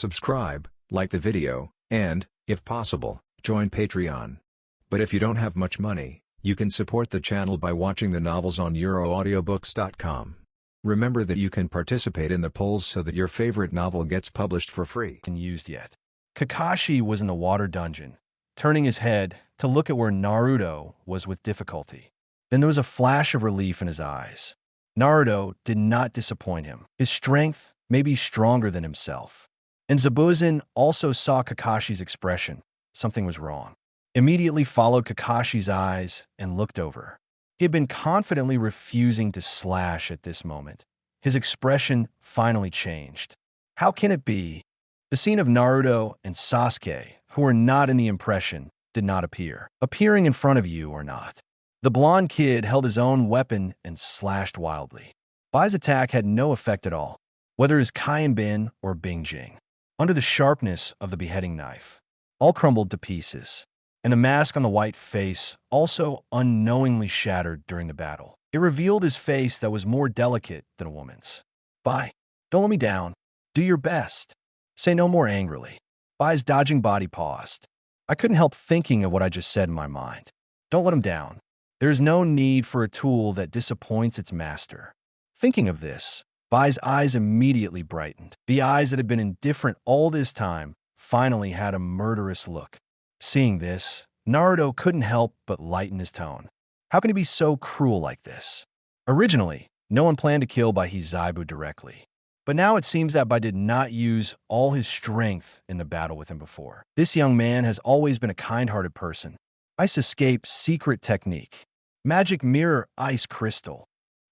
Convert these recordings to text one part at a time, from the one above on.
subscribe, like the video, and, if possible, join Patreon. But if you don't have much money, you can support the channel by watching the novels on euroaudiobooks.com. Remember that you can participate in the polls so that your favorite novel gets published for free. Used yet. Kakashi was in the water dungeon, turning his head to look at where Naruto was with difficulty. Then there was a flash of relief in his eyes. Naruto did not disappoint him. His strength may be stronger than himself. And Zabuza also saw Kakashi's expression. Something was wrong. Immediately followed Kakashi's eyes and looked over. He had been confidently refusing to slash at this moment. His expression finally changed. How can it be? The scene of Naruto and Sasuke, who were not in the impression, did not appear. Appearing in front of you or not. The blonde kid held his own weapon and slashed wildly. Bai's attack had no effect at all, whether his Kaienbin or Bingjing. Under the sharpness of the beheading knife, all crumbled to pieces, and the mask on the white face also unknowingly shattered during the battle. It revealed his face that was more delicate than a woman's. Bai, don't let me down. Do your best. Say no more angrily. Bai's dodging body paused. I couldn't help thinking of what I just said in my mind. Don't let him down. There is no need for a tool that disappoints its master. Thinking of this, Bai's eyes immediately brightened. The eyes that had been indifferent all this time finally had a murderous look. Seeing this, Naruto couldn't help but lighten his tone. How can he be so cruel like this? Originally, no one planned to kill Bai Zaibu directly. But now it seems that Bai did not use all his strength in the battle with him before. This young man has always been a kind-hearted person. Ice Escape secret technique. Magic mirror ice crystal.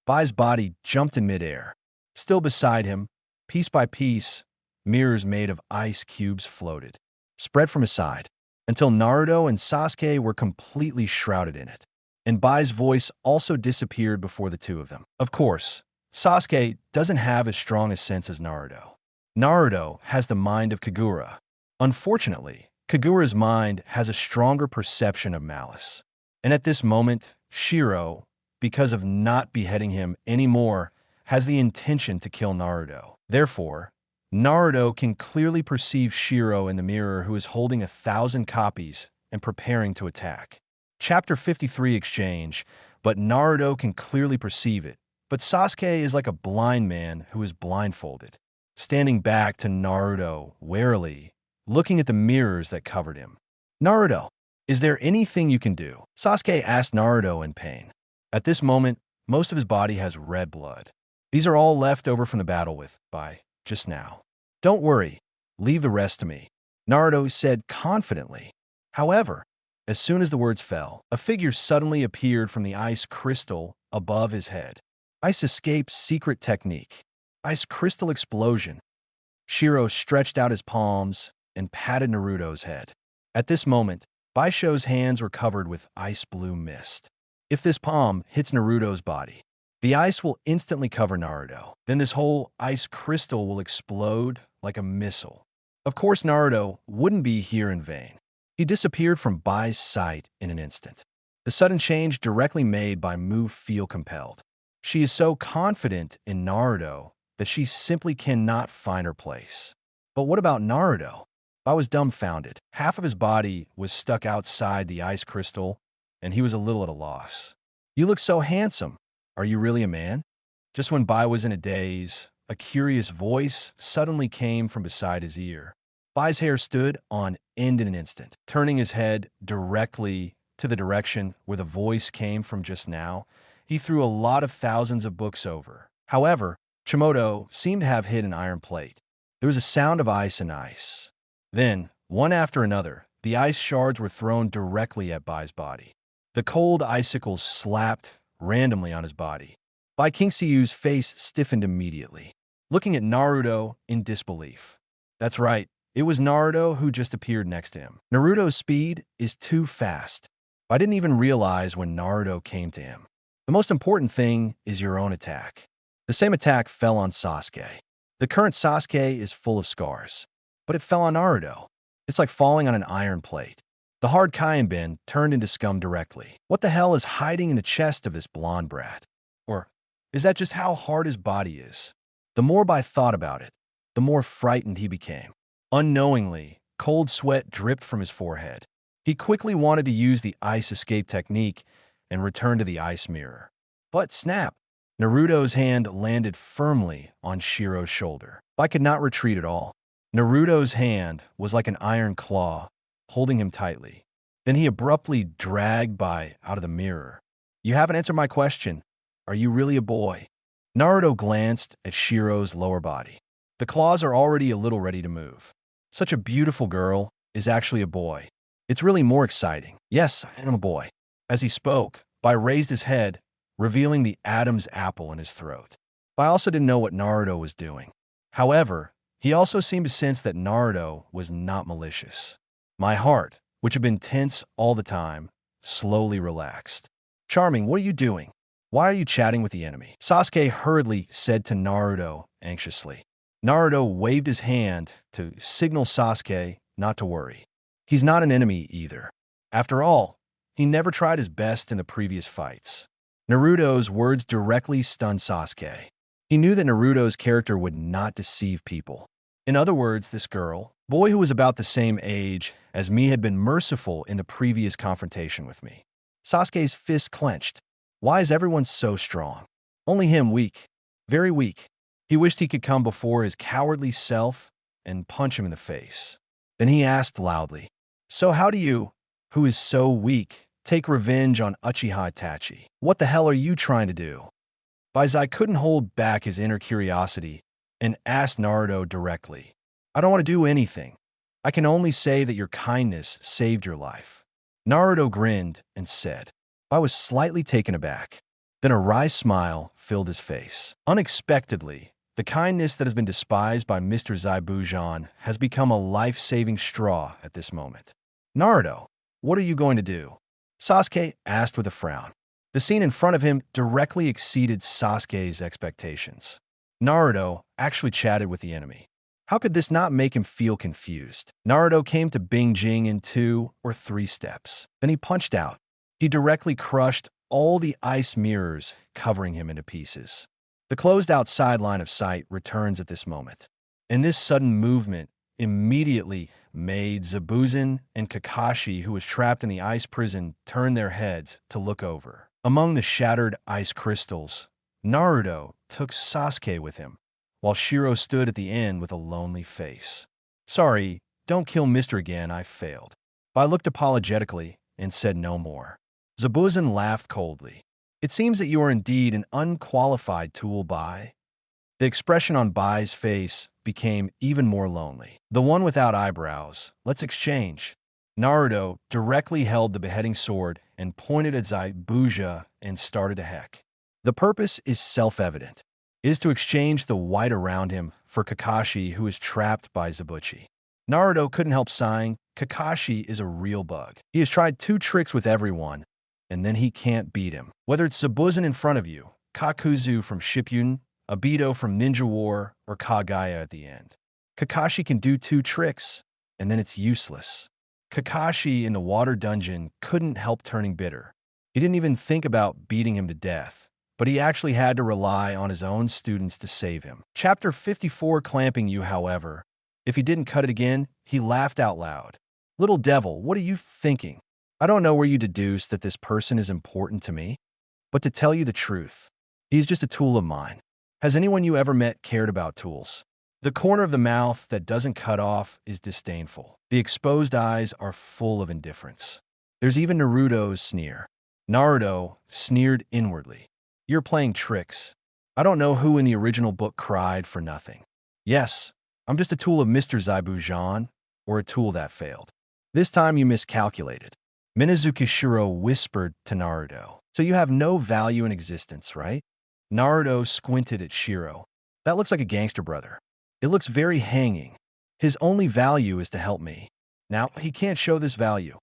Bai's body jumped in midair. Still beside him, piece by piece, mirrors made of ice cubes floated, spread from his side, until Naruto and Sasuke were completely shrouded in it. And Bai's voice also disappeared before the two of them. Of course, Sasuke doesn't have as strong a sense as Naruto. Naruto has the mind of Kagura. Unfortunately, Kagura's mind has a stronger perception of malice. And at this moment, Shiro, because of not beheading him anymore, has the intention to kill Naruto. Therefore, Naruto can clearly perceive Shiro in the mirror, who is holding 1,000 copies and preparing to attack. Chapter 53 Exchange, but Naruto can clearly perceive it. But Sasuke is like a blind man who is blindfolded, standing back to Naruto warily, looking at the mirrors that covered him. Naruto, is there anything you can do? Sasuke asked Naruto in pain. At this moment, most of his body has red blood. These are all left over from the battle with Bai just now. Don't worry, leave the rest to me, Naruto said confidently. However, as soon as the words fell, a figure suddenly appeared from the ice crystal above his head. Ice Escape secret technique. Ice crystal explosion. Shiro stretched out his palms and patted Naruto's head. At this moment, Baisho's hands were covered with ice blue mist. If this palm hits Naruto's body, the ice will instantly cover Naruto. Then this whole ice crystal will explode like a missile. Of course, Naruto wouldn't be here in vain. He disappeared from Bai's sight in an instant. The sudden change directly made Bai Mu feel compelled. She is so confident in Naruto that she simply cannot find her place. But what about Naruto? Bai was dumbfounded. Half of his body was stuck outside the ice crystal, and he was a little at a loss. You look so handsome. Are you really a man? Just when Bai was in a daze, a curious voice suddenly came from beside his ear. Bai's hair stood on end in an instant. Turning his head directly to the direction where the voice came from just now, he threw a lot of thousands of books over. However, Chimoto seemed to have hit an iron plate. There was a sound of ice and ice. Then, one after another, the ice shards were thrown directly at Bai's body. The cold icicles slapped randomly on his body. Bai Qingsiyu's face stiffened immediately, looking at Naruto in disbelief. That's right, it was Naruto who just appeared next to him. Naruto's speed is too fast. Bai didn't even realize when Naruto came to him. The most important thing is your own attack. The same attack fell on Sasuke. The current Sasuke is full of scars, but it fell on Naruto. It's like falling on an iron plate. The hard Kaienbin turned into scum directly. What the hell is hiding in the chest of this blonde brat? Or is that just how hard his body is? The more Bai thought about it, the more frightened he became. Unknowingly, cold sweat dripped from his forehead. He quickly wanted to use the ice escape technique and return to the ice mirror. But snap! Naruto's hand landed firmly on Shiro's shoulder. I could not retreat at all. Naruto's hand was like an iron claw, holding him tightly. Then he abruptly dragged Bai out of the mirror. You haven't answered my question. Are you really a boy? Naruto glanced at Shiro's lower body. The claws are already a little ready to move. Such a beautiful girl is actually a boy. It's really more exciting. Yes, I am a boy. As he spoke, Bai raised his head, revealing the Adam's apple in his throat. Bai also didn't know what Naruto was doing. However, he also seemed to sense that Naruto was not malicious. My heart, which had been tense all the time, slowly relaxed. Charming, what are you doing? Why are you chatting with the enemy? Sasuke hurriedly said to Naruto anxiously. Naruto waved his hand to signal Sasuke not to worry. He's not an enemy either. After all, he never tried his best in the previous fights. Naruto's words directly stunned Sasuke. He knew that Naruto's character would not deceive people. In other words, this girl, boy who was about the same age as me, had been merciful in the previous confrontation with me. Sasuke's fist clenched. Why is everyone so strong? Only him weak. Very weak. He wished he could come before his cowardly self and punch him in the face. Then he asked loudly, So how do you, who is so weak, take revenge on Uchiha Itachi? What the hell are you trying to do? Baizai couldn't hold back his inner curiosity and asked Naruto directly. I don't want to do anything. I can only say that your kindness saved your life. Naruto grinned and said. I was slightly taken aback. Then a wry smile filled his face. Unexpectedly, the kindness that has been despised by Mr. Zaibujan has become a life-saving straw at this moment. Naruto, what are you going to do? Sasuke asked with a frown. The scene in front of him directly exceeded Sasuke's expectations. Naruto actually chatted with the enemy. How could this not make him feel confused? Naruto came to Bingjing in 2 or 3 steps. Then he punched out. He directly crushed all the ice mirrors, covering him into pieces. The closed-out sideline of sight returns at this moment. And this sudden movement immediately made Zabuza and Kakashi, who was trapped in the ice prison, turn their heads to look over. Among the shattered ice crystals, Naruto took Sasuke with him, while Shiro stood at the end with a lonely face. Sorry, don't kill Mr. again, I failed. I looked apologetically and said no more. Zabuza laughed coldly. It seems that you are indeed an unqualified tool, Bai. The expression on Bai's face became even more lonely. The one without eyebrows. Let's exchange. Naruto directly held the beheading sword and pointed at Zaibuja and started to heck. The purpose is self-evident. It is to exchange the white around him for Kakashi, who is trapped by Zabuchi. Naruto couldn't help sighing. Kakashi is a real bug. He has tried 2 tricks with everyone, and then he can't beat him. Whether it's Zabuza in front of you, Kakuzu from Shippuden, Obito from Ninja War, or Kagaya at the end. Kakashi can do 2 tricks, and then it's useless. Kakashi in the water dungeon couldn't help turning bitter. He didn't even think about beating him to death, but he actually had to rely on his own students to save him. Chapter 54 clamping you, however. If he didn't cut it again, he laughed out loud. Little devil, what are you thinking? I don't know where you deduced that this person is important to me, but to tell you the truth, he's just a tool of mine. Has anyone you ever met cared about tools? The corner of the mouth that doesn't cut off is disdainful. The exposed eyes are full of indifference. There's even Naruto's sneer. Naruto sneered inwardly. You're playing tricks. I don't know who in the original book cried for nothing. Yes, I'm just a tool of Mr. Zaibujan, or a tool that failed. This time you miscalculated. Minazuka Kishiro whispered to Naruto. So you have no value in existence, right? Naruto squinted at Shiro. That looks like a gangster brother. It looks very hanging. His only value is to help me. Now, he can't show this value.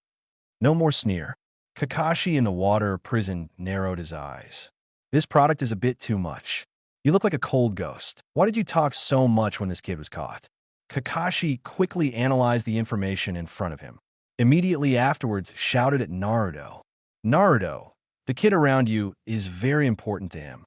No more sneer. Kakashi in the water prison narrowed his eyes. This product is a bit too much. You look like a cold ghost. Why did you talk so much when this kid was caught? Kakashi quickly analyzed the information in front of him. Immediately afterwards, shouted at Naruto. Naruto, the kid around you is very important to him.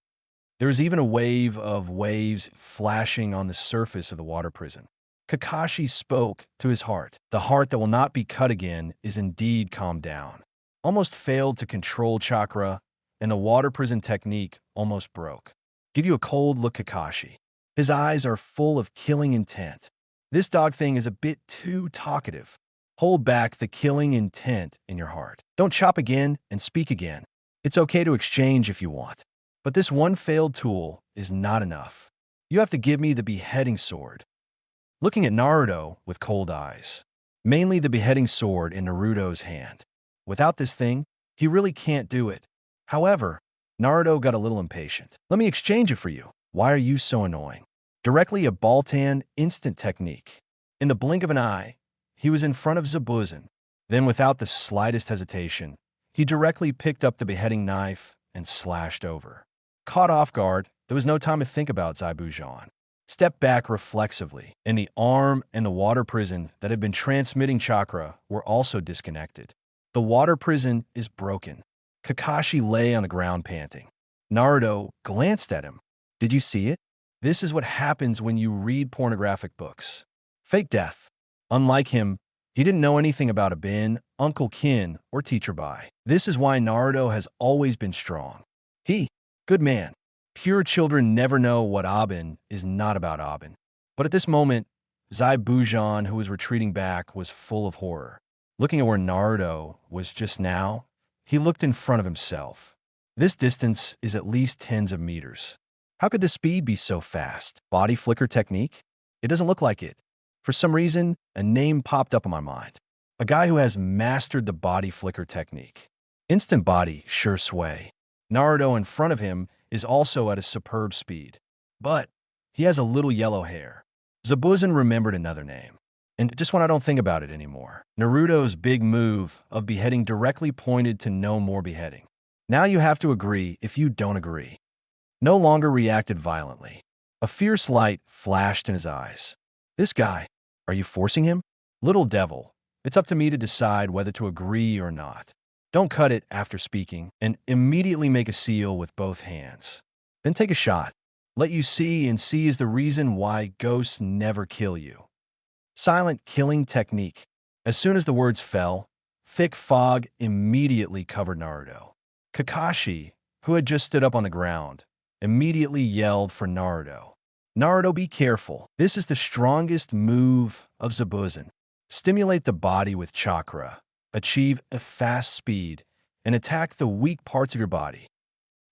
There is even a wave of waves flashing on the surface of the water prison. Kakashi spoke to his heart. The heart that will not be cut again is indeed calmed down. Almost failed to control chakra, and the water prison technique almost broke. Give you a cold look, Kakashi. His eyes are full of killing intent. This dog thing is a bit too talkative. Hold back the killing intent in your heart. Don't chop again and speak again. It's okay to exchange if you want. But this one failed tool is not enough. You have to give me the beheading sword. Looking at Naruto with cold eyes. Mainly the beheading sword in Naruto's hand. Without this thing, he really can't do it. However, Naruto got a little impatient. Let me exchange it for you. Why are you so annoying? Directly a Baltan instant technique. In the blink of an eye, he was in front of Zabuza. Then without the slightest hesitation, he directly picked up the beheading knife and slashed over. Caught off guard, there was no time to think about Zabuza. Stepped back reflexively, and the arm and the water prison that had been transmitting chakra were also disconnected. The water prison is broken. Kakashi lay on the ground panting. Naruto glanced at him. Did you see it? This is what happens when you read pornographic books. Fake death. Unlike him, he didn't know anything about Abin, Uncle Kin, or Teacher Bai. This is why Naruto has always been strong. Good man. Pure children never know what Abin is not about Abin. But at this moment, Zabuza, who was retreating back, was full of horror. Looking at where Naruto was just now, he looked in front of himself. This distance is at least tens of meters. How could the speed be so fast? Body flicker technique? It doesn't look like it. For some reason, a name popped up in my mind. A guy who has mastered the body flicker technique. Instant body, sure sway. Naruto in front of him is also at a superb speed. But he has a little yellow hair. Zabuza remembered another name. And just when I don't think about it anymore, Naruto's big move of beheading directly pointed to no more beheading. Now you have to agree if you don't agree. No longer reacted violently. A fierce light flashed in his eyes. This guy, are you forcing him? Little devil, it's up to me to decide whether to agree or not. Don't cut it after speaking, and immediately make a seal with both hands. Then take a shot. Let you see, and see is the reason why ghosts never kill you. Silent killing technique. As soon as the words fell, thick fog immediately covered Naruto. Kakashi, who had just stood up on the ground, immediately yelled for Naruto. Naruto, be careful. This is the strongest move of Zabuza. Stimulate the body with chakra. Achieve a fast speed, and attack the weak parts of your body.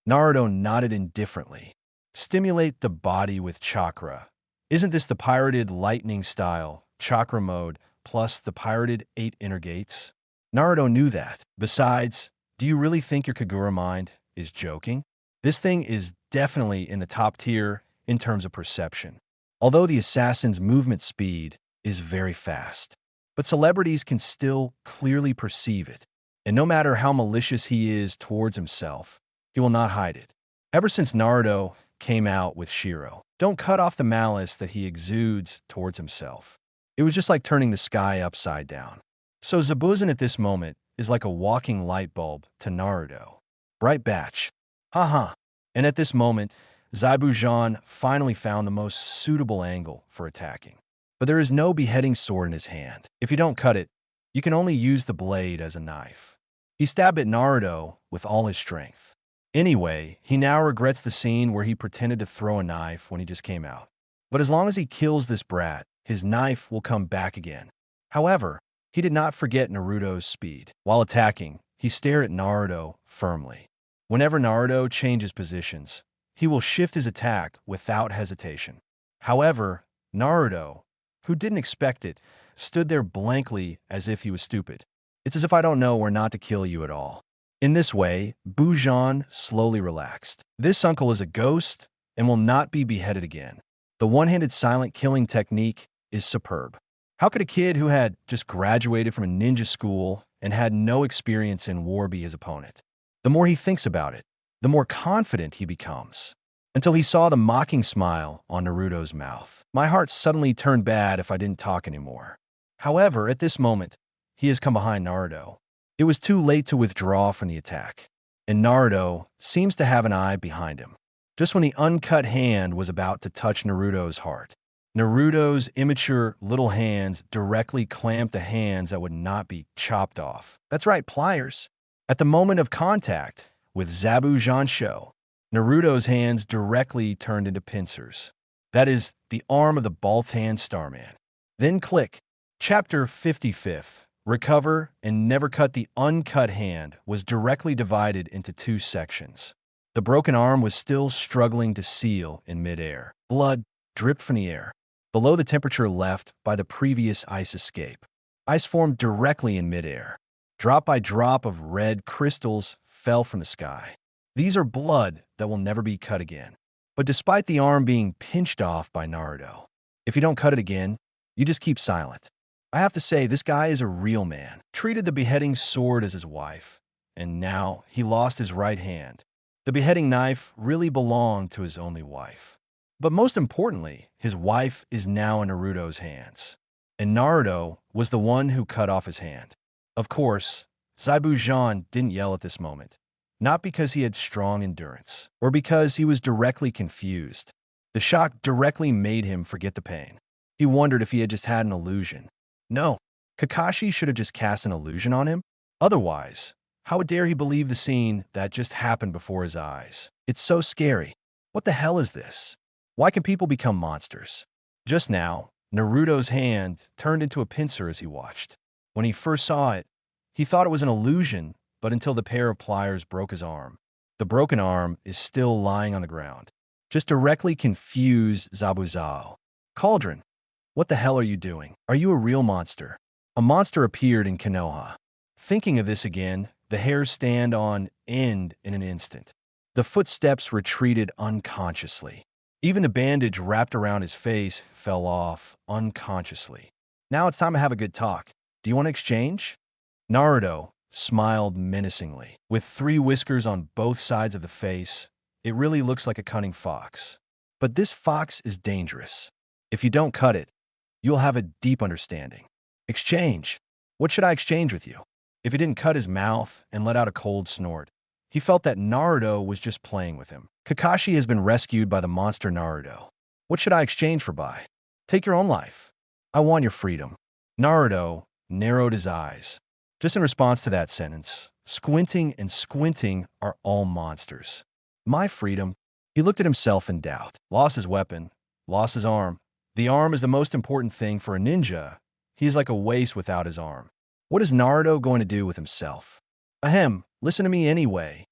Naruto nodded indifferently. Stimulate the body with chakra. Isn't this the pirated lightning style, chakra mode, plus the pirated 8 inner gates? Naruto knew that. Besides, do you really think your Kagura mind is joking? This thing is definitely in the top tier in terms of perception. Although the assassin's movement speed is very fast. But celebrities can still clearly perceive it. And no matter how malicious he is towards himself, he will not hide it. Ever since Naruto came out with Shiro, don't cut off the malice that he exudes towards himself. It was just like turning the sky upside down. So Zabuza at this moment is like a walking light bulb to Naruto. Bright batch. Haha. And at this moment, Zabuza finally found the most suitable angle for attacking. But there is no beheading sword in his hand. If you don't cut it, you can only use the blade as a knife. He stabbed at Naruto with all his strength. Anyway, he now regrets the scene where he pretended to throw a knife when he just came out. But as long as he kills this brat, his knife will come back again. However, he did not forget Naruto's speed. While attacking, he stared at Naruto firmly. Whenever Naruto changes positions, he will shift his attack without hesitation. However, Naruto, who didn't expect it, stood there blankly as if he was stupid. It's as if I don't know where not to kill you at all. In this way, Bujan slowly relaxed. This uncle is a ghost and will not be beheaded again. The one-handed silent killing technique is superb. How could a kid who had just graduated from a ninja school and had no experience in war be his opponent? The more he thinks about it, the more confident he becomes. Until he saw the mocking smile on Naruto's mouth. My heart suddenly turned bad if I didn't talk anymore. However, at this moment, he has come behind Naruto. It was too late to withdraw from the attack, and Naruto seems to have an eye behind him. Just when the uncut hand was about to touch Naruto's heart, Naruto's immature little hands directly clamped the hands that would not be chopped off. That's right, pliers. At the moment of contact with Zabu Jansho, Naruto's hands directly turned into pincers. That is, the arm of the Baltan Starman. Then click. Chapter 55. Recover and never cut. The uncut hand was directly divided into two sections. The broken arm was still struggling to seal in midair. Blood dripped from the air, below the temperature left by the previous ice escape. Ice formed directly in midair. Drop by drop of red crystals fell from the sky. These are blood that will never be cut again. But despite the arm being pinched off by Naruto, if you don't cut it again, you just keep silent. I have to say, this guy is a real man. Treated the beheading sword as his wife, and now he lost his right hand. The beheading knife really belonged to his only wife. But most importantly, his wife is now in Naruto's hands. And Naruto was the one who cut off his hand. Of course, Zabujan didn't yell at this moment. Not because he had strong endurance, or because he was directly confused. The shock directly made him forget the pain. He wondered if he had just had an illusion. No, Kakashi should have just cast an illusion on him. Otherwise, how dare he believe the scene that just happened before his eyes? It's so scary. What the hell is this? Why can people become monsters? Just now, Naruto's hand turned into a pincer as he watched. When he first saw it, he thought it was an illusion, but until the pair of pliers broke his arm. The broken arm is still lying on the ground. Just directly confused Zabuzao. Cauldron, what the hell are you doing? Are you a real monster? A monster appeared in Konoha. Thinking of this again, the hairs stand on end in an instant. The footsteps retreated unconsciously. Even the bandage wrapped around his face fell off unconsciously. Now it's time to have a good talk. Do you want to exchange? Naruto smiled menacingly. With 3 whiskers on both sides of the face, it really looks like a cunning fox. But this fox is dangerous. If you don't cut it, you'll have a deep understanding. Exchange. What should I exchange with you? If he didn't cut his mouth and let out a cold snort, he felt that Naruto was just playing with him. Kakashi has been rescued by the monster Naruto. What should I exchange for by? Take your own life. I want your freedom. Naruto narrowed his eyes. Just in response to that sentence, squinting and squinting are all monsters. My freedom? He looked at himself in doubt. Lost his weapon. Lost his arm. The arm is the most important thing for a ninja. He is like a waste without his arm. What is Naruto going to do with himself? Ahem, listen to me anyway.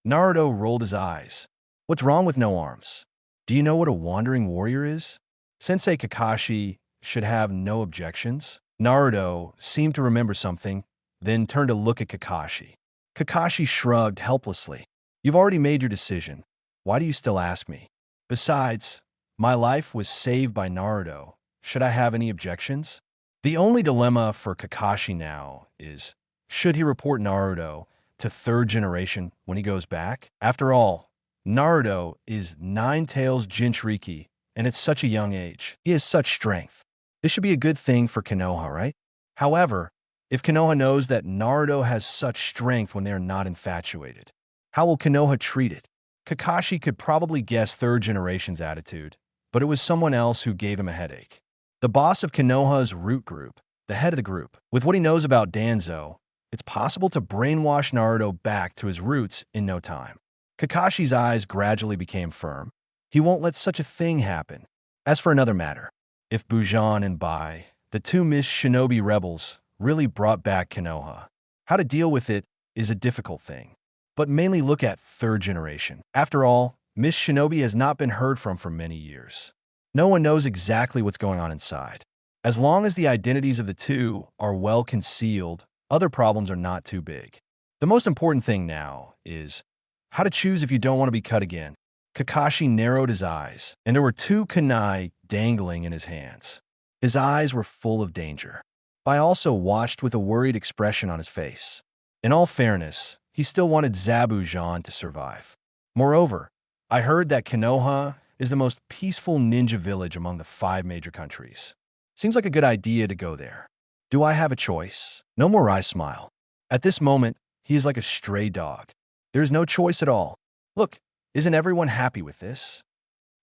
Naruto rolled his eyes. What's wrong with no arms? Do you know what a wandering warrior is? Sensei Kakashi should have no objections. Naruto seemed to remember something, then turned to look at Kakashi. Kakashi shrugged helplessly. You've already made your decision. Why do you still ask me? Besides, my life was saved by Naruto. Should I have any objections? The only dilemma for Kakashi now is, should he report Naruto to 3rd generation when he goes back? After all, Naruto is 9 Tails Jinchuriki, and at such a young age. He has such strength. This should be a good thing for Konoha, right? However, if Konoha knows that Naruto has such strength when they are not infatuated, how will Konoha treat it? Kakashi could probably guess 3rd generation's attitude, but it was someone else who gave him a headache. The boss of Konoha's root group, the head of the group. With what he knows about Danzo, it's possible to brainwash Naruto back to his roots in no time. Kakashi's eyes gradually became firm. He won't let such a thing happen. As for another matter, if Bujan and Bai, the 2 Miss Shinobi rebels, really brought back Konoha, how to deal with it is a difficult thing. But mainly look at 3rd generation. After all, Miss Shinobi has not been heard from for many years. No one knows exactly what's going on inside. As long as the identities of the 2 are well concealed, other problems are not too big. The most important thing now is how to choose if you don't want to be cut again. Kakashi narrowed his eyes, and there were 2 kunai dangling in his hands. His eyes were full of danger. Bai also watched with a worried expression on his face. In all fairness, he still wanted Zabujan to survive. Moreover, I heard that Konoha is the most peaceful ninja village among the 5 major countries. Seems like a good idea to go there. Do I have a choice? No Morai smile. At this moment, he is like a stray dog. There is no choice at all. Look, isn't everyone happy with this?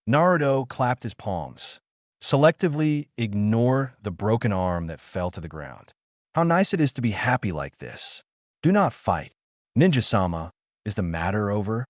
Naruto clapped his palms. Selectively ignore the broken arm that fell to the ground. How nice it is to be happy like this. Do not fight. Ninja-sama, is the matter over?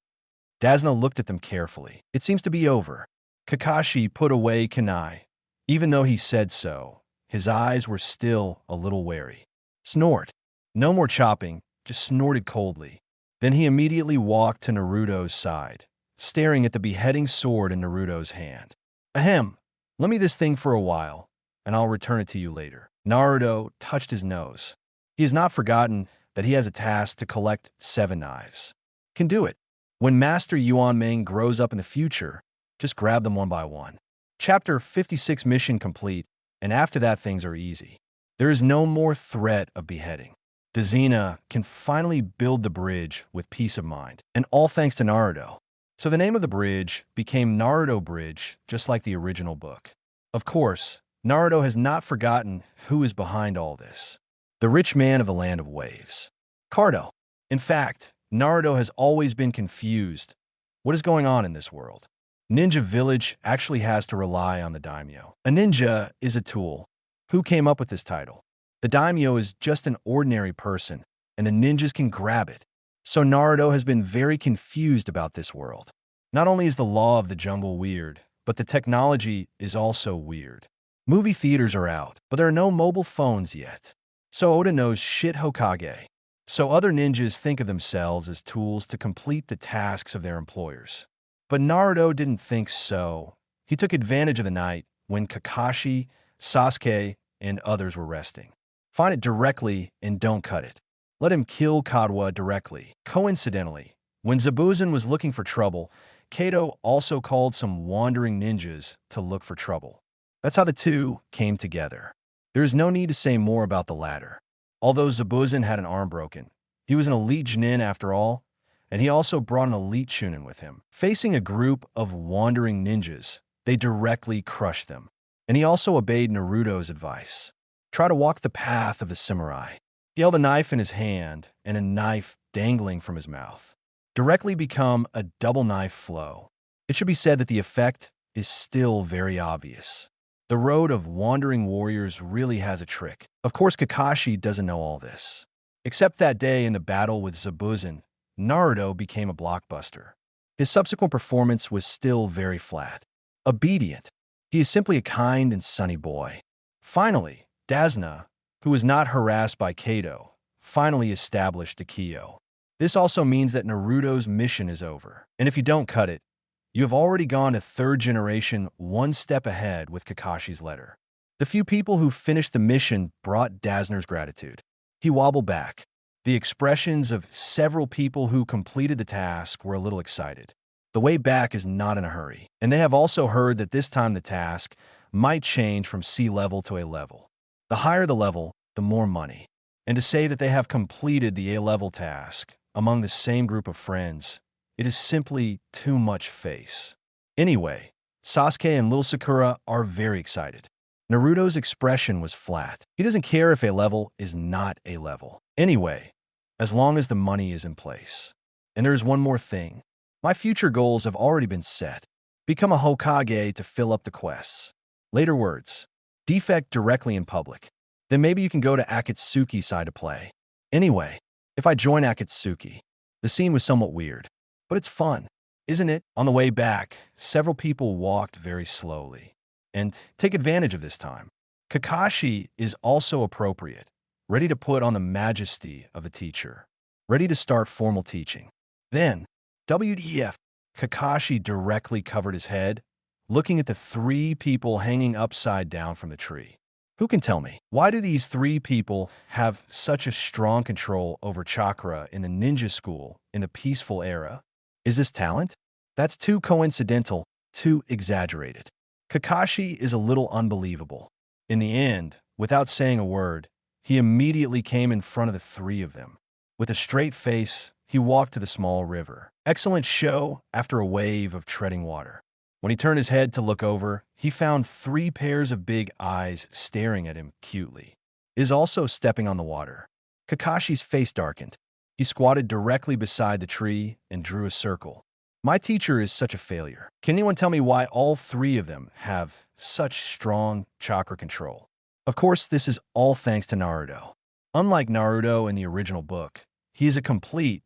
Dasna looked at them carefully. It seems to be over. Kakashi put away kunai. Even though he said so, his eyes were still a little wary. Snort. No more chopping, just snorted coldly. Then he immediately walked to Naruto's side, staring at the beheading sword in Naruto's hand. Ahem, let me this thing for a while, and I'll return it to you later. Naruto touched his nose. He has not forgotten that he has a task to collect 7 knives. Can do it. When Master Yuan Ming grows up in the future, just grab them one by one. Chapter 56 mission complete, and after that things are easy. There is no more threat of beheading. Dazina can finally build the bridge with peace of mind, and all thanks to Naruto. So the name of the bridge became Naruto Bridge, just like the original book. Of course, Naruto has not forgotten who is behind all this. The rich man of the land of waves. Cardo. In fact, Naruto has always been confused. What is going on in this world? Ninja Village actually has to rely on the daimyo. A ninja is a tool. Who came up with this title? The daimyo is just an ordinary person, and the ninjas can grab it. So Naruto has been very confused about this world. Not only is the law of the jungle weird, but the technology is also weird. Movie theaters are out, but there are no mobile phones yet. So Oda knows shit Hokage. So other ninjas think of themselves as tools to complete the tasks of their employers. But Naruto didn't think so. He took advantage of the night when Kakashi, Sasuke, and others were resting. Find it directly and don't cut it. Let him kill Kadwa directly. Coincidentally, when Zabuza was looking for trouble, Kato also called some wandering ninjas to look for trouble. That's how the two came together. There is no need to say more about the latter. Although Zabuza had an arm broken, he was an elite Chunin after all, and he also brought an elite Chunin with him. Facing a group of wandering ninjas, they directly crushed them. And he also obeyed Naruto's advice. Try to walk the path of the samurai. He held a knife in his hand and a knife dangling from his mouth. Directly become a double knife flow. It should be said that the effect is still very obvious. The road of wandering warriors really has a trick. Of course, Kakashi doesn't know all this. Except that day in the battle with Zabuza, Naruto became a blockbuster. His subsequent performance was still very flat. Obedient. He is simply a kind and sunny boy. Finally, Dasna, who was not harassed by Kato, finally established a Kyo. This also means that Naruto's mission is over. And if you don't cut it, you have already gone to 3rd generation one step ahead with Kakashi's letter. The few people who finished the mission brought Dasner's gratitude. He wobbled back. The expressions of several people who completed the task were a little excited. The way back is not in a hurry, and they have also heard that this time the task might change from C level to A level. The higher the level, the more money. And to say that they have completed the A level task among the same group of friends, it is simply too much face. Anyway, Sasuke and Lil Sakura are very excited. Naruto's expression was flat. He doesn't care if A level is not A level. Anyway, as long as the money is in place. And there is one more thing. My future goals have already been set. Become a Hokage to fill up the quests. Later words. Defect directly in public. Then maybe you can go to Akatsuki's side to play. Anyway, if I join Akatsuki, the scene was somewhat weird. But it's fun, isn't it? On the way back, several people walked very slowly. And take advantage of this time. Kakashi is also appropriate, ready to put on the majesty of a teacher, ready to start formal teaching. Then, WTF, Kakashi directly covered his head, looking at the 3 people hanging upside down from the tree. Who can tell me, why do these 3 people have such a strong control over chakra in the ninja school in the peaceful era? Is this talent? That's too coincidental, too exaggerated. Kakashi is a little unbelievable. In the end, without saying a word, he immediately came in front of the 3 of them. With a straight face, he walked to the small river. Excellent show after a wave of treading water. When he turned his head to look over, he found 3 pairs of big eyes staring at him cutely. He is also stepping on the water. Kakashi's face darkened. He squatted directly beside the tree and drew a circle. My teacher is such a failure. Can anyone tell me why all 3 of them have such strong chakra control. Of course, this is all thanks to Naruto. Unlike Naruto in the original book, he is a complete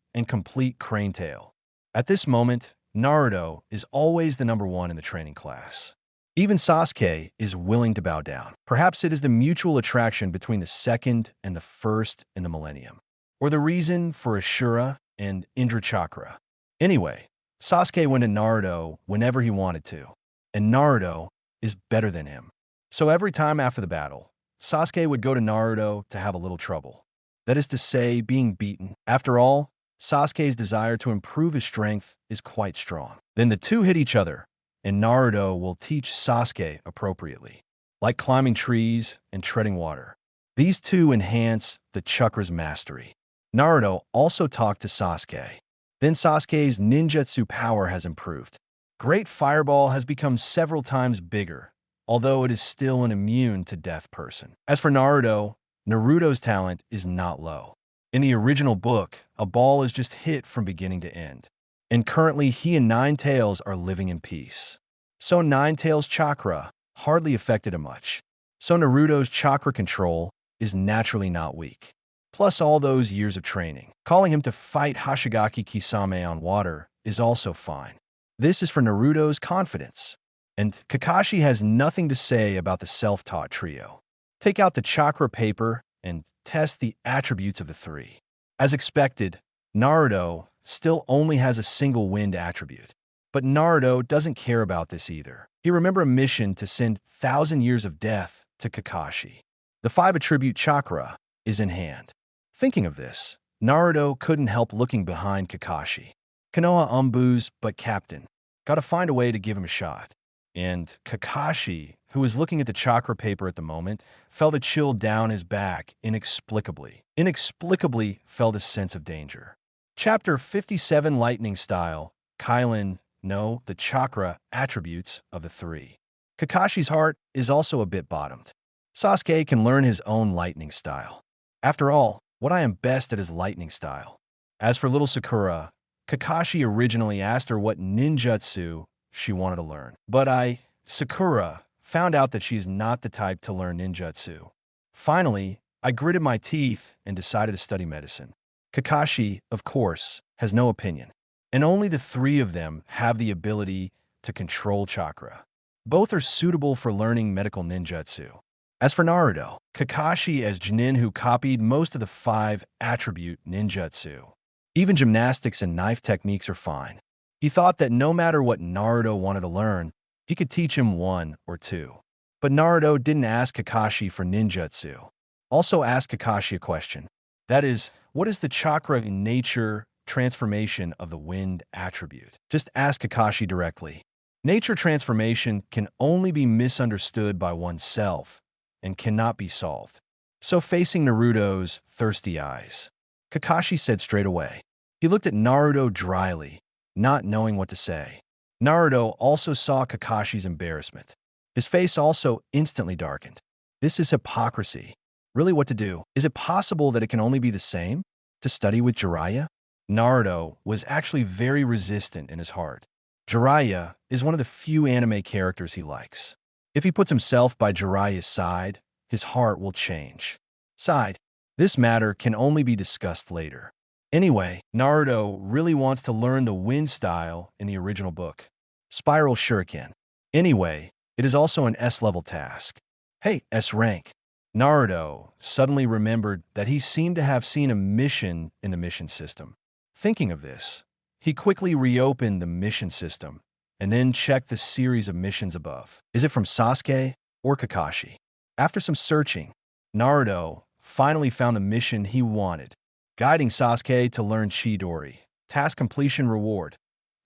crane tail. At this moment, Naruto is always the number one in the training class. Even Sasuke is willing to bow down. Perhaps it is the mutual attraction between the second and the first in the millennium, or the reason for Ashura and Indra Chakra. Anyway, Sasuke went to Naruto whenever he wanted to, and Naruto is better than him. So every time after the battle, Sasuke would go to Naruto to have a little trouble. That is to say, being beaten. After all, Sasuke's desire to improve his strength is quite strong. Then the two hit each other, and Naruto will teach Sasuke appropriately, like climbing trees and treading water. These two enhance the chakra's mastery. Naruto also talked to Sasuke. Then Sasuke's ninjutsu power has improved. Great Fireball has become several times bigger, although it is still an immune to death person. As for Naruto, Naruto's talent is not low. In the original book, a ball is just hit from beginning to end. And currently he and Nine Tails are living in peace. So Nine Tails' chakra hardly affected him much. So Naruto's chakra control is naturally not weak. Plus all those years of training. Calling him to fight Hoshigaki Kisame on water is also fine. This is for Naruto's confidence. And Kakashi has nothing to say about the self-taught trio. Take out the chakra paper and test the attributes of the three. As expected, Naruto still only has a single wind attribute. But Naruto doesn't care about this either. He remembered a mission to send 1,000 years of death to Kakashi. The 5 attribute chakra is in hand. Thinking of this, Naruto couldn't help looking behind Kakashi. Konoha umboos, but Captain. Gotta find a way to give him a shot. And Kakashi, who was looking at the chakra paper at the moment, felt a chill down his back inexplicably. Inexplicably felt a sense of danger. Chapter 57 Lightning Style. Kylan know the chakra attributes of the three. Kakashi's heart is also a bit bottomed. Sasuke can learn his own lightning style. After all, what I am best at is lightning style. As for little Sakura, Kakashi originally asked her what ninjutsu she wanted to learn. But Sakura, found out that she's not the type to learn ninjutsu. Finally, I gritted my teeth and decided to study medicine. Kakashi, of course, has no opinion. And only the 3 of them have the ability to control chakra. Both are suitable for learning medical ninjutsu. As for Naruto, Kakashi as Jonin who copied most of the 5 attribute ninjutsu. Even gymnastics and knife techniques are fine. He thought that no matter what Naruto wanted to learn, he could teach him 1 or 2. But Naruto didn't ask Kakashi for ninjutsu. Also asked Kakashi a question. That is, what is the chakra in nature transformation of the wind attribute? Just ask Kakashi directly. Nature transformation can only be misunderstood by oneself and cannot be solved. So facing Naruto's thirsty eyes, Kakashi said straight away. He looked at Naruto dryly, not knowing what to say. Naruto also saw Kakashi's embarrassment. His face also instantly darkened. This is hypocrisy. Really what to do? Is it possible that it can only be the same? To study with Jiraiya? Naruto was actually very resistant in his heart. Jiraiya is one of the few anime characters he likes. If he puts himself by Jiraiya's side, his heart will change. This matter can only be discussed later. Anyway, Naruto really wants to learn the wind style in the original book. Spiral Shuriken. Anyway, it is also an S-level task. Hey, S rank. Naruto suddenly remembered that he seemed to have seen a mission in the mission system. Thinking of this, he quickly reopened the mission system and then checked the series of missions above. Is it from Sasuke or Kakashi? After some searching, Naruto finally found the mission he wanted, guiding Sasuke to learn Chidori. Task completion reward.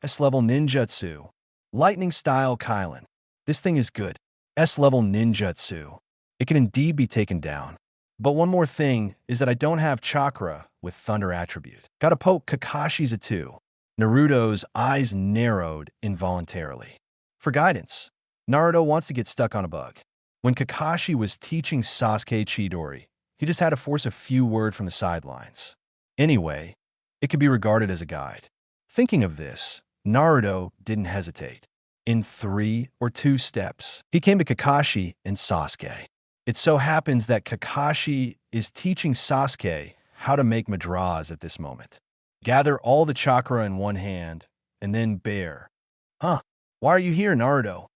S-level ninjutsu. Lightning style Kylan. This thing is good. S-level ninjutsu. It can indeed be taken down. But one more thing is that I don't have chakra with thunder attribute. Gotta poke Kakashi's a 2. Naruto's eyes narrowed involuntarily. For guidance, Naruto wants to get stuck on a bug. When Kakashi was teaching Sasuke Chidori, he just had to force a few words from the sidelines. Anyway, it could be regarded as a guide. Thinking of this, Naruto didn't hesitate. in 3 or 2 steps. He came to Kakashi and Sasuke. It so happens that Kakashi is teaching Sasuke how to make madras at this moment. Gather all the chakra in one hand, and then bear. Huh, why are you here, Naruto?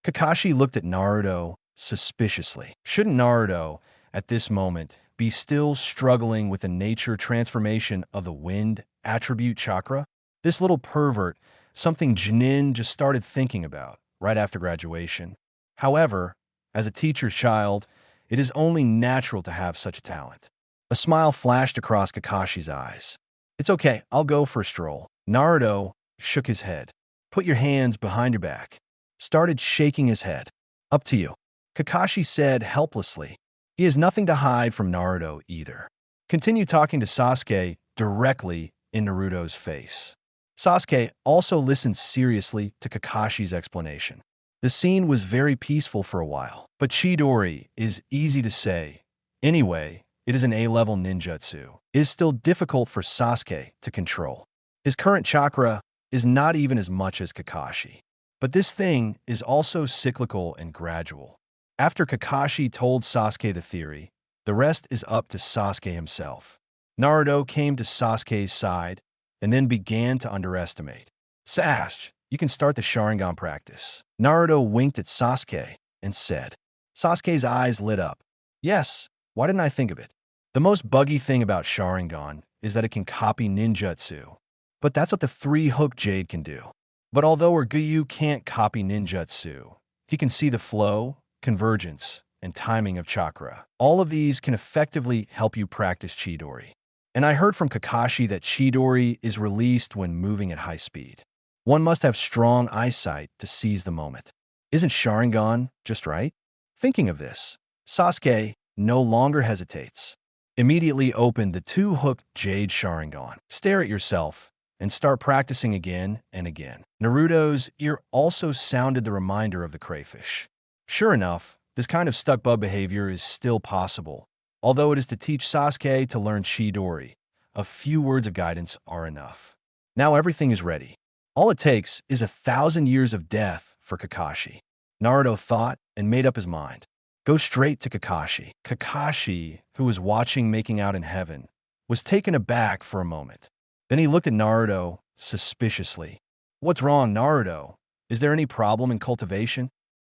Kakashi looked at Naruto suspiciously. Shouldn't Naruto, at this moment, be still struggling with the nature transformation of the wind attribute chakra? This little pervert, something Jinin just started thinking about right after graduation. However, as a teacher's child, it is only natural to have such a talent. A smile flashed across Kakashi's eyes. It's okay, I'll go for a stroll. Naruto shook his head. Put your hands behind your back. Started shaking his head. Up to you. Kakashi said helplessly. He has nothing to hide from Naruto either. Continue talking to Sasuke directly in Naruto's face. Sasuke also listened seriously to Kakashi's explanation. The scene was very peaceful for a while, but Chidori is easy to say. Anyway, it is an A-level ninjutsu. It is still difficult for Sasuke to control. His current chakra is not even as much as Kakashi. But this thing is also cyclical and gradual. After Kakashi told Sasuke the theory, the rest is up to Sasuke himself. Naruto came to Sasuke's side and then began to underestimate. Sash, you can start the Sharingan practice. Naruto winked at Sasuke and said. Sasuke's eyes lit up. Yes, why didn't I think of it? The most buggy thing about Sharingan is that it can copy ninjutsu. But that's what the 3-hook jade can do. But although Gyuyu can't copy ninjutsu, he can see the flow, convergence, and timing of chakra. All of these can effectively help you practice Chidori. And I heard from Kakashi that Chidori is released when moving at high speed. One must have strong eyesight to seize the moment. Isn't Sharingan just right? Thinking of this, Sasuke no longer hesitates. Immediately open the 2-hook jade Sharingan. Stare at yourself and start practicing again and again. Naruto's ear also sounded the reminder of the crayfish. Sure enough, this kind of stuck bug behavior is still possible. Although it is to teach Sasuke to learn Chidori, a few words of guidance are enough. Now everything is ready. All it takes is 1,000 years of death for Kakashi. Naruto thought and made up his mind. Go straight to Kakashi. Kakashi, who was watching Making Out in Heaven, was taken aback for a moment. Then he looked at Naruto suspiciously. What's wrong, Naruto? Is there any problem in cultivation?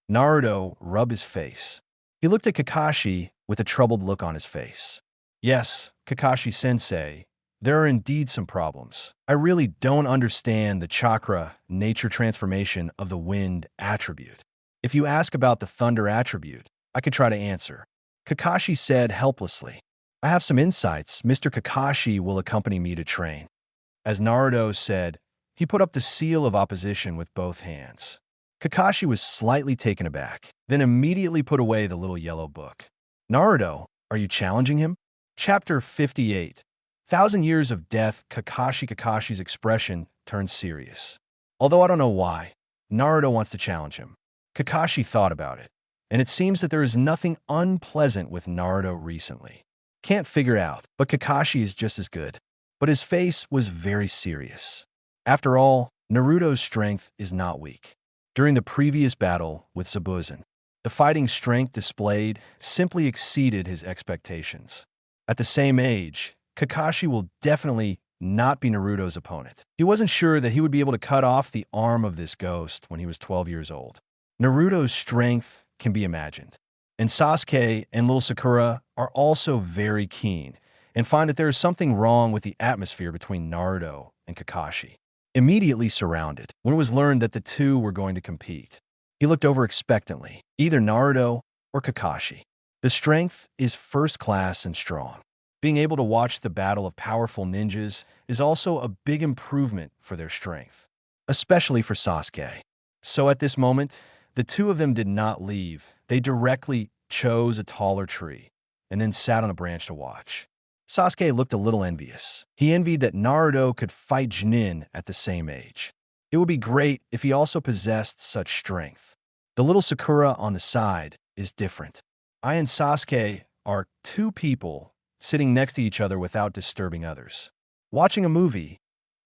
Naruto rubbed his face. He looked at Kakashi with a troubled look on his face. Yes, Kakashi-sensei, there are indeed some problems. I really don't understand the chakra nature transformation of the wind attribute. If you ask about the thunder attribute, I could try to answer. Kakashi said helplessly. I have some insights. Mr. Kakashi will accompany me to train. As Naruto said, he put up the seal of opposition with both hands. Kakashi was slightly taken aback, then immediately put away the little yellow book. Naruto, are you challenging him? Chapter 58. 1,000 Years of Death. Kakashi's expression turned serious. Although I don't know why, Naruto wants to challenge him. Kakashi thought about it, and it seems that there is nothing unpleasant with Naruto recently. Can't figure out, but Kakashi is just as good. But his face was very serious. After all, Naruto's strength is not weak. During the previous battle with Zabuza, the fighting strength displayed simply exceeded his expectations. At the same age, Kakashi will definitely not be Naruto's opponent. He wasn't sure that he would be able to cut off the arm of this ghost when he was 12 years old. Naruto's strength can be imagined. And Sasuke and little Sakura are also very keen and find that there is something wrong with the atmosphere between Naruto and Kakashi. Immediately surrounded, when it was learned that the two were going to compete, he looked over expectantly, either Naruto or Kakashi. The strength is first class and strong. Being able to watch the battle of powerful ninjas is also a big improvement for their strength, especially for Sasuke. So at this moment, the two of them did not leave. They directly chose a taller tree and then sat on a branch to watch. Sasuke looked a little envious. He envied that Naruto could fight Jinin at the same age. It would be great if he also possessed such strength. The little Sakura on the side is different. I and Sasuke are two people sitting next to each other without disturbing others. Watching a movie.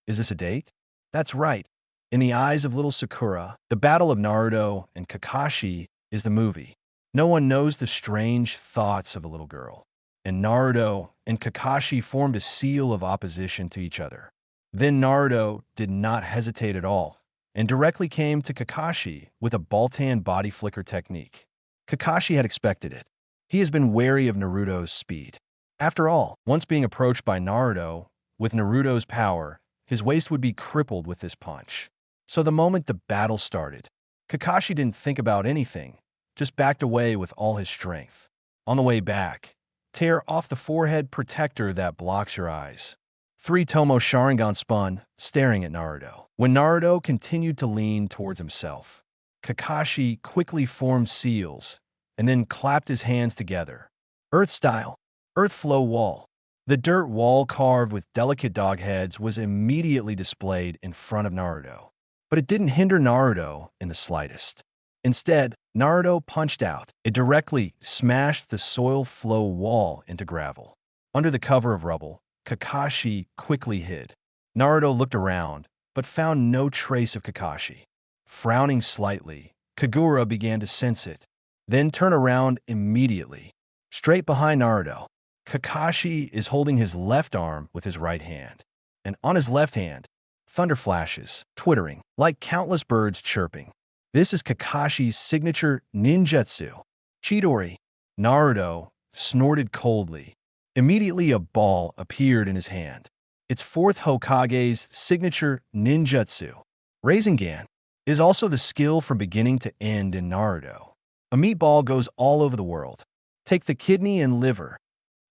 Is this a date? That's right. In the eyes of little Sakura, the battle of Naruto and Kakashi is the movie. No one knows the strange thoughts of a little girl. And Naruto and Kakashi formed a seal of opposition to each other. Then Naruto did not hesitate at all and directly came to Kakashi with a Baltan body flicker technique. Kakashi had expected it. He has been wary of Naruto's speed. After all, once being approached by Naruto with Naruto's power, his waist would be crippled with this punch. So the moment the battle started, Kakashi didn't think about anything, just backed away with all his strength. On the way back, tear off the forehead protector that blocks your eyes. 3 Tomo Sharingan spun, staring at Naruto. When Naruto continued to lean towards himself, Kakashi quickly formed seals and then clapped his hands together. Earth style, earth flow wall. The dirt wall carved with delicate dog heads was immediately displayed in front of Naruto. But it didn't hinder Naruto in the slightest. Instead, Naruto punched out. It directly smashed the soil flow wall into gravel. Under the cover of rubble, Kakashi quickly hid. Naruto looked around, but found no trace of Kakashi. Frowning slightly, Kagura began to sense it, then turn around immediately. Straight behind Naruto, Kakashi is holding his left arm with his right hand. And on his left hand, thunder flashes, twittering, like countless birds chirping. This is Kakashi's signature ninjutsu. Chidori. Naruto snorted coldly. Immediately a ball appeared in his hand. It's 4th Hokage's signature ninjutsu. Rasengan is also the skill from beginning to end in Naruto. A meatball goes all over the world. Take the kidney and liver.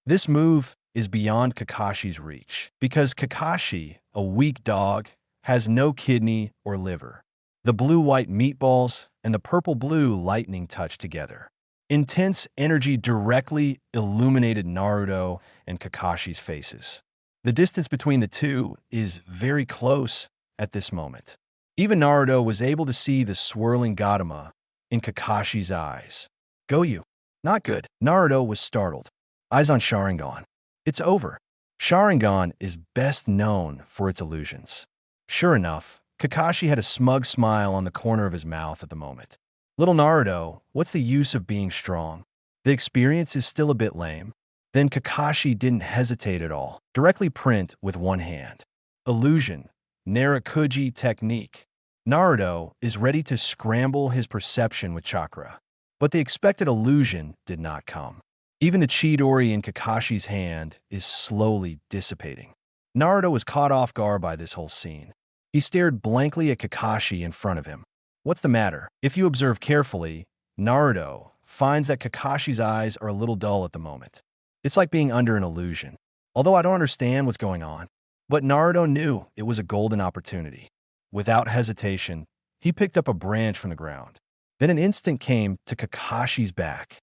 This move is beyond Kakashi's reach, because Kakashi, a weak dog, has no kidney or liver. The blue-white meatballs and the purple-blue lightning touch together. Intense energy directly illuminated Naruto and Kakashi's faces. The distance between the two is very close at this moment. Even Naruto was able to see the swirling Gautama in Kakashi's eyes. Go you. Not good. Naruto was startled. Eyes on Sharingan. It's over. Sharingan is best known for its illusions. Sure enough, Kakashi had a smug smile on the corner of his mouth at the moment. Little Naruto, what's the use of being strong? The experience is still a bit lame. Then Kakashi didn't hesitate at all. Directly print with one hand. Illusion. Narakuji technique. Naruto is ready to scramble his perception with chakra. But the expected illusion did not come. Even the Chidori in Kakashi's hand is slowly dissipating. Naruto was caught off guard by this whole scene. He stared blankly at Kakashi in front of him. What's the matter? If you observe carefully, Naruto finds that Kakashi's eyes are a little dull at the moment. It's like being under an illusion. Although I don't understand what's going on. But Naruto knew it was a golden opportunity. Without hesitation, he picked up a branch from the ground. Then an instant came to Kakashi's back.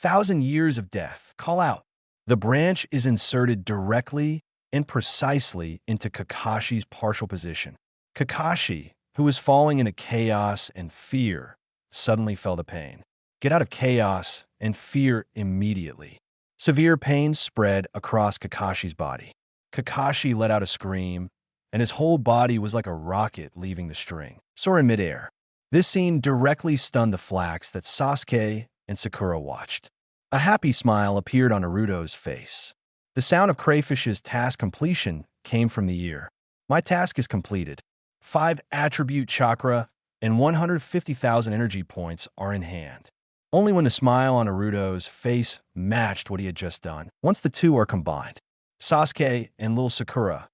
1,000 years of death. Call out. The branch is inserted directly and precisely into Kakashi's partial position. Kakashi, who was falling into chaos and fear, suddenly felt a pain. Get out of chaos and fear immediately. Severe pain spread across Kakashi's body. Kakashi let out a scream, and his whole body was like a rocket leaving the string, soaring midair. This scene directly stunned the flax that Sasuke and Sakura watched. A happy smile appeared on Naruto's face. The sound of Crayfish's task completion came from the ear. My task is completed. 5 attribute chakra and 150,000 energy points are in hand. Only when the smile on Naruto's face matched what he had just done. Once the two are combined, Sasuke and little Sakura,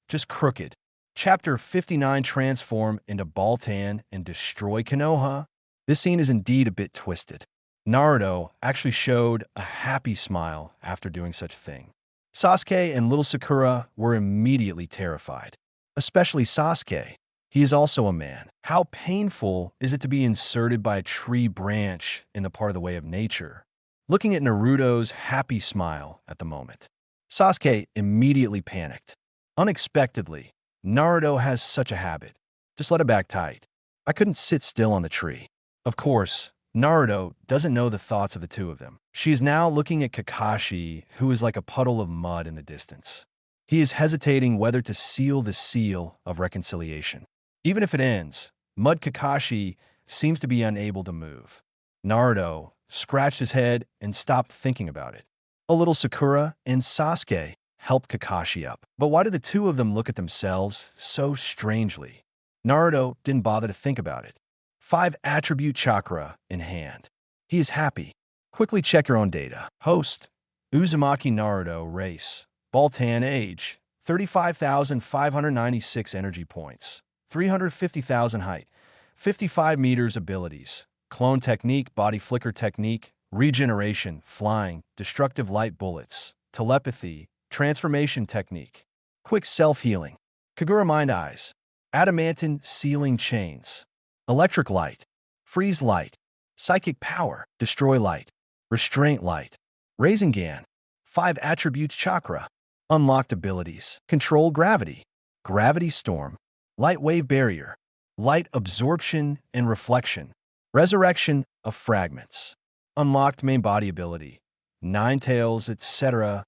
just crooked. Chapter 59 transform into Baltan and destroy Konoha. This scene is indeed a bit twisted. Naruto actually showed a happy smile after doing such a thing. Sasuke and little Sakura were immediately terrified. Especially Sasuke. He is also a man. How painful is it to be inserted by a tree branch in the part of the way of nature? Looking at Naruto's happy smile at the moment, Sasuke immediately panicked. Unexpectedly, Naruto has such a habit. Just let it back tight. I couldn't sit still on the tree. Of course, Naruto doesn't know the thoughts of the two of them. She is now looking at Kakashi, who is like a puddle of mud in the distance. He is hesitating whether to seal the seal of reconciliation. Even if it ends, Mud Kakashi seems to be unable to move. Naruto scratched his head and stopped thinking about it. A little Sakura and Sasuke helped Kakashi up. But why did the two of them look at themselves so strangely? Naruto didn't bother to think about it. 5 attribute chakra in hand. He is happy. Quickly check your own data. Host, Uzumaki Naruto, race, Baltan, age, 35,596 energy points, 350,000 height, 55 meters abilities, clone technique, body flicker technique, regeneration, flying, destructive light bullets, telepathy, transformation technique, quick self-healing, Kagura mind eyes, adamantine sealing chains, electric light, freeze light, psychic power, destroy light, restraint light, Rasengan, 5 attributes chakra, unlocked abilities, control gravity, gravity storm, light wave barrier, light absorption and reflection, resurrection of fragments, unlocked main body ability, 9 tails, etc.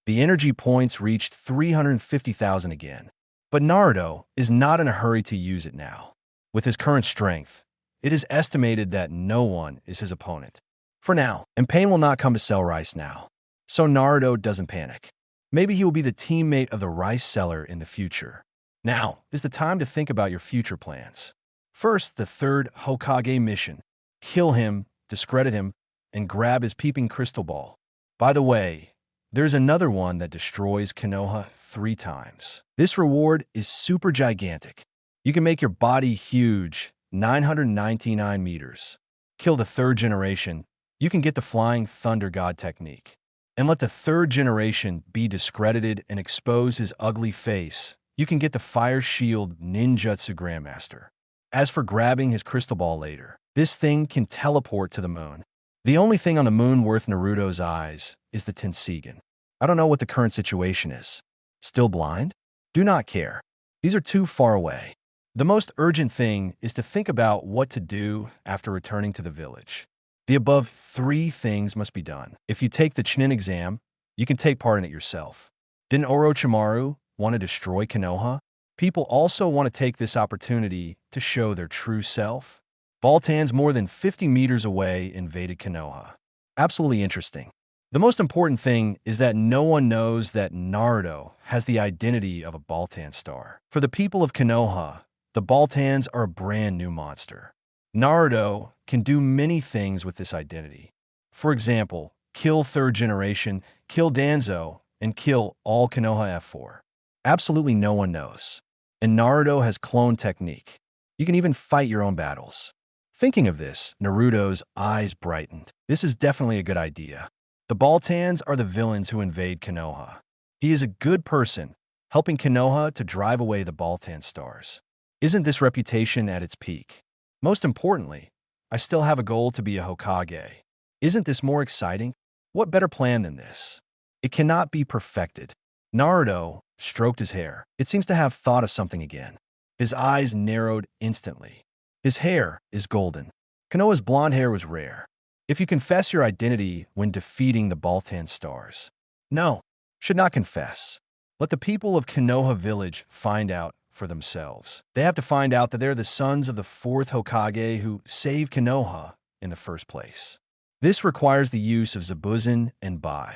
The energy points reached 350,000 again. But Naruto is not in a hurry to use it now. With his current strength, it is estimated that no one is his opponent. For now, and pain will not come to sell rice now. So Naruto doesn't panic. Maybe he will be the teammate of the rice seller in the future. Now is the time to think about your future plans. First, the 3rd Hokage mission. Kill him, discredit him, and grab his peeping crystal ball. By the way, there's another one that destroys Konoha 3 times. This reward is super gigantic. You can make your body huge, 999 meters. Kill the 3rd generation. You can get the Flying Thunder God technique. And let the 3rd generation be discredited and expose his ugly face. You can get the Fire Shield Ninjutsu Grandmaster. As for grabbing his crystal ball later, this thing can teleport to the moon. The only thing on the moon worth Naruto's eyes is the Tensigen. I don't know what the current situation is. Still blind? Do not care. These are too far away. The most urgent thing is to think about what to do after returning to the village. The above 3 things must be done. If you take the Chunin exam, you can take part in it yourself. Didn't Orochimaru want to destroy Konoha? People also want to take this opportunity to show their true self. Baltans more than 50 meters away invaded Konoha. Absolutely interesting. The most important thing is that no one knows that Naruto has the identity of a Baltan star. For the people of Konoha, the Baltans are a brand new monster. Naruto can do many things with this identity. For example, kill 3rd generation, kill Danzo, and kill all Konoha F4. Absolutely no one knows. And Naruto has clone technique. You can even fight your own battles. Thinking of this, Naruto's eyes brightened. This is definitely a good idea. The Baltans are the villains who invade Konoha. He is a good person, helping Konoha to drive away the Baltan stars. Isn't this reputation at its peak? Most importantly, I still have a goal to be a Hokage. Isn't this more exciting? What better plan than this? It cannot be perfected. Naruto stroked his hair. It seems to have thought of something again. His eyes narrowed instantly. His hair is golden. Konoha's blonde hair was rare. If you confess your identity when defeating the Baltan stars. No, should not confess. Let the people of Konoha village find out for themselves. They have to find out that they're the sons of the 4th Hokage who saved Konoha in the first place. This requires the use of Zabuzen and Bai.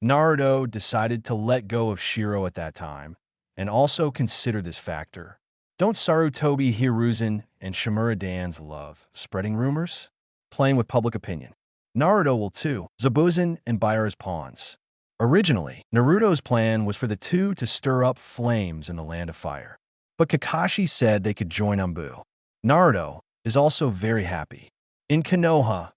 Naruto decided to let go of Shiro at that time, and also consider this factor. Don't Sarutobi Hiruzen and Shimura Dan's love spreading rumors? Playing with public opinion. Naruto will too. Zabuzen and Bai are his pawns. Originally, Naruto's plan was for the two to stir up flames in the Land of Fire. But Kakashi said they could join Anbu. Naruto is also very happy. In Konoha,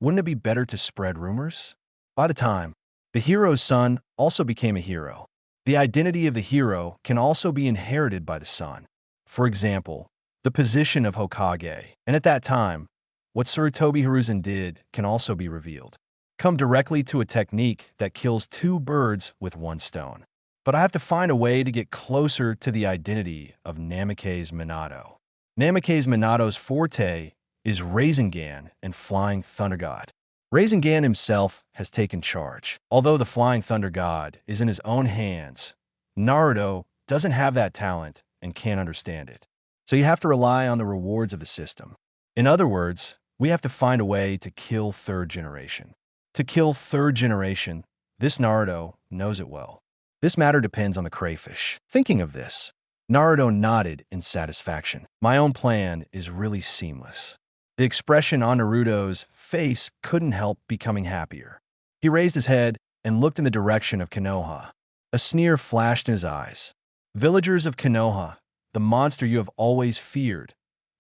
wouldn't it be better to spread rumors? By the time, the hero's son also became a hero. The identity of the hero can also be inherited by the son. For example, the position of Hokage. And at that time, what Sarutobi Hiruzen did can also be revealed. Come directly to a technique that kills 2 birds with 1 stone. But I have to find a way to get closer to the identity of Namake's Minato. Namake's Minato's forte is Rasengan and Flying Thunder God. Rasengan himself has taken charge. Although the Flying Thunder God is in his own hands, Naruto doesn't have that talent and can't understand it. So you have to rely on the rewards of the system. In other words, we have to find a way to kill third generation. To kill third generation, this Naruto knows it well. This matter depends on the crayfish. Thinking of this, Naruto nodded in satisfaction. My own plan is really seamless. The expression on Naruto's face couldn't help becoming happier. He raised his head and looked in the direction of Konoha. A sneer flashed in his eyes. Villagers of Konoha, the monster you have always feared,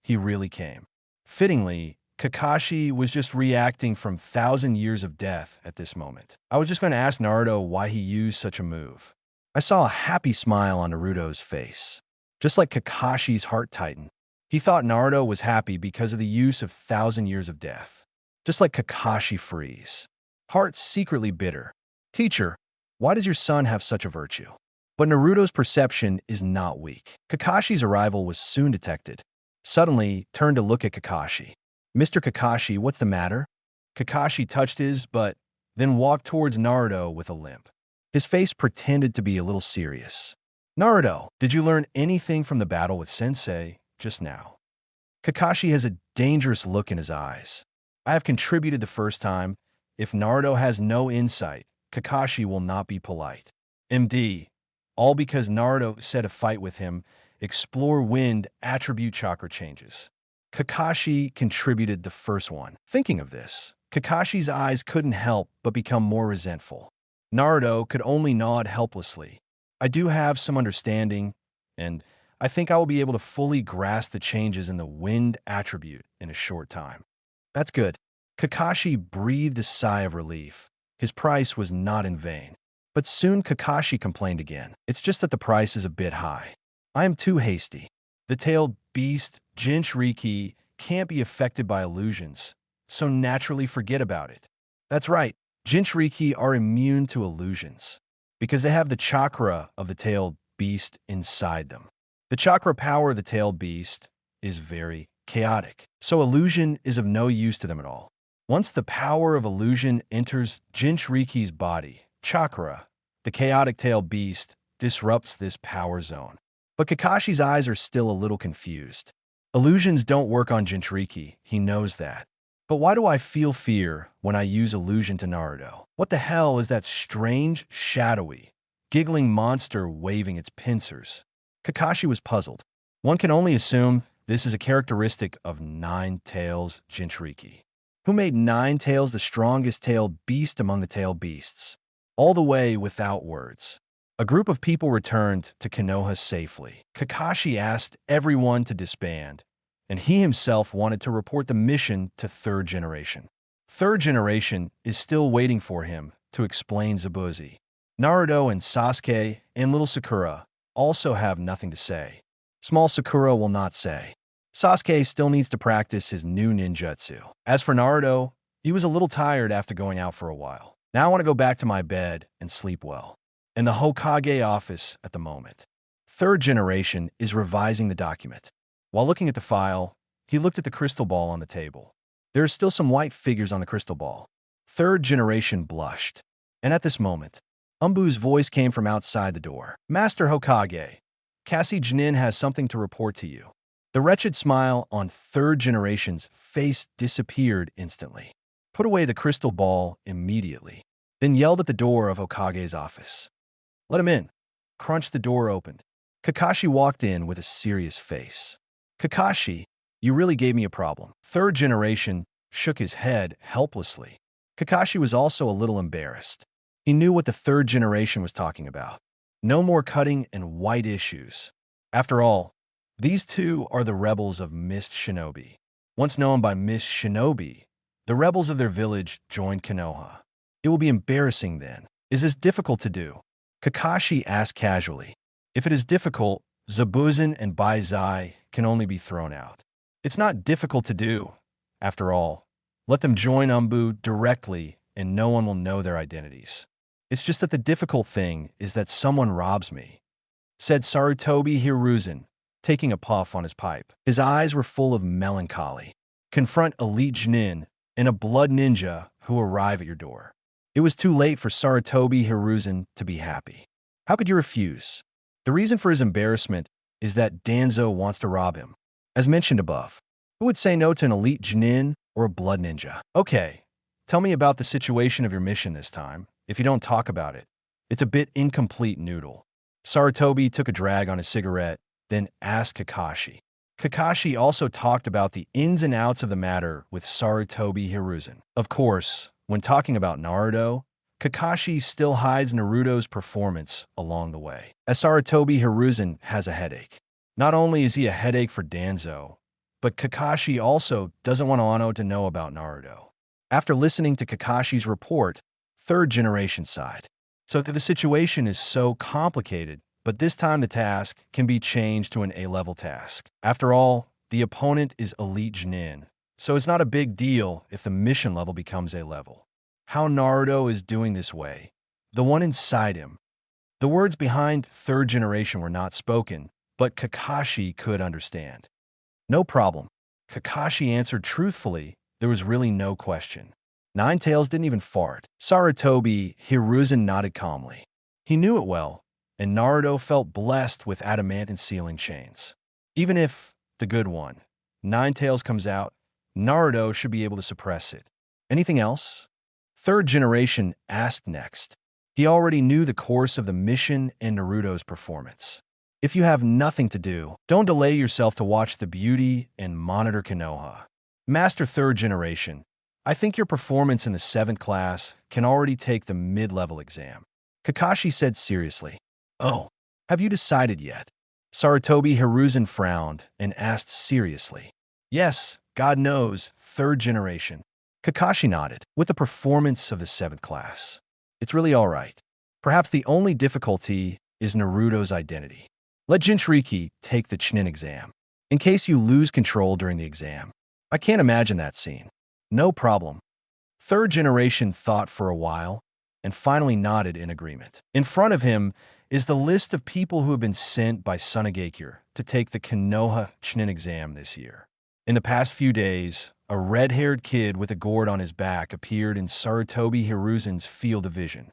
he really came. Fittingly, Kakashi was just reacting from 1,000 years of death at this moment. I was just going to ask Naruto why he used such a move. I saw a happy smile on Naruto's face. Just like Kakashi's heart tightened, he thought Naruto was happy because of the use of 1,000 years of death. Just like Kakashi freeze. Heart secretly bitter. Teacher, why does your son have such a virtue? But Naruto's perception is not weak. Kakashi's arrival was soon detected. Suddenly, turned to look at Kakashi. Mr. Kakashi, what's the matter? Kakashi touched his butt, then walked towards Naruto with a limp. His face pretended to be a little serious. Naruto, did you learn anything from the battle with Sensei just now? Kakashi has a dangerous look in his eyes. I have contributed the first time. If Naruto has no insight, Kakashi will not be polite. MD, all because Naruto said a fight with him, explore wind attribute chakra changes. Kakashi contributed the first one. Thinking of this, Kakashi's eyes couldn't help but become more resentful. Naruto could only nod helplessly. I do have some understanding, and I think I will be able to fully grasp the changes in the wind attribute in a short time. That's good. Kakashi breathed a sigh of relief. His price was not in vain. But soon Kakashi complained again. It's just that the price is a bit high. I am too hasty. The tailed beast, Jinchuriki, can't be affected by illusions, so naturally forget about it. That's right, Jinchuriki are immune to illusions, because they have the chakra of the tailed beast inside them. The chakra power of the tailed beast is very chaotic, so illusion is of no use to them at all. Once the power of illusion enters Jinchuriki's body, chakra, the chaotic tailed beast, disrupts this power zone. But Kakashi's eyes are still a little confused. Illusions don't work on Jinchuriki, he knows that. But why do I feel fear when I use illusion to Naruto? What the hell is that strange, shadowy, giggling monster waving its pincers? Kakashi was puzzled. One can only assume this is a characteristic of Nine Tails Jinchuriki. Who made Nine Tails the strongest tailed beast among the tailed beasts? All the way without words. A group of people returned to Konoha safely. Kakashi asked everyone to disband, and he himself wanted to report the mission to Third Generation. Third Generation is still waiting for him to explain Zabuzi. Naruto and Sasuke and little Sakura also have nothing to say. Small Sakura will not say. Sasuke still needs to practice his new ninjutsu. As for Naruto, he was a little tired after going out for a while. Now I want to go back to my bed and sleep well. In the Hokage office at the moment, Third Generation is revising the document. While looking at the file, he looked at the crystal ball on the table. There are still some white figures on the crystal ball. Third Generation blushed. And at this moment, Umbu's voice came from outside the door. Master Hokage, Cassie Jinin has something to report to you. The wretched smile on Third Generation's face disappeared instantly. Put away the crystal ball immediately, then yelled at the door of Hokage's office. Let him in. Crunch. The door opened. Kakashi walked in with a serious face. Kakashi, you really gave me a problem. Third Generation shook his head helplessly. Kakashi was also a little embarrassed. He knew what the Third Generation was talking about. No more cutting and white issues. After all, these two are the rebels of Mist Shinobi. Once known by Mist Shinobi, the rebels of their village joined Konoha. It will be embarrassing then. Is this difficult to do? Kakashi asked casually. If it is difficult, Zabuzen and Baizai can only be thrown out. It's not difficult to do. After all, let them join Umbu directly and no one will know their identities. It's just that the difficult thing is that someone robs me, said Sarutobi Hiruzen, taking a puff on his pipe. His eyes were full of melancholy. Confront elite Jinin and a blood ninja who arrive at your door. It was too late for Sarutobi Hiruzen to be happy. How could you refuse? The reason for his embarrassment is that Danzo wants to rob him. As mentioned above, who would say no to an elite genin or a blood ninja? Okay, tell me about the situation of your mission this time. If you don't talk about it, it's a bit incomplete, noodle. Sarutobi took a drag on his cigarette, then asked Kakashi. Kakashi also talked about the ins and outs of the matter with Sarutobi Hiruzen. Of course, when talking about Naruto, Kakashi still hides Naruto's performance along the way, as Sarutobi Hiruzen has a headache. Not only is he a headache for Danzo, but Kakashi also doesn't want Ano to know about Naruto. After listening to Kakashi's report, third generation sighed. So the situation is so complicated, but this time the task can be changed to an A-level task. After all, the opponent is Elite Genin, so it's not a big deal if the mission level becomes A-level. How Naruto is doing this way, the one inside him. The words behind third generation were not spoken, but Kakashi could understand. No problem. Kakashi answered truthfully. There was really no question. Ninetales didn't even fart. Sarutobi Hiruzen nodded calmly. He knew it well, and Naruto felt blessed with adamant sealing chains. Even if the good one, Ninetales, comes out, Naruto should be able to suppress it. Anything else? Third generation asked next. He already knew the course of the mission and Naruto's performance. If you have nothing to do, don't delay yourself to watch the beauty and monitor Konoha. Master third generation, I think your performance in the 7th class can already take the mid-level exam. Kakashi said seriously. Oh, have you decided yet? Sarutobi Hiruzen frowned and asked seriously. Yes, God knows, third generation. Kakashi nodded. With the performance of the 7th class, it's really all right. Perhaps the only difficulty is Naruto's identity. Let Jinchuriki take the Chunin exam, in case you lose control during the exam. I can't imagine that scene. No problem. Third generation thought for a while and finally nodded in agreement. In front of him is the list of people who have been sent by Sunagakure to take the Konoha Chunin exam this year. In the past few days, a red-haired kid with a gourd on his back appeared in Sarutobi Hiruzen's field of vision.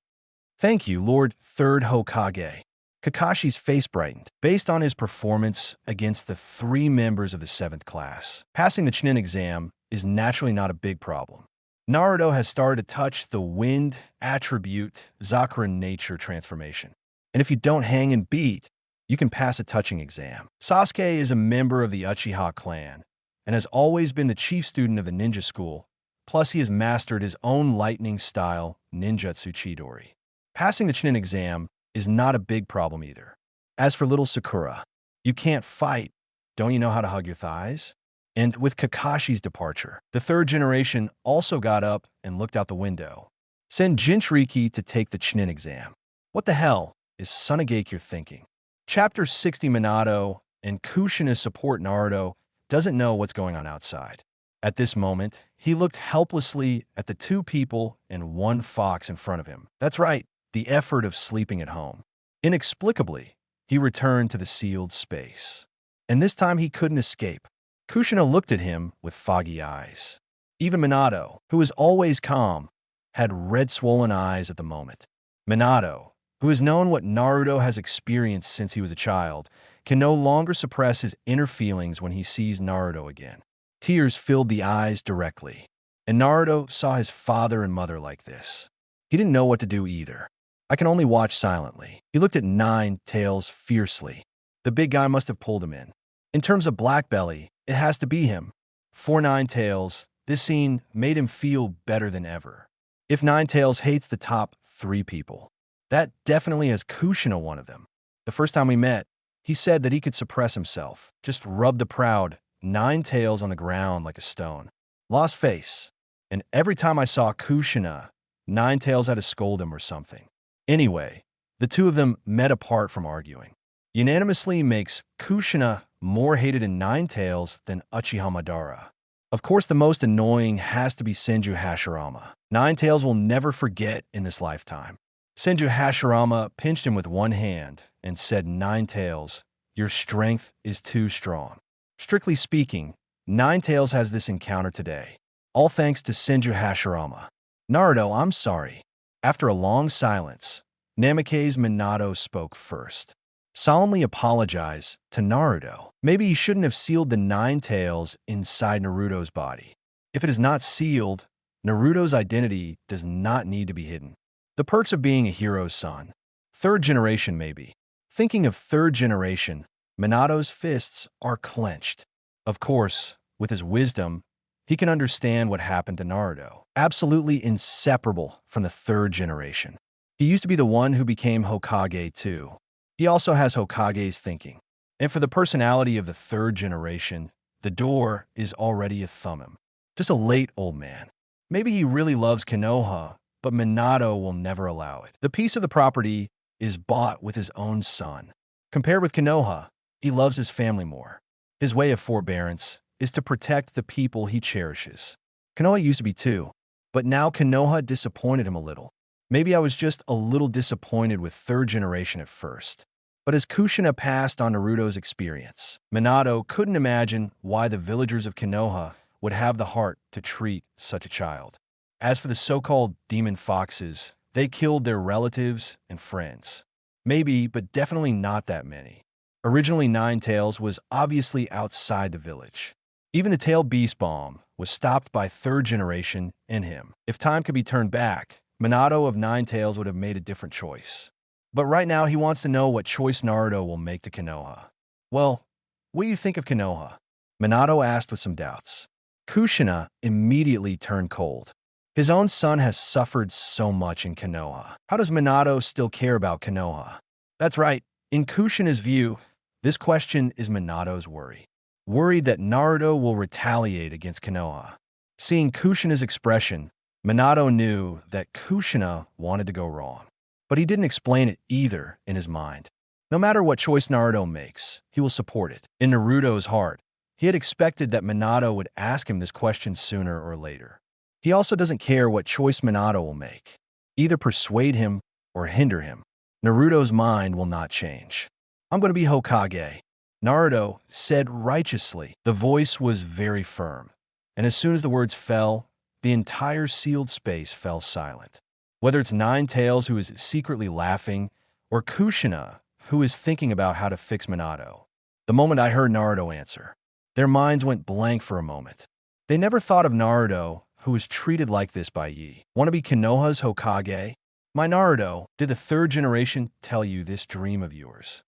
Thank you, Lord Third Hokage. Kakashi's face brightened. Based on his performance against the 3 members of the 7th class, passing the Chunin exam is naturally not a big problem. Naruto has started to touch the wind attribute Zakura nature transformation. And if you don't hang and beat, you can pass a touching exam. Sasuke is a member of the Uchiha clan and has always been the chief student of the ninja school. Plus, he has mastered his own lightning-style ninjutsu Chidori. Passing the Chunin exam is not a big problem either. As for little Sakura, you can't fight. Don't you know how to hug your thighs? And with Kakashi's departure, the third generation also got up and looked out the window. Send Jinchuriki to take the Chunin exam. What the hell is Sunagakure thinking? Chapter 60 Minato and Kushina support Naruto doesn't know what's going on outside. At this moment, he looked helplessly at the 2 people and 1 fox in front of him. That's right, the effort of sleeping at home. Inexplicably, he returned to the sealed space. And this time he couldn't escape. Kushina looked at him with foggy eyes. Even Minato, who is always calm, had red swollen eyes at the moment. Minato, who has known what Naruto has experienced since he was a child, can no longer suppress his inner feelings when he sees Naruto again. Tears filled the eyes directly, and Naruto saw his father and mother like this. He didn't know what to do either. I can only watch silently. He looked at Ninetales fiercely. The big guy must have pulled him in. In terms of Black Belly, it has to be him. For Ninetales, this scene made him feel better than ever. If Ninetales hates the top 3 people, that definitely has Kushina one of them. The first time we met, he said that he could suppress himself, just rub the proud Ninetales on the ground like a stone. Lost face. And every time I saw Kushina, Ninetales had to scold him or something. Anyway, the 2 of them met apart from arguing. Unanimously makes Kushina more hated in Ninetales than Uchiha Madara. Of course, the most annoying has to be Senju Hashirama. Ninetales will never forget in this lifetime. Senju Hashirama pinched him with one hand and said, Ninetales, your strength is too strong. Strictly speaking, Ninetales has this encounter today, all thanks to Senju Hashirama. Naruto, I'm sorry. After a long silence, Namake's Minato spoke first. solemnly apologize to Naruto. Maybe he shouldn't have sealed the 9 tails inside Naruto's body. If it is not sealed, Naruto's identity does not need to be hidden. The perks of being a hero's son. Third generation, maybe. Thinking of third generation, Minato's fists are clenched. Of course, with his wisdom, he can understand what happened to Naruto. Absolutely inseparable from the third generation. He used to be the one who became Hokage too. He also has Hokage's thinking. And for the personality of the third generation, the door is already a thumbum. Just a late old man. Maybe he really loves Konoha, but Minato will never allow it. The piece of the property is bought with his own son. Compared with Konoha, he loves his family more. His way of forbearance is to protect the people he cherishes. Konoha used to be too, but now Konoha disappointed him a little. Maybe I was just a little disappointed with third generation at first. But as Kushina passed on Naruto's experience, Minato couldn't imagine why the villagers of Konoha would have the heart to treat such a child. As for the so-called demon foxes, they killed their relatives and friends. Maybe, but definitely not that many. Originally, 9 tails was obviously outside the village. Even the tail beast bomb was stopped by third generation in him. If time could be turned back, Minato of 9 tails would have made a different choice. But right now, he wants to know what choice Naruto will make to Konoha. Well, what do you think of Konoha? Minato asked with some doubts. Kushina immediately turned cold. His own son has suffered so much in Konoha. How does Minato still care about Konoha? That's right. In Kushina's view, this question is Minato's worry. Worried that Naruto will retaliate against Konoha. Seeing Kushina's expression, Minato knew that Kushina wanted to go wrong. But he didn't explain it either in his mind. No matter what choice Naruto makes, he will support it. In Naruto's heart, he had expected that Minato would ask him this question sooner or later. He also doesn't care what choice Minato will make. Either persuade him or hinder him. Naruto's mind will not change. I'm going to be Hokage, Naruto said righteously. The voice was very firm. And as soon as the words fell, the entire sealed space fell silent. Whether it's 9 tails who is secretly laughing, or Kushina who is thinking about how to fix Minato. The moment I heard Naruto answer, their minds went blank for a moment. They never thought of Naruto, who was treated like this by Yi. Want to be Konoha's Hokage? My Naruto, did the third generation tell you this dream of yours?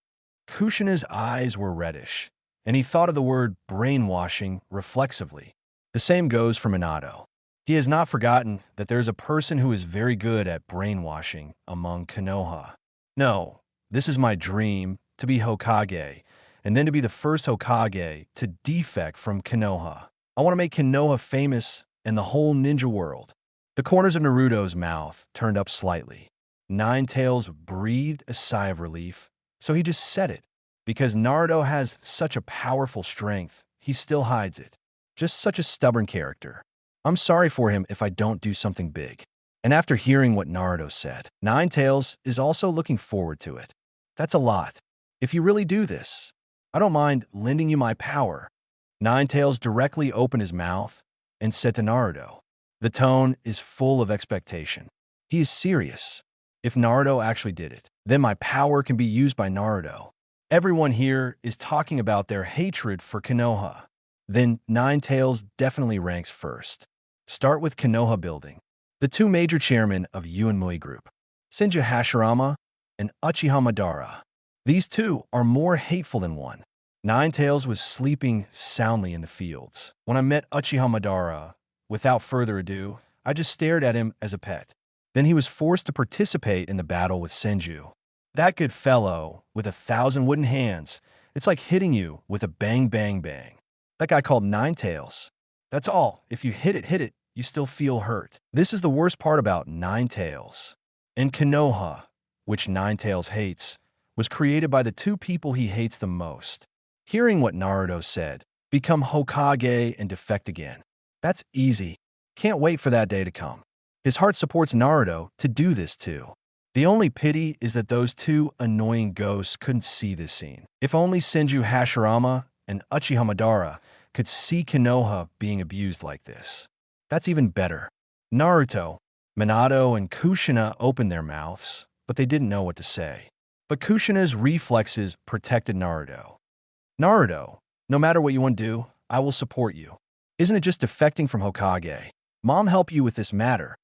Kushina's eyes were reddish, and he thought of the word brainwashing reflexively. The same goes for Minato. He has not forgotten that there is a person who is very good at brainwashing among Konoha. No, this is my dream, to be Hokage, and then to be the first Hokage to defect from Konoha. I want to make Konoha famous and the whole ninja world. The corners of Naruto's mouth turned up slightly. 9 tails breathed a sigh of relief, so he just said it. Because Naruto has such a powerful strength, he still hides it. Just such a stubborn character. I'm sorry for him if I don't do something big. And after hearing what Naruto said, 9 tails is also looking forward to it. That's a lot. If you really do this, I don't mind lending you my power. 9 tails directly opened his mouth and said to Naruto. The tone is full of expectation. He is serious. If Naruto actually did it, then my power can be used by Naruto. Everyone here is talking about their hatred for Konoha. Then 9 tails definitely ranks first. Start with Konoha building. The two major chairmen of Uenmui Group, Senju Hashirama and Uchiha Madara. These two are more hateful than one. 9 tails was sleeping soundly in the fields. When I met Uchiha Madara, without further ado, I just stared at him as a pet. Then he was forced to participate in the battle with Senju. That good fellow, with 1,000 wooden hands, it's like hitting you with a bang bang bang. That guy called 9 tails. That's all. If you hit it, you still feel hurt. This is the worst part about 9 tails. And Konoha, which 9 tails hates, was created by the two people he hates the most. Hearing what Naruto said, become Hokage and defect again. That's easy. Can't wait for that day to come. His heart supports Naruto to do this too. The only pity is that those two annoying ghosts couldn't see this scene. If only Senju Hashirama and Uchiha Madara could see Konoha being abused like this. That's even better. Naruto, Minato, and Kushina opened their mouths, but they didn't know what to say. But Kushina's reflexes protected Naruto. Naruto, no matter what you want to do, I will support you. Isn't it just defecting from Hokage? Mom help you with this matter.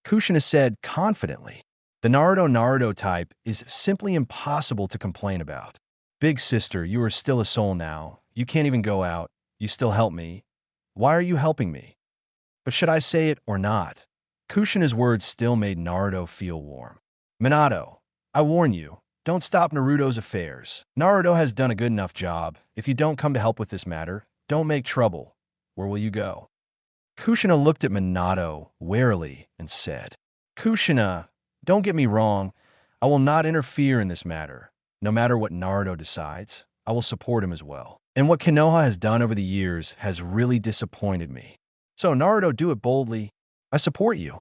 Kushina said confidently. The Naruto type is simply impossible to complain about. Big sister, you are still a soul now. You can't even go out. You still help me. Why are you helping me? But should I say it or not? Kushina's words still made Naruto feel warm. Minato, I warn you, don't stop Naruto's affairs. Naruto has done a good enough job. If you don't come to help with this matter, don't make trouble. Where will you go? Kushina looked at Minato warily and said, Kushina, don't get me wrong. I will not interfere in this matter. No matter what Naruto decides, I will support him as well. And what Konoha has done over the years has really disappointed me. So Naruto, do it boldly. I support you.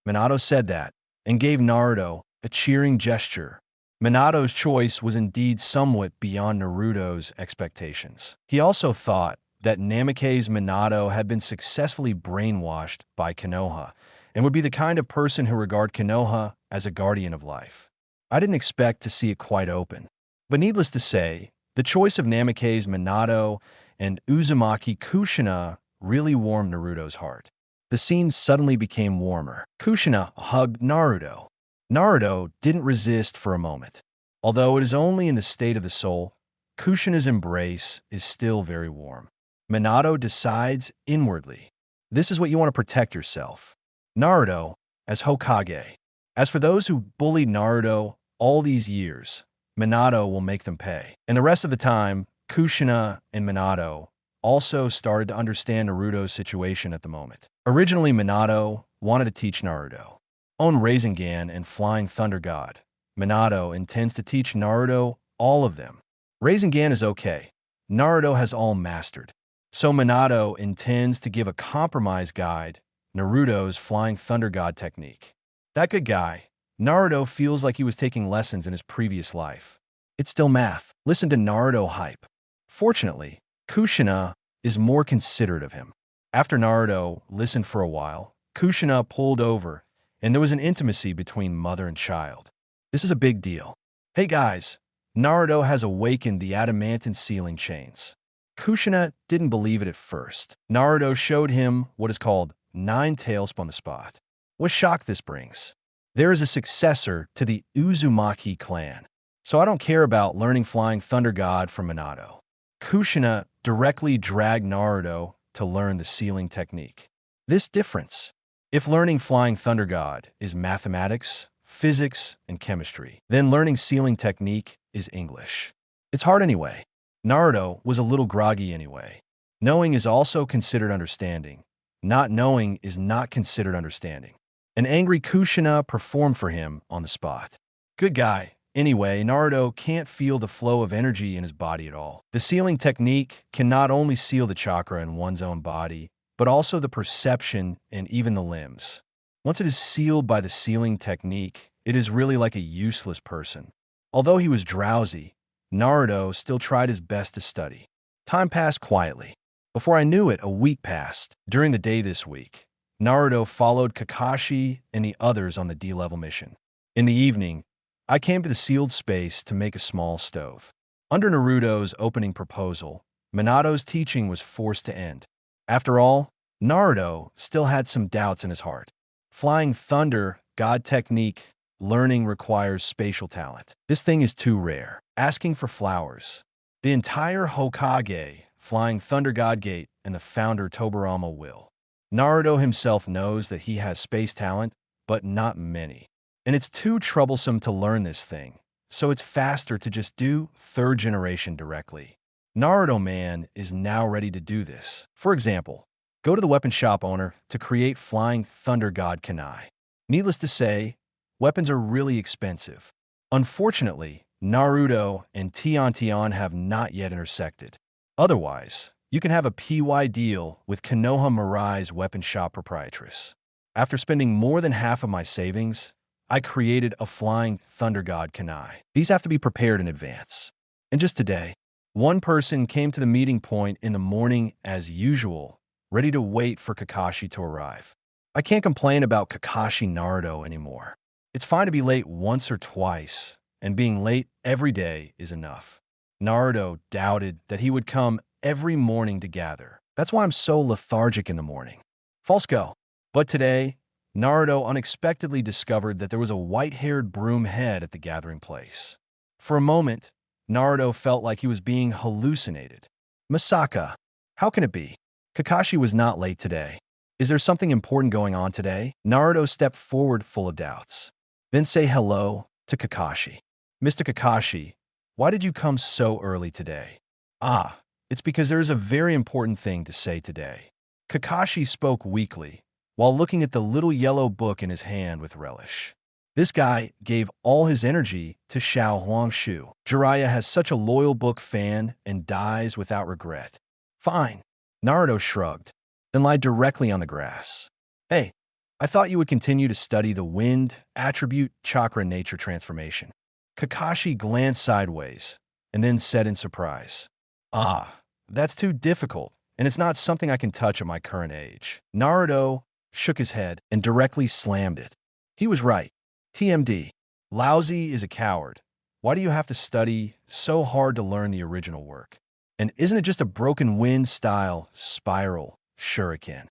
Minato said that and gave Naruto a cheering gesture. Minato's choice was indeed somewhat beyond Naruto's expectations. He also thought that Namake's Minato had been successfully brainwashed by Konoha and would be the kind of person who regarded Konoha as a guardian of life. I didn't expect to see it quite open. But needless to say, the choice of Namake's Minato and Uzumaki Kushina really warmed Naruto's heart. The scene suddenly became warmer. Kushina hugged Naruto. Naruto didn't resist for a moment. Although it is only in the state of the soul, Kushina's embrace is still very warm. Minato decides inwardly. This is what you want to protect yourself. Naruto as Hokage. As for those who bullied Naruto all these years, Minato will make them pay. And the rest of the time, Kushina and Minato also started to understand Naruto's situation at the moment. Originally, Minato wanted to teach Naruto own Rasengan and Flying Thunder God. Minato intends to teach Naruto all of them. Rasengan is okay. Naruto has all mastered. So Minato intends to give a compromise guide, Naruto's Flying Thunder God technique. That good guy, Naruto feels like he was taking lessons in his previous life. It's still math. Listen to Naruto hype. Fortunately, Kushina is more considerate of him. After Naruto listened for a while, Kushina pulled over, and there was an intimacy between mother and child. This is a big deal. Hey guys, Naruto has awakened the adamantine sealing chains. Kushina didn't believe it at first. Naruto showed him what is called 9 tails on the spot. What shock this brings. There is a successor to the Uzumaki clan, so I don't care about learning Flying Thunder God from Minato. Kushina directly dragged Naruto to learn the sealing technique. This difference. If learning Flying Thunder God is mathematics, physics, and chemistry, then learning sealing technique is English. It's hard anyway. Naruto was a little groggy anyway. Knowing is also considered understanding. Not knowing is not considered understanding. An angry Kushina performed for him on the spot. Good guy. Anyway, Naruto can't feel the flow of energy in his body at all. The sealing technique can not only seal the chakra in one's own body, but also the perception and even the limbs. Once it is sealed by the sealing technique, it is really like a useless person. Although he was drowsy, Naruto still tried his best to study. Time passed quietly. Before I knew it, a week passed. During the day this week, Naruto followed Kakashi and the others on the D-level mission. In the evening, I came to the sealed space to make a small stove. Under Naruto's opening proposal, Minato's teaching was forced to end. After all, Naruto still had some doubts in his heart. Flying Thunder God technique learning requires spatial talent. This thing is too rare. Asking for flowers. The entire Hokage, Flying Thunder God Gate, and the founder Tobirama will. Naruto himself knows that he has space talent, but not many. And it's too troublesome to learn this thing, so it's faster to just do 3rd generation directly. Naruto Man is now ready to do this. For example, go to the weapon shop owner to create Flying Thunder God Kunai. Needless to say, weapons are really expensive. Unfortunately, Naruto and Tian have not yet intersected. Otherwise, you can have a PY deal with Konoha Mirai's weapon shop proprietress. After spending more than half of my savings, I created a Flying Thunder God Kunai. These have to be prepared in advance. And just today, one person came to the meeting point in the morning as usual, ready to wait for Kakashi to arrive. I can't complain about Kakashi Naruto anymore. It's fine to be late once or twice, and being late every day is enough. Naruto doubted that he would come every morning to gather. That's why I'm so lethargic in the morning. False go. But today, Naruto unexpectedly discovered that there was a white-haired broom head at the gathering place. For a moment, Naruto felt like he was being hallucinated. Masaka, how can it be? Kakashi was not late today. Is there something important going on today? Naruto stepped forward full of doubts. Then say hello to Kakashi. Mr. Kakashi, why did you come so early today? Ah, it's because there is a very important thing to say today. Kakashi spoke weakly, while looking at the little yellow book in his hand with relish. This guy gave all his energy to Xiao Huangshu. Jiraiya has such a loyal book fan and dies without regret. Fine. Naruto shrugged, then lied directly on the grass. Hey, I thought you would continue to study the wind, attribute, chakra nature transformation. Kakashi glanced sideways, and then said in surprise, Ah, that's too difficult, and it's not something I can touch at my current age. Naruto shook his head and directly slammed it. He was right. TMD. Lousy is a coward. Why do you have to study so hard to learn the original work? And isn't it just a broken wind style spiral shuriken?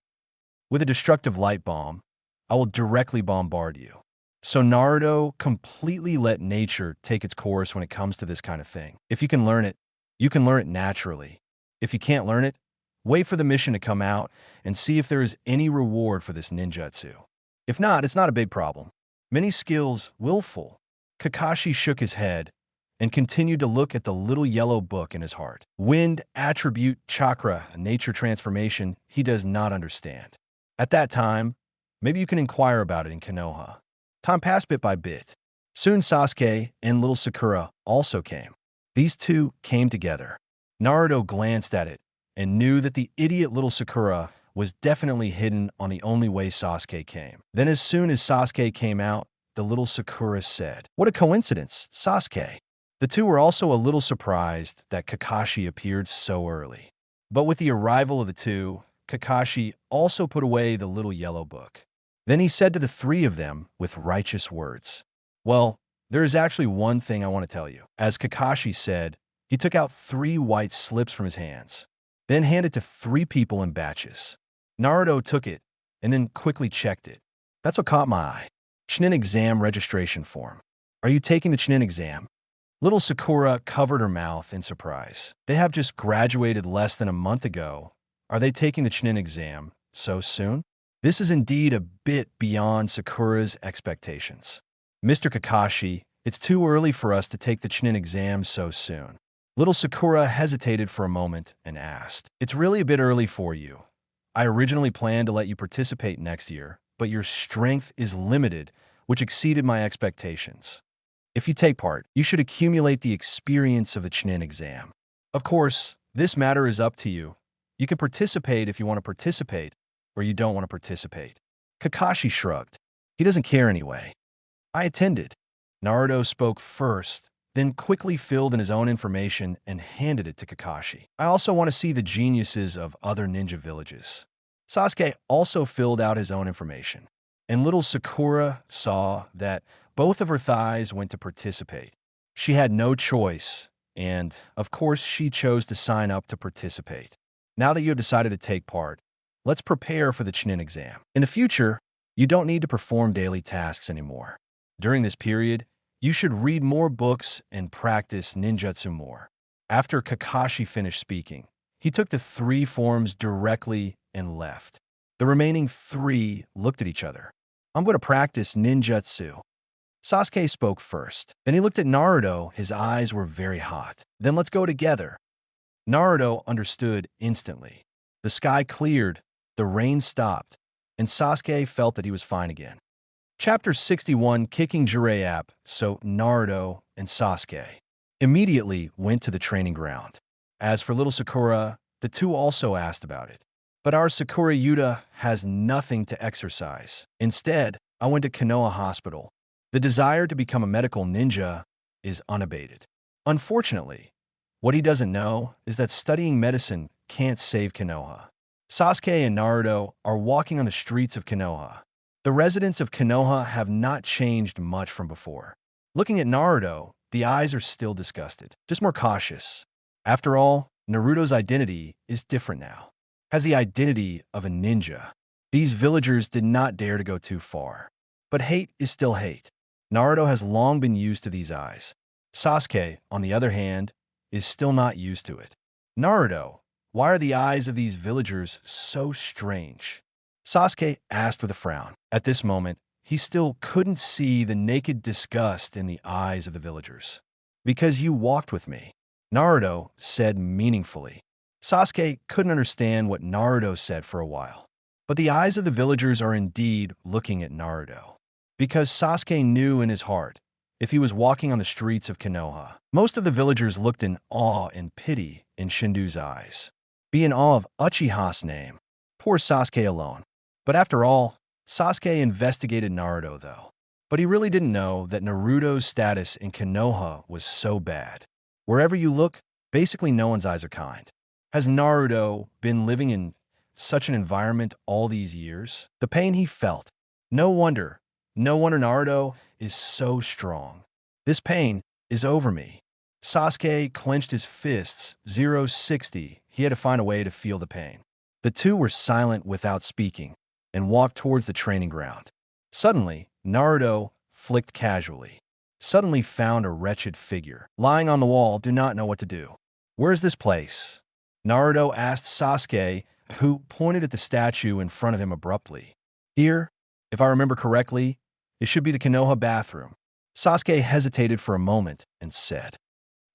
With a destructive light bomb, I will directly bombard you. So Naruto completely let nature take its course when it comes to this kind of thing. If you can learn it, you can learn it naturally. If you can't learn it, wait for the mission to come out and see if there is any reward for this ninjutsu. If not, it's not a big problem. Many skills willful. Kakashi shook his head and continued to look at the little yellow book in his heart. Wind, attribute, chakra, nature transformation, he does not understand. At that time, maybe you can inquire about it in Konoha. Time passed bit by bit. Soon Sasuke and little Sakura also came. These two came together. Naruto glanced at it and knew that the idiot little Sakura was definitely hidden on the only way Sasuke came. Then as soon as Sasuke came out, the little Sakura said, What a coincidence, Sasuke. The two were also a little surprised that Kakashi appeared so early. But with the arrival of the two, Kakashi also put away the little yellow book. Then he said to the three of them with righteous words, Well, there is actually one thing I want to tell you. As Kakashi said, he took out 3 white slips from his hands, then handed to 3 people in batches. Naruto took it and then quickly checked it. That's what caught my eye. Chunin exam registration form. Are you taking the Chunin exam? Little Sakura covered her mouth in surprise. They have just graduated less than a month ago. Are they taking the Chunin exam so soon? This is indeed a bit beyond Sakura's expectations. Mr. Kakashi, it's too early for us to take the Chunin exam so soon. Little Sakura hesitated for a moment and asked, It's really a bit early for you. I originally planned to let you participate next year, but your strength is limited, which exceeded my expectations. If you take part, you should accumulate the experience of the Chunin exam. Of course, this matter is up to you. You can participate if you want to participate, or you don't want to participate. Kakashi shrugged. He doesn't care anyway. I attended. Naruto spoke first, then quickly filled in his own information and handed it to Kakashi. I also want to see the geniuses of other ninja villages. Sasuke also filled out his own information, and little Sakura saw that both of her thighs went to participate. She had no choice, and, of course, she chose to sign up to participate. Now that you have decided to take part, let's prepare for the Chunin exam. In the future, you don't need to perform daily tasks anymore. During this period, you should read more books and practice ninjutsu more. After Kakashi finished speaking, he took the 3 forms directly and left. The remaining 3 looked at each other. I'm going to practice ninjutsu. Sasuke spoke first. Then he looked at Naruto. His eyes were very hot. Then let's go together. Naruto understood instantly. The sky cleared, the rain stopped, and Sasuke felt that he was fine again. Chapter 61, Kicking Jiraiya. So Naruto and Sasuke immediately went to the training ground. As for little Sakura, the two also asked about it. But our Sakura Yuta has nothing to exercise. Instead, I went to Konoha Hospital. The desire to become a medical ninja is unabated. Unfortunately, what he doesn't know is that studying medicine can't save Konoha. Sasuke and Naruto are walking on the streets of Konoha. The residents of Konoha have not changed much from before. Looking at Naruto, the eyes are still disgusted, just more cautious. After all, Naruto's identity is different now. Has the identity of a ninja. These villagers did not dare to go too far. But hate is still hate. Naruto has long been used to these eyes. Sasuke, on the other hand, is still not used to it. Naruto, why are the eyes of these villagers so strange? Sasuke asked with a frown. At this moment, he still couldn't see the naked disgust in the eyes of the villagers. Because you walked with me, Naruto said meaningfully. Sasuke couldn't understand what Naruto said for a while. But the eyes of the villagers are indeed looking at Naruto. Because Sasuke knew in his heart, if he was walking on the streets of Konoha, most of the villagers looked in awe and pity in Shindu's eyes. Be in awe of Uchiha's name. Poor Sasuke alone. But after all, Sasuke investigated Naruto though. But he really didn't know that Naruto's status in Konoha was so bad. Wherever you look, basically no one's eyes are kind. Has Naruto been living in such an environment all these years? The pain he felt. No wonder Naruto is so strong. This pain is over me. Sasuke clenched his fists, 0-60. He had to find a way to feel the pain. The two were silent without speaking and walked towards the training ground. Suddenly, Naruto flicked casually. Suddenly found a wretched figure. Lying on the wall, do not know what to do. Where's this place? Naruto asked Sasuke, who pointed at the statue in front of him abruptly. Here, if I remember correctly, it should be the Konoha bathroom. Sasuke hesitated for a moment and said,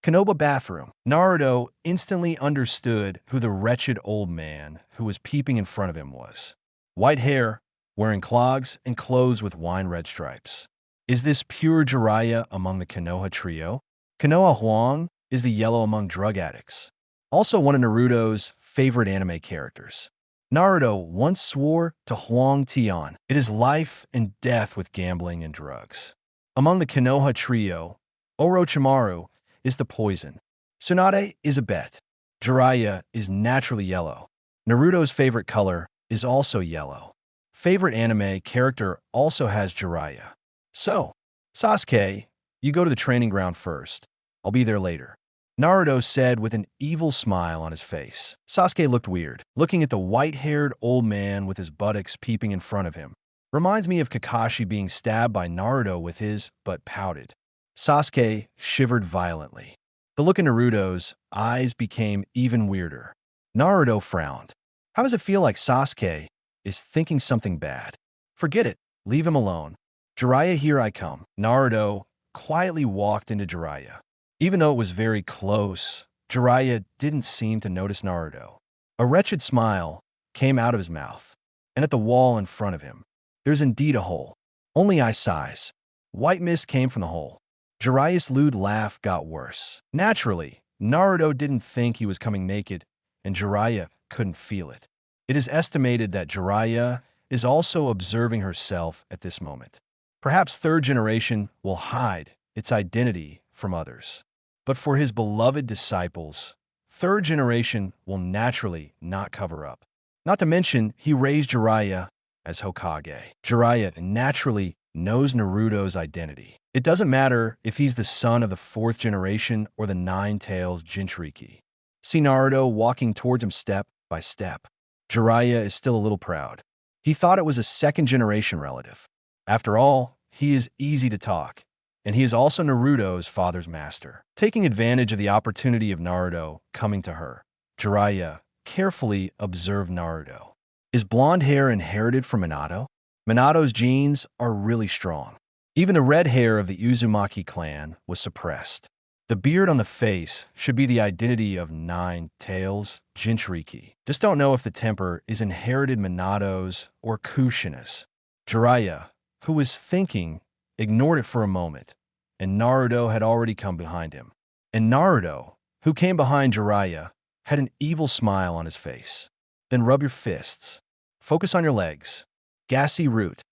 Konoha bathroom. Naruto instantly understood who the wretched old man who was peeping in front of him was. White hair, wearing clogs and clothes with wine-red stripes. Is this pure Jiraiya among the Konoha trio? Konoha Huang is the yellow among drug addicts. Also one of Naruto's favorite anime characters. Naruto once swore to Huang Tian, it is life and death with gambling and drugs. Among the Konoha trio, Orochimaru is the poison. Tsunade is a bet. Jiraiya is naturally yellow. Naruto's favorite color is also yellow. Favorite anime character also has Jiraiya. So, Sasuke, you go to the training ground first. I'll be there later. Naruto said with an evil smile on his face. Sasuke looked weird, looking at the white-haired old man with his buttocks peeping in front of him. Reminds me of Kakashi being stabbed by Naruto with his, but pouted. Sasuke shivered violently. The look in Naruto's eyes became even weirder. Naruto frowned. How does it feel like Sasuke is thinking something bad? Forget it. Leave him alone. Jiraiya, here I come. Naruto quietly walked into Jiraiya. Even though it was very close, Jiraiya didn't seem to notice Naruto. A wretched smile came out of his mouth. And at the wall in front of him, there's indeed a hole. Only eye size. White mist came from the hole. Jiraiya's lewd laugh got worse. Naturally, Naruto didn't think he was coming naked, and Jiraiya couldn't feel it. It is estimated that Jiraiya is also observing herself at this moment. Perhaps third generation will hide its identity from others. But for his beloved disciples, third generation will naturally not cover up. Not to mention, he raised Jiraiya as Hokage. Jiraiya naturally knows Naruto's identity. It doesn't matter if he's the son of the fourth generation or the Nine-Tails Jinchuriki. See Naruto walking towards him step by step. Jiraiya is still a little proud. He thought it was a second-generation relative. After all, he is easy to talk, and he is also Naruto's father's master. Taking advantage of the opportunity of Naruto coming to her, Jiraiya carefully observed Naruto. Is blonde hair inherited from Minato? Minato's genes are really strong. Even the red hair of the Uzumaki clan was suppressed. The beard on the face should be the identity of Nine-Tails Jinchuriki. Just don't know if the temper is inherited Minato's or Kushina's. Jiraiya, who was thinking, ignored it for a moment, and Naruto had already come behind him. And Naruto, who came behind Jiraiya, had an evil smile on his face. Then rub your fists. Focus on your legs. Gassy root.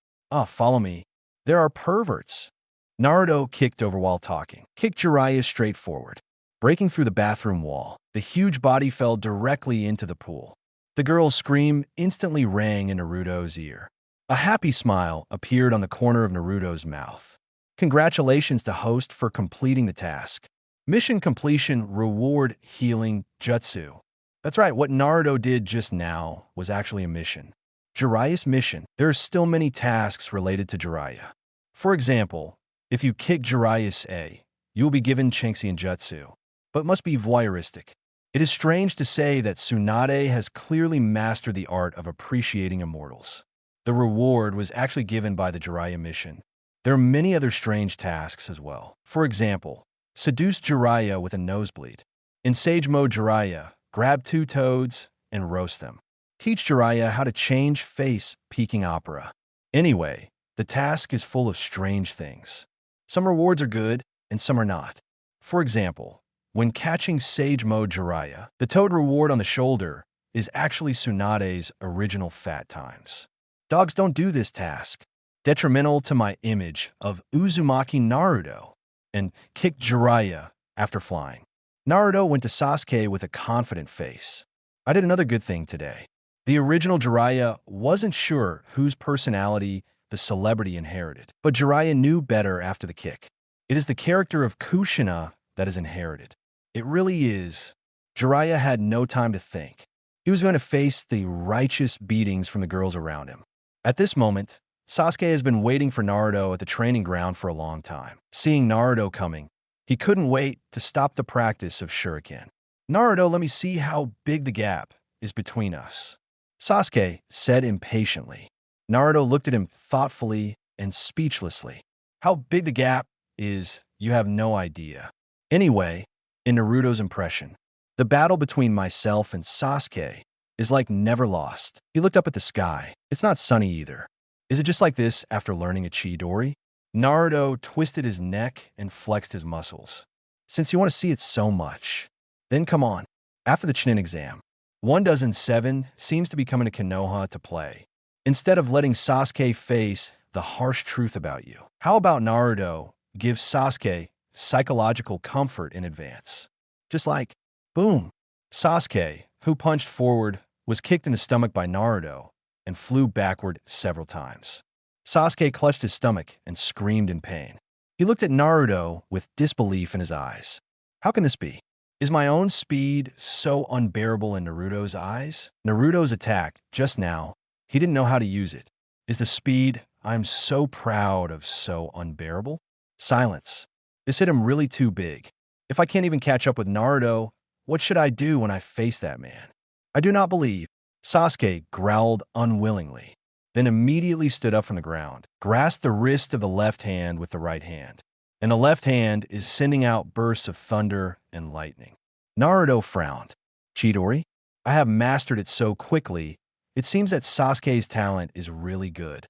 Follow me. There are perverts. Naruto kicked over while talking. Kicked Jiraiya straight forward. Breaking through the bathroom wall, the huge body fell directly into the pool. The girl's scream instantly rang in Naruto's ear. A happy smile appeared on the corner of Naruto's mouth. Congratulations to host for completing the task. Mission completion reward healing jutsu. That's right, what Naruto did just now was actually a mission. Jiraiya's mission. There are still many tasks related to Jiraiya. For example, if you kick Jiraiya's A, you will be given Chenxian Jutsu, but must be voyeuristic. It is strange to say that Tsunade has clearly mastered the art of appreciating immortals. The reward was actually given by the Jiraiya mission. There are many other strange tasks as well. For example, seduce Jiraiya with a nosebleed. In Sage Mode Jiraiya, grab 2 toads and roast them. Teach Jiraiya how to change face peaking opera. Anyway, the task is full of strange things. Some rewards are good and some are not. For example, when catching Sage Mode Jiraiya, the toad reward on the shoulder is actually Tsunade's original fat times. Dogs don't do this task. Detrimental to my image of Uzumaki Naruto, and kicked Jiraiya after flying. Naruto went to Sasuke with a confident face. I did another good thing today. The original Jiraiya wasn't sure whose personality the celebrity inherited, but Jiraiya knew better after the kick. It is the character of Kushina that is inherited. It really is. Jiraiya had no time to think. He was going to face the righteous beatings from the girls around him. At this moment, Sasuke has been waiting for Naruto at the training ground for a long time. Seeing Naruto coming, he couldn't wait to stop the practice of shuriken. Naruto, let me see how big the gap is between us, Sasuke said impatiently. Naruto looked at him thoughtfully and speechlessly. How big the gap is, you have no idea. Anyway, in Naruto's impression, the battle between myself and Sasuke is like never lost. He looked up at the sky. It's not sunny either. Is it just like this after learning a Chidori? Naruto twisted his neck and flexed his muscles. Since you want to see it so much, then come on. After the Chunin exam, 1,007 seems to be coming to Konoha to play. Instead of letting Sasuke face the harsh truth about you, how about Naruto gives Sasuke psychological comfort in advance? Just like, boom. Sasuke, who punched forward, was kicked in the stomach by Naruto and flew backward several times. Sasuke clutched his stomach and screamed in pain. He looked at Naruto with disbelief in his eyes. How can this be? Is my own speed so unbearable in Naruto's eyes? Naruto's attack, just now, he didn't know how to use it. Is the speed I'm so proud of so unbearable? Silence. This hit him really too big. If I can't even catch up with Naruto, what should I do when I face that man? I do not believe. Sasuke growled unwillingly, then immediately stood up from the ground, grasped the wrist of the left hand with the right hand, and the left hand is sending out bursts of thunder and lightning. Naruto frowned. Chidori? I have mastered it so quickly, it seems that Sasuke's talent is really good.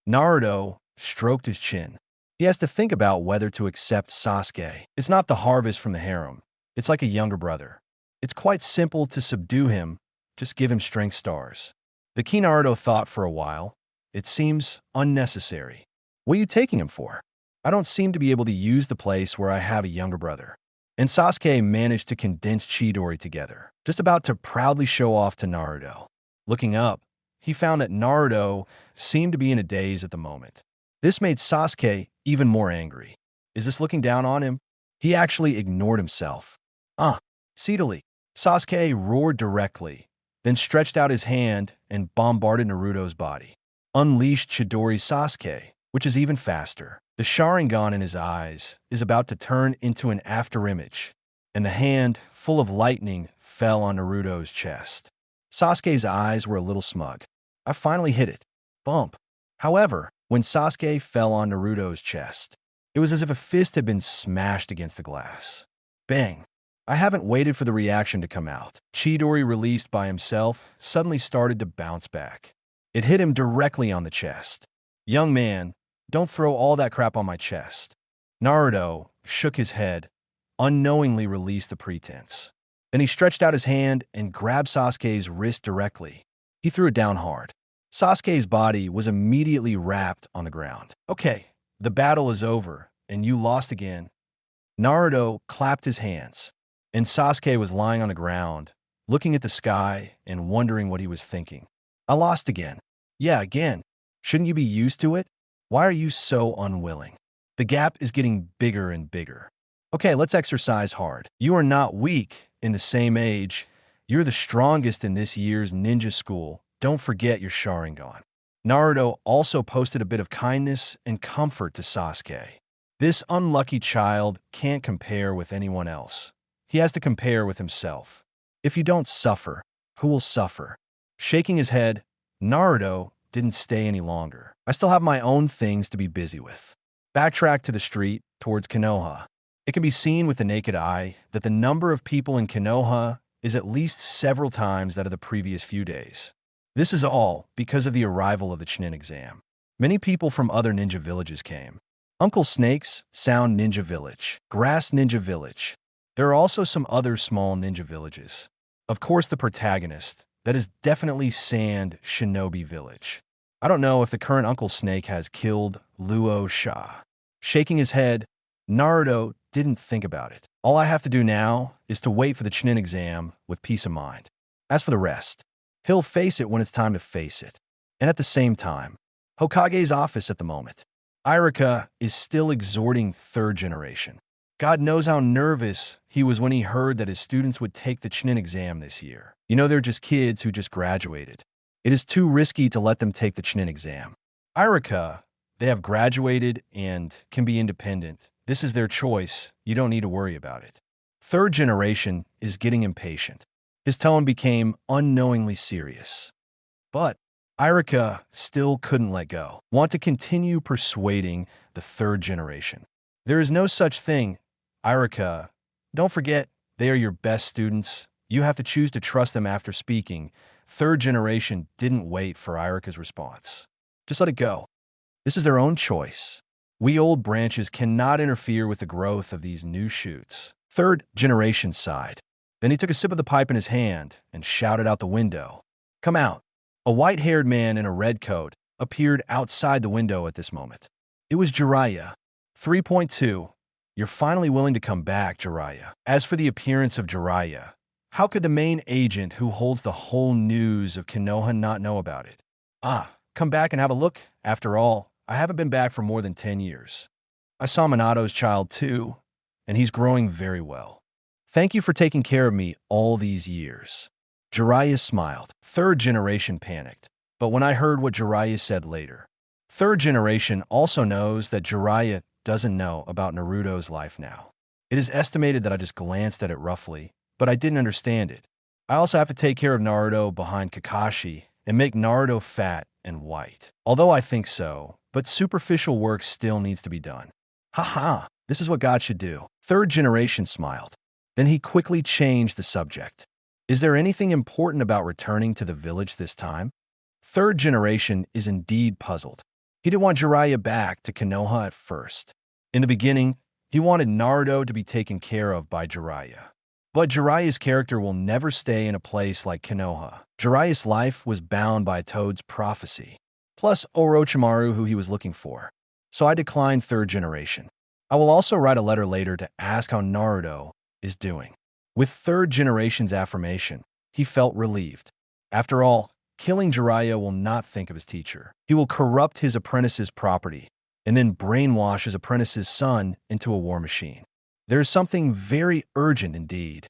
Naruto stroked his chin. He has to think about whether to accept Sasuke. It's not the harvest from the harem. It's like a younger brother. It's quite simple to subdue him, just give him strength stars. The key Naruto thought for a while. It seems unnecessary. What are you taking him for? I don't seem to be able to use the place where I have a younger brother. And Sasuke managed to condense Chidori together, just about to proudly show off to Naruto. Looking up, he found that Naruto seemed to be in a daze at the moment. This made Sasuke even more angry. Is this looking down on him? He actually ignored himself. Seedily. Sasuke roared directly, then stretched out his hand and bombarded Naruto's body. Unleashed Chidori Sasuke, which is even faster. The Sharingan in his eyes is about to turn into an afterimage, and the hand, full of lightning, fell on Naruto's chest. Sasuke's eyes were a little smug. I finally hit it. Bump. However, when Sasuke fell on Naruto's chest, it was as if a fist had been smashed against the glass. Bang. I haven't waited for the reaction to come out. Chidori, released by himself, suddenly started to bounce back. It hit him directly on the chest. Young man, don't throw all that crap on my chest. Naruto shook his head, unknowingly released the pretense. Then he stretched out his hand and grabbed Sasuke's wrist directly. He threw it down hard. Sasuke's body was immediately wrapped on the ground. Okay, the battle is over, and you lost again. Naruto clapped his hands, and Sasuke was lying on the ground, looking at the sky and wondering what he was thinking. I lost again. Yeah, again. Shouldn't you be used to it? Why are you so unwilling? The gap is getting bigger and bigger. Okay, let's exercise hard. You are not weak in the same age. You're the strongest in this year's ninja school. Don't forget your Sharingan. Naruto also posted a bit of kindness and comfort to Sasuke. This unlucky child can't compare with anyone else. He has to compare with himself. If you don't suffer, who will suffer? Shaking his head, Naruto didn't stay any longer. I still have my own things to be busy with. Backtrack to the street towards Konoha. It can be seen with the naked eye that the number of people in Konoha is at least several times that of the previous few days. This is all because of the arrival of the Chunin exam. Many people from other ninja villages came. Uncle Snake's Sound Ninja Village, Grass Ninja Village. There are also some other small ninja villages. Of course, the protagonist, that is definitely Sand Shinobi Village. I don't know if the current Uncle Snake has killed Luo Sha. Shaking his head, Naruto didn't think about it. All I have to do now is to wait for the Chunin exam with peace of mind. As for the rest, he'll face it when it's time to face it. And at the same time, Hokage's office at the moment. Irika is still exhorting third generation. God knows how nervous he was when he heard that his students would take the Chunin exam this year. You know, they're just kids who just graduated. It is too risky to let them take the Chunin exam. Irika, they have graduated and can be independent. This is their choice. You don't need to worry about it. Third generation is getting impatient. His tone became unknowingly serious. But Irika still couldn't let go. Want to continue persuading the third generation. There is no such thing, Irika. Don't forget, they are your best students. You have to choose to trust them after speaking. Third generation didn't wait for Irika's response. Just let it go. This is their own choice. We old branches cannot interfere with the growth of these new shoots. Third generation sighed. Then he took a sip of the pipe in his hand and shouted out the window. Come out. A white-haired man in a red coat appeared outside the window at this moment. It was Jiraiya. 3.2. You're finally willing to come back, Jiraiya. As for the appearance of Jiraiya, how could the main agent who holds the whole news of Konoha not know about it? Come back and have a look. After all, I haven't been back for more than 10 years. I saw Minato's child too, and he's growing very well. Thank you for taking care of me all these years. Jiraiya smiled. Third generation panicked. But when I heard what Jiraiya said later, third generation also knows that Jiraiya doesn't know about Naruto's life now. It is estimated that I just glanced at it roughly, but I didn't understand it. I also have to take care of Naruto behind Kakashi and make Naruto fat and white. Although I think so, but superficial work still needs to be done. Haha, this is what God should do. Third generation smiled. Then he quickly changed the subject. Is there anything important about returning to the village this time? Third generation is indeed puzzled. He didn't want Jiraiya back to Konoha at first. In the beginning, he wanted Naruto to be taken care of by Jiraiya. But Jiraiya's character will never stay in a place like Konoha. Jiraiya's life was bound by Toad's prophecy, plus Orochimaru, who he was looking for. So I declined third generation. I will also write a letter later to ask how Naruto is doing. With third generation's affirmation, he felt relieved. After all, killing Jiraiya will not think of his teacher. He will corrupt his apprentice's property and then brainwash his apprentice's son into a war machine. There is something very urgent indeed.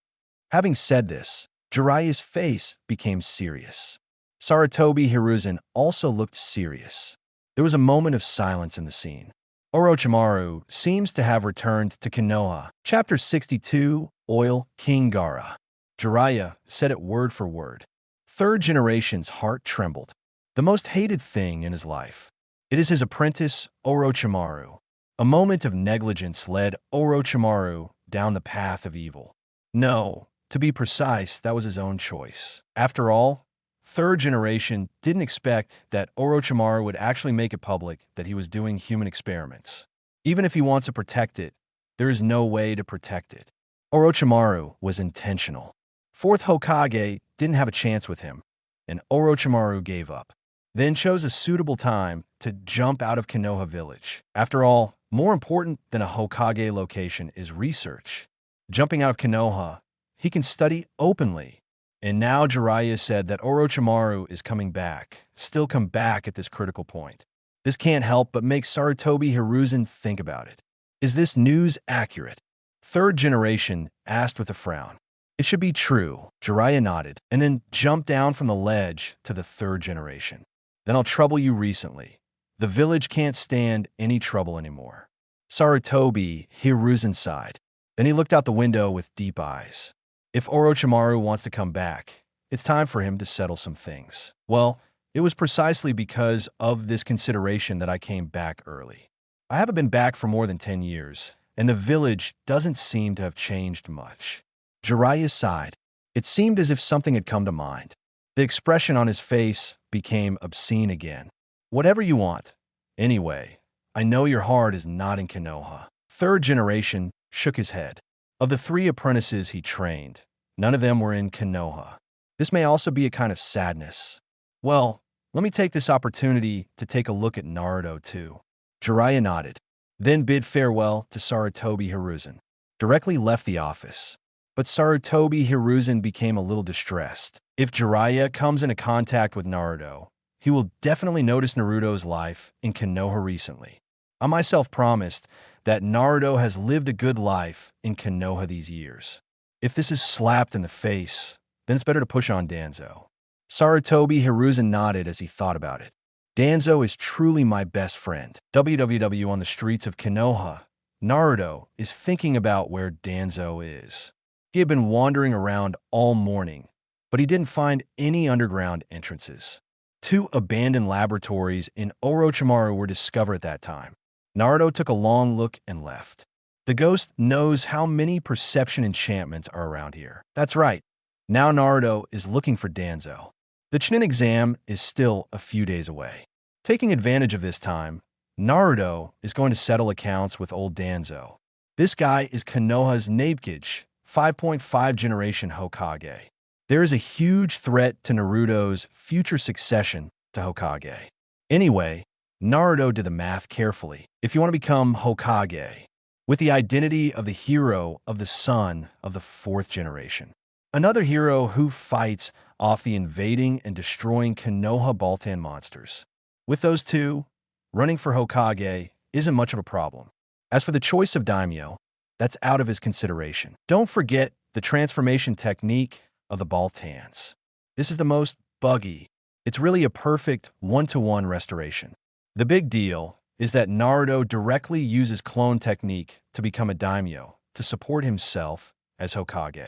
Having said this, Jiraiya's face became serious. Sarutobi Hiruzen also looked serious. There was a moment of silence in the scene. Orochimaru seems to have returned to Konoha. Chapter 62, Oil King Gaara. Jiraiya said it word for word. Third generation's heart trembled. The most hated thing in his life. It is his apprentice, Orochimaru. A moment of negligence led Orochimaru down the path of evil. No, to be precise, that was his own choice. After all, third generation didn't expect that Orochimaru would actually make it public that he was doing human experiments. Even if he wants to protect it, there is no way to protect it. Orochimaru was intentional. Fourth Hokage didn't have a chance with him, and Orochimaru gave up, then chose a suitable time to jump out of Konoha village. After all, more important than a Hokage location is research. Jumping out of Konoha, he can study openly. And now Jiraiya said that Orochimaru is coming back, still come back at this critical point. This can't help but make Sarutobi Hiruzen think about it. Is this news accurate? Third generation asked with a frown. It should be true. Jiraiya nodded, and then jumped down from the ledge to the third generation. Then I'll trouble you recently. The village can't stand any trouble anymore. Sarutobi Hiruzen sighed. Then he looked out the window with deep eyes. If Orochimaru wants to come back, it's time for him to settle some things. Well, it was precisely because of this consideration that I came back early. I haven't been back for more than 10 years, and the village doesn't seem to have changed much. Jiraiya sighed. It seemed as if something had come to mind. The expression on his face became obscene again. Whatever you want. Anyway, I know your heart is not in Konoha. Third generation shook his head. Of the 3 apprentices he trained, none of them were in Konoha. This may also be a kind of sadness. Well, let me take this opportunity to take a look at Naruto too. Jiraiya nodded, then bid farewell to Sarutobi Hiruzen. Directly left the office. But Sarutobi Hiruzen became a little distressed. If Jiraiya comes into contact with Naruto, he will definitely notice Naruto's life in Konoha recently. I myself promised that Naruto has lived a good life in Konoha these years. If this is slapped in the face, then it's better to push on Danzo. Sarutobi Hiruzen nodded as he thought about it. Danzo is truly my best friend. WWW on the streets of Konoha. Naruto is thinking about where Danzo is. He had been wandering around all morning, but he didn't find any underground entrances. 2 abandoned laboratories in Orochimaru were discovered at that time. Naruto took a long look and left. The ghost knows how many perception enchantments are around here. That's right. Now Naruto is looking for Danzo. The Chunin exam is still a few days away. Taking advantage of this time, Naruto is going to settle accounts with old Danzo. This guy is Konoha's Nabekage, 5.5 generation Hokage. There is a huge threat to Naruto's future succession to Hokage. Anyway, Naruto did the math carefully. If you want to become Hokage, with the identity of the hero of the son of the 4th generation, another hero who fights off the invading and destroying Konoha Baltan monsters. With those 2, running for Hokage isn't much of a problem. As for the choice of daimyo, that's out of his consideration. Don't forget the transformation technique of the Baltans. This is the most buggy. It's really a perfect one-to-one restoration. The big deal is that Naruto directly uses clone technique to become a daimyo to support himself as Hokage.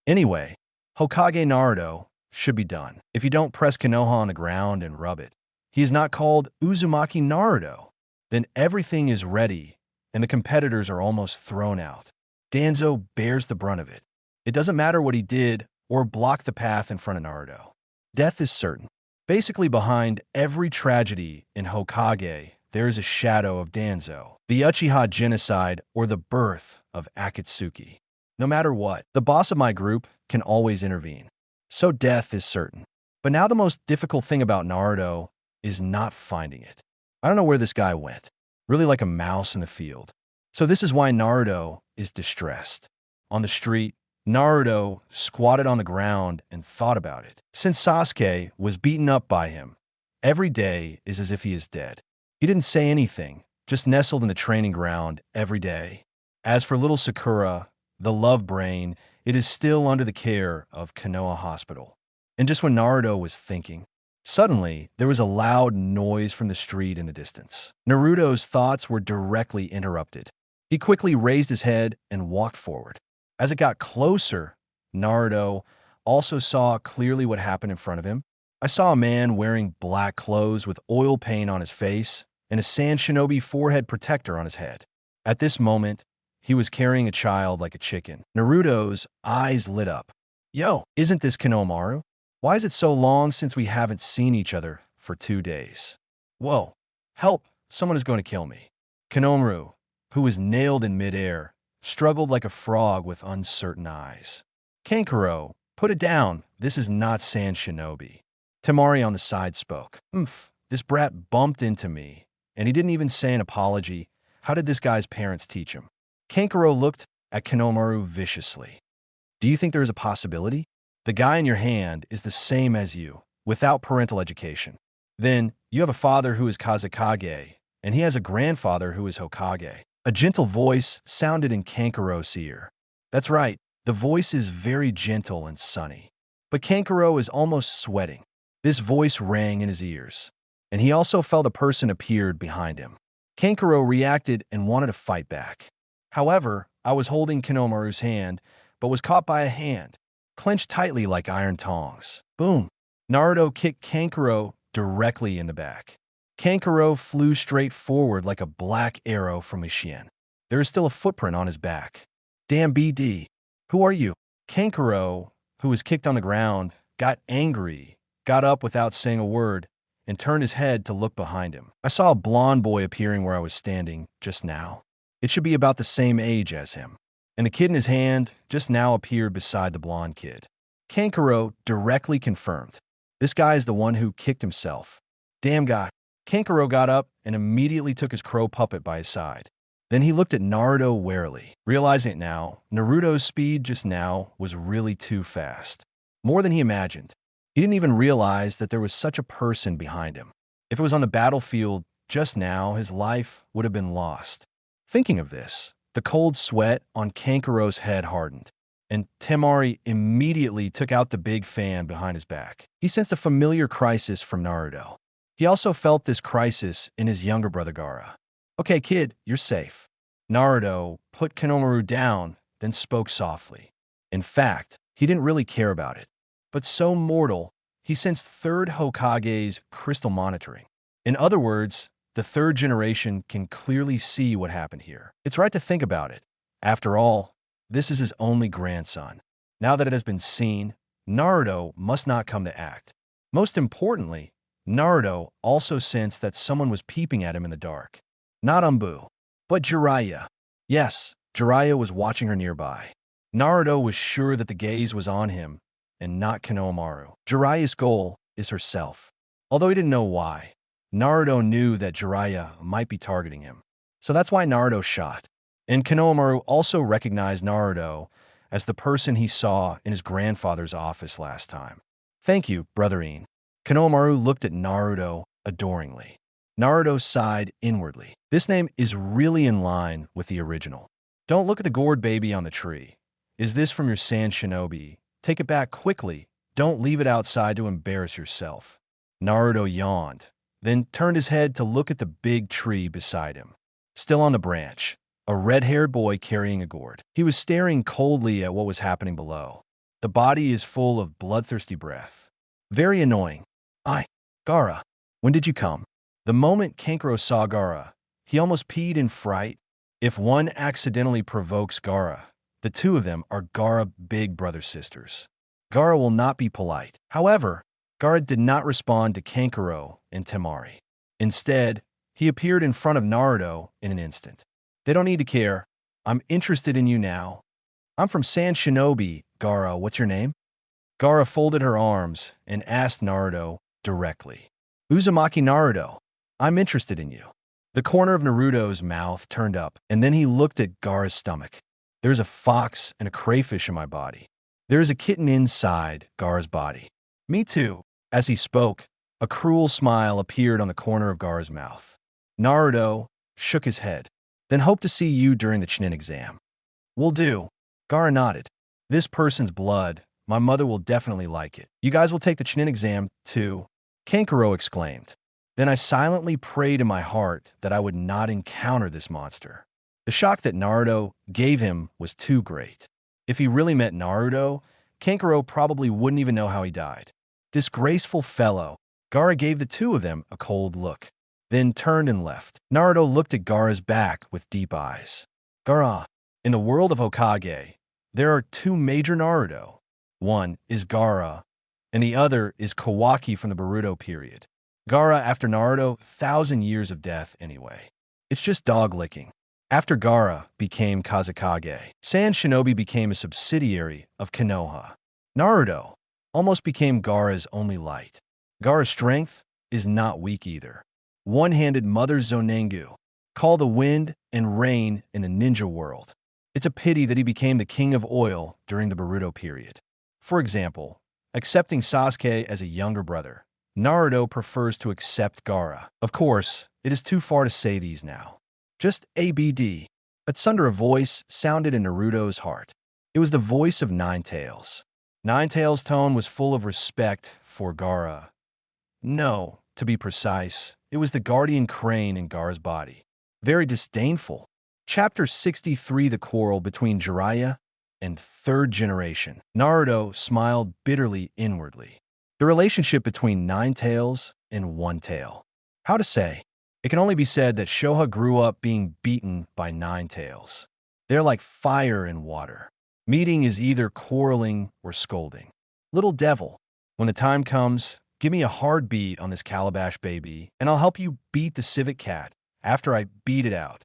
Anyway, Hokage Naruto should be done. If you don't press Konoha on the ground and rub it, he is not called Uzumaki Naruto. Then everything is ready and the competitors are almost thrown out. Danzo bears the brunt of it. It doesn't matter what he did or blocked the path in front of Naruto. Death is certain. Basically, behind every tragedy in Hokage, there is a shadow of Danzo, the Uchiha genocide, or the birth of Akatsuki. No matter what, the boss of my group can always intervene. So death is certain. But now the most difficult thing about Naruto is not finding it. I don't know where this guy went. Really like a mouse in the field. So this is why Naruto is distressed. On the street, Naruto squatted on the ground and thought about it. Since Sasuke was beaten up by him, every day is as if he is dead. He didn't say anything, just nestled in the training ground every day. As for little Sakura, the love brain, it is still under the care of Konoha Hospital. And just when Naruto was thinking, suddenly there was a loud noise from the street in the distance. Naruto's thoughts were directly interrupted. He quickly raised his head and walked forward. As it got closer, Naruto also saw clearly what happened in front of him. I saw a man wearing black clothes with oil paint on his face and a Sand Shinobi forehead protector on his head. At this moment, he was carrying a child like a chicken. Naruto's eyes lit up. Yo, isn't this Konohamaru? Why is it so long since we haven't seen each other for 2 days? Whoa, help, someone is going to kill me. Konohamaru, who was nailed in midair, struggled like a frog with uncertain eyes. Kankuro, put it down, this is not Sand Shinobi. Temari on the side spoke. This brat bumped into me, and he didn't even say an apology. How did this guy's parents teach him? Kankuro looked at Konohamaru viciously. Do you think there is a possibility? The guy in your hand is the same as you, without parental education. Then, you have a father who is Kazekage, and he has a grandfather who is Hokage. A gentle voice sounded in Kankaro's ear. That's right, the voice is very gentle and sunny. But Kankaro is almost sweating. This voice rang in his ears, and he also felt a person appeared behind him. Kankaro reacted and wanted to fight back. However, I was holding Konomaru's hand, but was caught by a hand, clenched tightly like iron tongs. Boom! Naruto kicked Kankaro directly in the back. Kankaro flew straight forward like a black arrow from Ishien. There is still a footprint on his back. Damn BD. Who are you? Kankaro, who was kicked on the ground, got angry, got up without saying a word, and turned his head to look behind him. I saw a blonde boy appearing where I was standing just now. It should be about the same age as him. And the kid in his hand just now appeared beside the blonde kid. Kankaro directly confirmed. This guy is the one who kicked himself. Damn guy. Kankaro got up and immediately took his crow puppet by his side. Then he looked at Naruto warily. Realizing it now, Naruto's speed just now was really too fast. More than he imagined. He didn't even realize that there was such a person behind him. If it was on the battlefield just now, his life would have been lost. Thinking of this, the cold sweat on Kankaro's head hardened, and Temari immediately took out the big fan behind his back. He sensed a familiar crisis from Naruto. He also felt this crisis in his younger brother Gaara. Okay, kid, you're safe. Naruto put Konomaru down, then spoke softly. In fact, he didn't really care about it. But so mortal, he sensed third Hokage's crystal monitoring. In other words, the third generation can clearly see what happened here. It's right to think about it. After all, this is his only grandson. Now that it has been seen, Naruto must not come to act. Most importantly, Naruto also sensed that someone was peeping at him in the dark. Not Umbu, but Jiraiya. Yes, Jiraiya was watching her nearby. Naruto was sure that the gaze was on him and not Konohamaru. Jiraiya's goal is herself. Although he didn't know why, Naruto knew that Jiraiya might be targeting him. So that's why Naruto shot. And Konohamaru also recognized Naruto as the person he saw in his grandfather's office last time. Thank you, brotherine. Konohamaru looked at Naruto adoringly. Naruto sighed inwardly. This name is really in line with the original. Don't look at the gourd baby on the tree. Is this from your sand shinobi? Take it back quickly. Don't leave it outside to embarrass yourself. Naruto yawned, then turned his head to look at the big tree beside him. Still on the branch, a red-haired boy carrying a gourd. He was staring coldly at what was happening below. The body is full of bloodthirsty breath. Very annoying. Gaara, when did you come? The moment Kankaro saw Gaara, he almost peed in fright. If one accidentally provokes Gaara, the two of them are Gaara big brother-sisters. Gaara will not be polite. However, Gaara did not respond to Kankaro and Temari. Instead, he appeared in front of Naruto in an instant. They don't need to care. I'm interested in you now. I'm from Sand Shinobi. Gaara, what's your name? Gaara folded her arms and asked Naruto directly. Uzumaki Naruto, I'm interested in you. The corner of Naruto's mouth turned up, and then he looked at Gaara's stomach. There's a fox and a crayfish in my body. There is a kitten inside Gaara's body. Me too. As he spoke, a cruel smile appeared on the corner of Gaara's mouth. Naruto shook his head. Then hope to see you during the Chunin exam. Will do. Gaara nodded. This person's blood. My mother will definitely like it. You guys will take the Chunin exam, too. Kankaro exclaimed. Then I silently prayed in my heart that I would not encounter this monster. The shock that Naruto gave him was too great. If he really met Naruto, Kankaro probably wouldn't even know how he died. Disgraceful fellow. Gaara gave the two of them a cold look, then turned and left. Naruto looked at Gaara's back with deep eyes. Gaara, in the world of Hokage, there are two major Naruto. One is Gaara, and the other is Kawaki from the Boruto period. Gaara after Naruto, 1,000 years of death anyway. It's just dog licking. After Gaara became Kazekage, Sand Shinobi became a subsidiary of Konoha. Naruto almost became Gaara's only light. Gaara's strength is not weak either. One-handed Mother Zonengu, call the wind and rain in the ninja world. It's a pity that he became the king of oil during the Boruto period. For example, accepting Sasuke as a younger brother, Naruto prefers to accept Gaara. Of course, it is too far to say these now. Just ABD. But Sunder a voice sounded in Naruto's heart. It was the voice of Ninetales. Ninetales' tone was full of respect for Gaara. No, to be precise, it was the guardian crane in Gaara's body. Very disdainful. Chapter 63, The Quarrel Between Jiraiya and Third Generation. Naruto smiled bitterly inwardly. The relationship between Ninetales and One Tail. How to say? It can only be said that Shoha grew up being beaten by Ninetales. They're like fire and water. Meeting is either quarreling or scolding. Little devil, when the time comes, give me a hard beat on this calabash baby, and I'll help you beat the civet cat after I beat it out.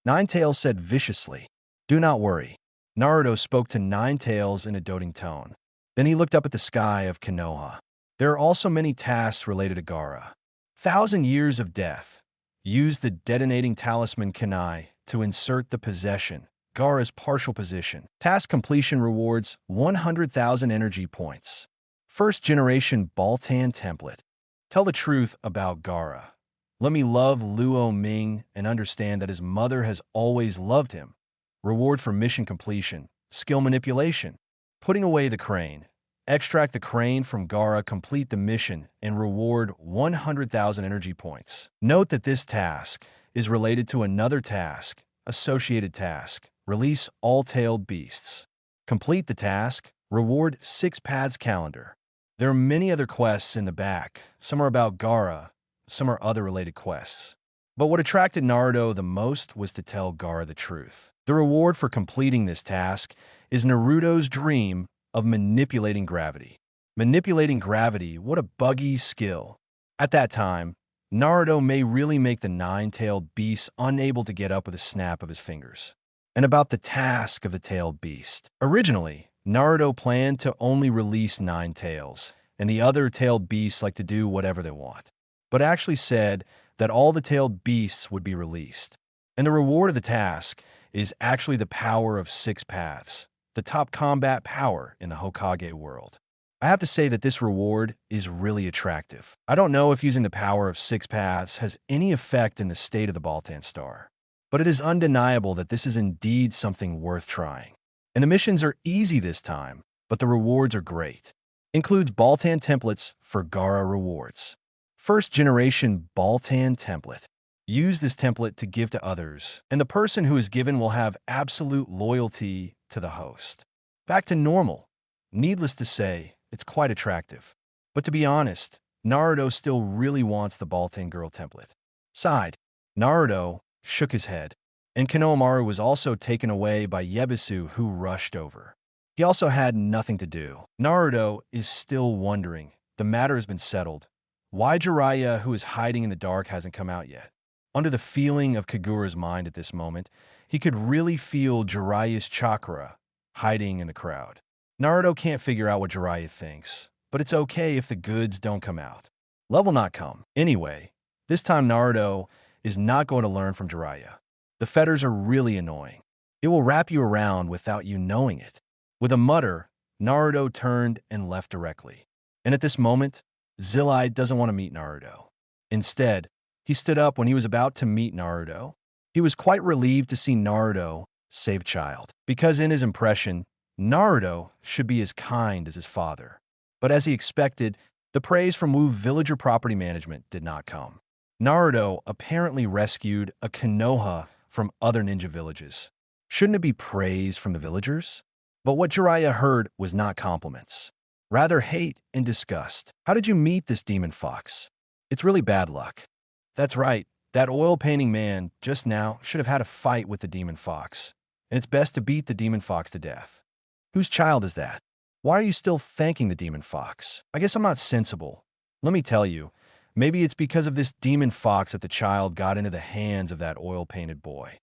Ninetales said viciously. Do not worry. Naruto spoke to Ninetales in a doting tone. Then he looked up at the sky of Konoha. There are also many tasks related to Gaara. 1,000 Years of Death. Use the detonating talisman Kanai to insert the possession, Gaara's partial position. Task completion rewards 100,000 energy points. First generation Baltan template. Tell the truth about Gaara. Let me love Luo Ming and understand that his mother has always loved him. Reward for mission completion. Skill manipulation. Putting away the crane. Extract the crane from Gaara, complete the mission, and reward 100,000 energy points. Note that this task is related to another task, associated task. Release all tailed beasts. Complete the task. Reward 6 paths calendar. There are many other quests in the back. Some are about Gaara, some are other related quests. But what attracted Naruto the most was to tell Gaara the truth. The reward for completing this task is Naruto's dream of manipulating gravity. Manipulating gravity, what a buggy skill. At that time, Naruto may really make the nine-tailed beast unable to get up with a snap of his fingers. And about the task of the tailed beast. Originally, Naruto planned to only release 9 tails, and the other tailed beasts like to do whatever they want. But actually said that all the tailed beasts would be released. And the reward of the task is actually the power of 6 paths, the top combat power in the Hokage world. I have to say that this reward is really attractive. I don't know if using the power of 6 paths has any effect in the state of the Baltan Star, but it is undeniable that this is indeed something worth trying. And the missions are easy this time, but the rewards are great. Includes Baltan templates for Gaara rewards. First generation Baltan template. Use this template to give to others, and the person who is given will have absolute loyalty to the host. Back to normal. Needless to say, it's quite attractive. But to be honest, Naruto still really wants the Baltan girl template. Sighed. Naruto shook his head, and Konohamaru was also taken away by Yebisu, who rushed over. He also had nothing to do. Naruto is still wondering. The matter has been settled. Why Jiraiya, who is hiding in the dark, hasn't come out yet? Under the feeling of Kagura's mind at this moment, he could really feel Jiraiya's chakra hiding in the crowd. Naruto can't figure out what Jiraiya thinks, but it's okay if the goods don't come out. Love will not come. Anyway, this time Naruto is not going to learn from Jiraiya. The fetters are really annoying. It will wrap you around without you knowing it. With a mutter, Naruto turned and left directly. And at this moment, Zillai doesn't want to meet Naruto. Instead, he stood up when he was about to meet Naruto. He was quite relieved to see Naruto save a child, because in his impression, Naruto should be as kind as his father. But as he expected, the praise from Wu villager property management did not come. Naruto apparently rescued a Konoha from other ninja villages. Shouldn't it be praise from the villagers? But what Jiraiya heard was not compliments. Rather hate and disgust. How did you meet this demon fox? It's really bad luck. That's right, that oil painting man just now should have had a fight with the demon fox, and it's best to beat the demon fox to death. Whose child is that? Why are you still thanking the demon fox? I guess I'm not sensible. Let me tell you, maybe it's because of this demon fox that the child got into the hands of that oil-painted boy.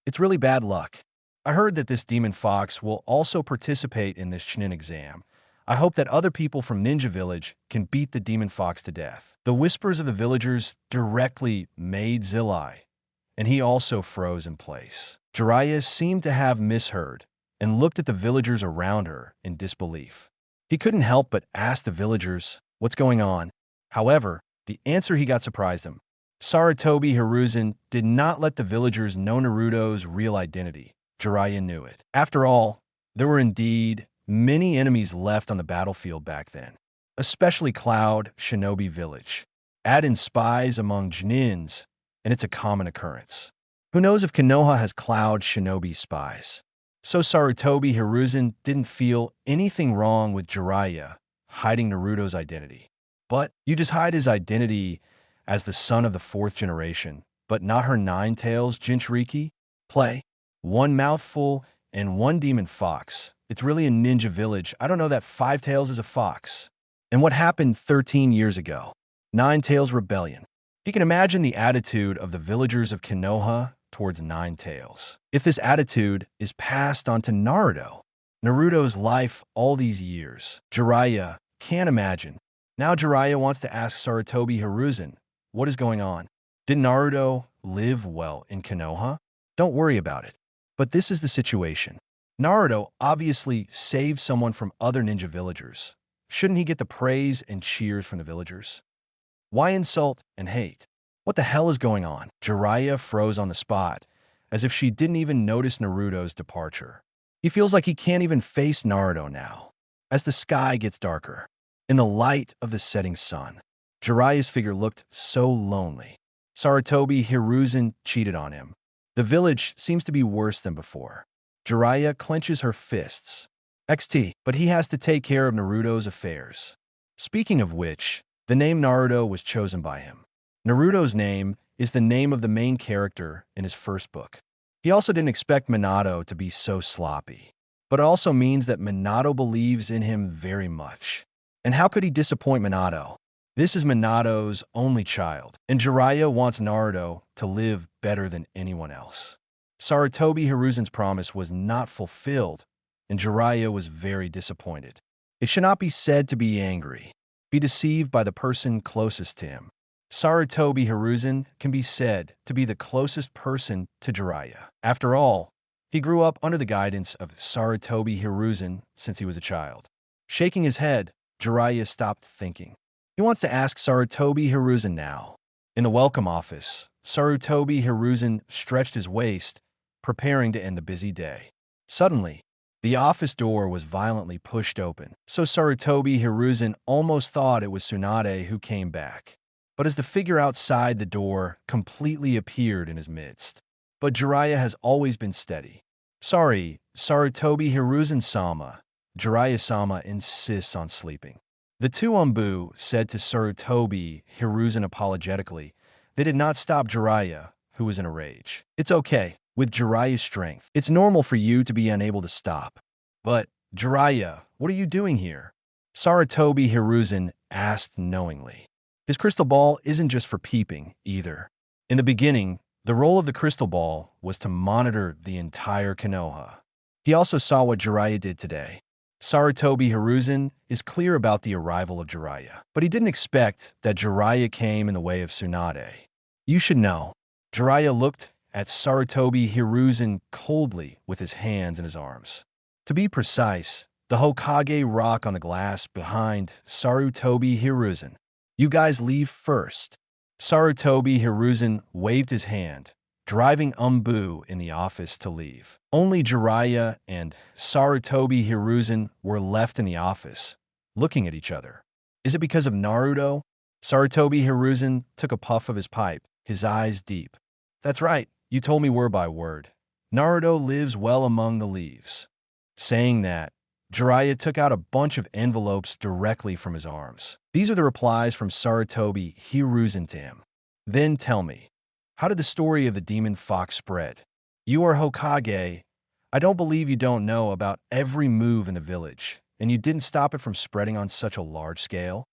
It's really bad luck. I heard that this demon fox will also participate in this Chunin exam. I hope that other people from Ninja Village can beat the demon fox to death. The whispers of the villagers directly made Zillai, and he also froze in place. Jiraiya seemed to have misheard and looked at the villagers around her in disbelief. He couldn't help but ask the villagers, "What's going on?" However, the answer he got surprised him. Sarutobi Hiruzen did not let the villagers know Naruto's real identity. Jiraiya knew it. After all, there were indeed many enemies left on the battlefield back then, especially Cloud Shinobi Village. Add in spies among Junins, and it's a common occurrence. Who knows if Konoha has Cloud Shinobi spies? So Sarutobi Hiruzen didn't feel anything wrong with Jiraiya hiding Naruto's identity. But you just hide his identity as the son of the fourth generation, but not her nine tails Jinchuriki? Play. One mouthful and one demon fox. It's really a ninja village. I don't know that Five Tails is a fox. And what happened 13 years ago? Nine Tails Rebellion. You can imagine the attitude of the villagers of Konoha towards Nine Tails. If this attitude is passed on to Naruto's life all these years, Jiraiya can't imagine. Now Jiraiya wants to ask Sarutobi Hiruzen, what is going on? Did Naruto live well in Konoha? Don't worry about it. But this is the situation. Naruto obviously saved someone from other ninja villagers. Shouldn't he get the praise and cheers from the villagers? Why insult and hate? What the hell is going on? Jiraiya froze on the spot, as if she didn't even notice Naruto's departure. He feels like he can't even face Naruto now. As the sky gets darker, in the light of the setting sun, Jiraiya's figure looked so lonely. Sarutobi Hiruzen cheated on him. The village seems to be worse than before. Jiraiya clenches her fists. XT, but he has to take care of Naruto's affairs. Speaking of which, the name Naruto was chosen by him. Naruto's name is the name of the main character in his first book. He also didn't expect Minato to be so sloppy. But it also means that Minato believes in him very much. And how could he disappoint Minato? This is Minato's only child, and Jiraiya wants Naruto to live better than anyone else. Sarutobi Hiruzen's promise was not fulfilled, and Jiraiya was very disappointed. It should not be said to be angry. Be deceived by the person closest to him. Sarutobi Hiruzen can be said to be the closest person to Jiraiya. After all, he grew up under the guidance of Sarutobi Hiruzen since he was a child. Shaking his head, Jiraiya stopped thinking. He wants to ask Sarutobi Hiruzen now. In the welcome office, Sarutobi Hiruzen stretched his waist, preparing to end the busy day. Suddenly, the office door was violently pushed open, so Sarutobi Hiruzen almost thought it was Tsunade who came back. But as the figure outside the door completely appeared in his midst. But Jiraiya has always been steady. Sorry, Sarutobi Hiruzen-sama. Jiraiya-sama insists on sleeping. The two Umbu said to Sarutobi Hiruzen apologetically. They did not stop Jiraiya, who was in a rage. It's okay. With Jiraiya's strength, it's normal for you to be unable to stop. But, Jiraiya, what are you doing here? Sarutobi Hiruzen asked knowingly. His crystal ball isn't just for peeping, either. In the beginning, the role of the crystal ball was to monitor the entire Konoha. He also saw what Jiraiya did today. Sarutobi Hiruzen is clear about the arrival of Jiraiya, but he didn't expect that Jiraiya came in the way of Tsunade. You should know. Jiraiya looked at Sarutobi Hiruzen coldly with his hands in his arms. To be precise, the Hokage rock on the glass behind Sarutobi Hiruzen. You guys leave first. Sarutobi Hiruzen waved his hand, driving Umbu in the office to leave. Only Jiraiya and Sarutobi Hiruzen were left in the office, looking at each other. Is it because of Naruto? Sarutobi Hiruzen took a puff of his pipe, his eyes deep. That's right, you told me word by word. Naruto lives well among the leaves. Saying that, Jiraiya took out a bunch of envelopes directly from his arms. These are the replies from Sarutobi Hiruzen to him. Then tell me, how did the story of the demon fox spread? You are Hokage. I don't believe you don't know about every move in the village, and you didn't stop it from spreading on such a large scale?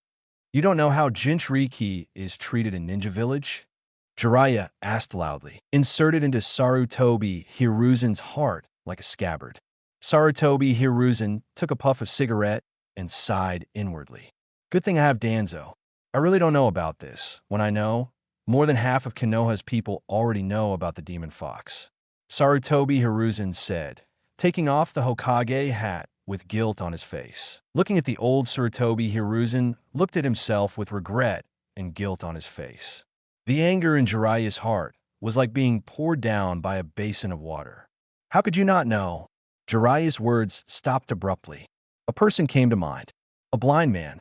You don't know how Jinchuriki is treated in Ninja Village? Jiraiya asked loudly, inserted into Sarutobi Hiruzen's heart like a scabbard. Sarutobi Hiruzen took a puff of cigarette and sighed inwardly. Good thing I have Danzo. I really don't know about this. When I know, more than half of Konoha's people already know about the demon fox. Sarutobi Hiruzen said, taking off the Hokage hat with guilt on his face. Looking at the old Sarutobi Hiruzen looked at himself with regret and guilt on his face. The anger in Jiraiya's heart was like being poured down by a basin of water. How could you not know? Jiraiya's words stopped abruptly. A person came to mind. A blind man.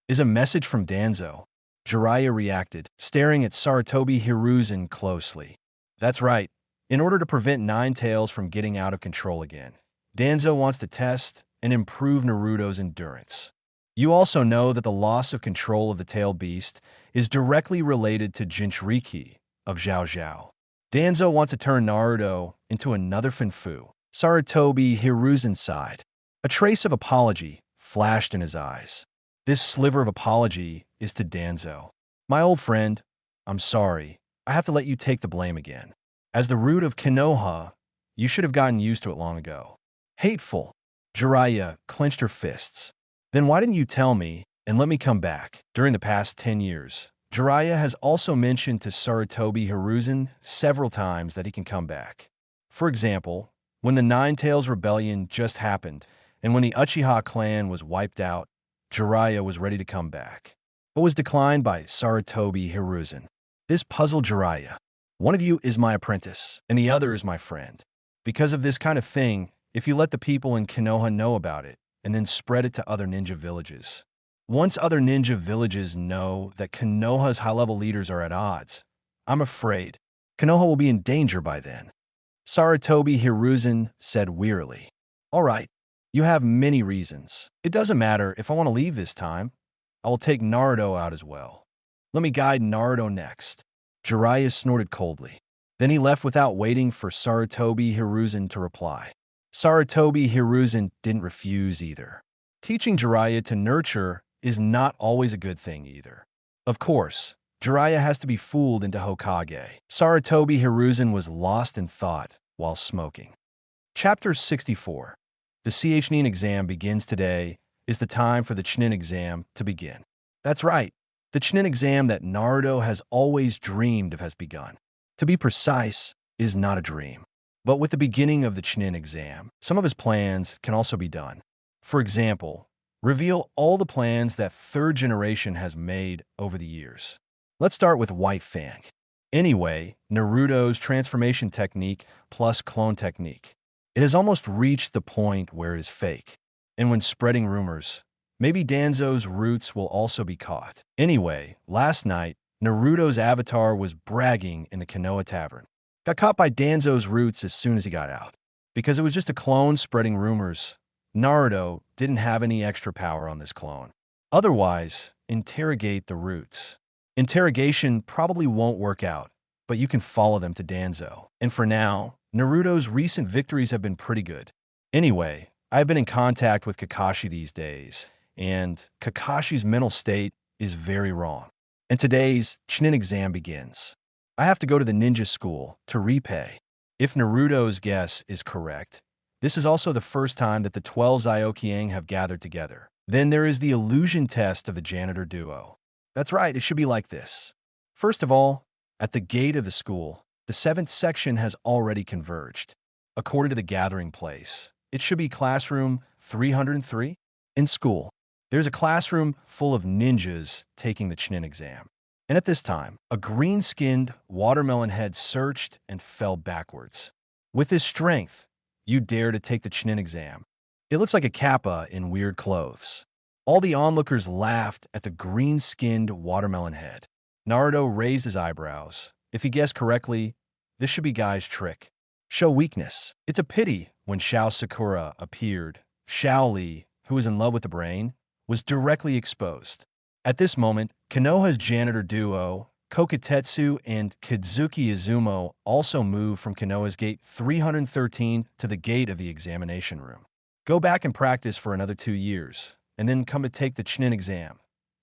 Is a message from Danzo? Jiraiya reacted, staring at Sarutobi Hiruzen closely. That's right. In order to prevent Nine Tails from getting out of control again, Danzo wants to test and improve Naruto's endurance. You also know that the loss of control of the tail beast is directly related to Jinchuriki of Zhao Zhao. Danzo wants to turn Naruto into another Finfu. Sarutobi Hiruzen sighed. A trace of apology flashed in his eyes. This sliver of apology is to Danzo. My old friend, I'm sorry. I have to let you take the blame again. As the root of Konoha, you should have gotten used to it long ago. Hateful. Jiraiya clenched her fists. Then why didn't you tell me and let me come back? During the past 10 years, Jiraiya has also mentioned to Sarutobi Hiruzen several times that he can come back. For example, when the Nine Tails Rebellion just happened, and when the Uchiha clan was wiped out, Jiraiya was ready to come back, but was declined by Sarutobi Hiruzen. This puzzled Jiraiya. One of you is my apprentice, and the other is my friend. Because of this kind of thing, if you let the people in Konoha know about it, and then spread it to other ninja villages. Once other ninja villages know that Konoha's high-level leaders are at odds, I'm afraid Konoha will be in danger by then. Sarutobi Hiruzen said wearily. All right, you have many reasons. It doesn't matter if I want to leave this time. I will take Naruto out as well. Let me guide Naruto next. Jiraiya snorted coldly. Then he left without waiting for Sarutobi Hiruzen to reply. Sarutobi Hiruzen didn't refuse either. Teaching Jiraiya to nurture is not always a good thing either. Of course, Jiraiya has to be fooled into Hokage. Sarutobi Hiruzen was lost in thought while smoking. Chapter 64. The Chunin exam begins today is the time for the Chunin exam to begin. That's right. The Chunin exam that Naruto has always dreamed of has begun. To be precise, is not a dream. But with the beginning of the Chunin exam, some of his plans can also be done. For example, reveal all the plans that third generation has made over the years. Let's start with White Fang. Anyway, Naruto's transformation technique plus clone technique. It has almost reached the point where it is fake. And when spreading rumors, maybe Danzo's roots will also be caught. Anyway, last night, Naruto's avatar was bragging in the Konoha Tavern. Got caught by Danzo's roots as soon as he got out. Because it was just a clone spreading rumors, Naruto didn't have any extra power on this clone. Otherwise, interrogate the roots. Interrogation probably won't work out, but you can follow them to Danzo. And for now, Naruto's recent victories have been pretty good. Anyway, I've been in contact with Kakashi these days, and Kakashi's mental state is very wrong. And today's Chunin exam begins. I have to go to the ninja school to repay. If Naruto's guess is correct, this is also the first time that the 12 Zyokyang have gathered together. Then there is the illusion test of the janitor duo. That's right, it should be like this. First of all, at the gate of the school, the 7th section has already converged. According to the gathering place, it should be classroom 303. In school, there's a classroom full of ninjas taking the Chunin exam. And at this time, a green-skinned watermelon head searched and fell backwards. With his strength, you dare to take the Chunin exam. It looks like a kappa in weird clothes. All the onlookers laughed at the green-skinned watermelon head. Naruto raised his eyebrows. If he guessed correctly, this should be Guy's trick. Show weakness. It's a pity when Shao Sakura appeared. Shao Li, who was in love with the brain, was directly exposed. At this moment, Konoha's janitor duo, Kokotetsu and Kidzuki Izumo also moved from Konoha's gate 313 to the gate of the examination room. Go back and practice for another 2 years, and then come to take the Chunin exam.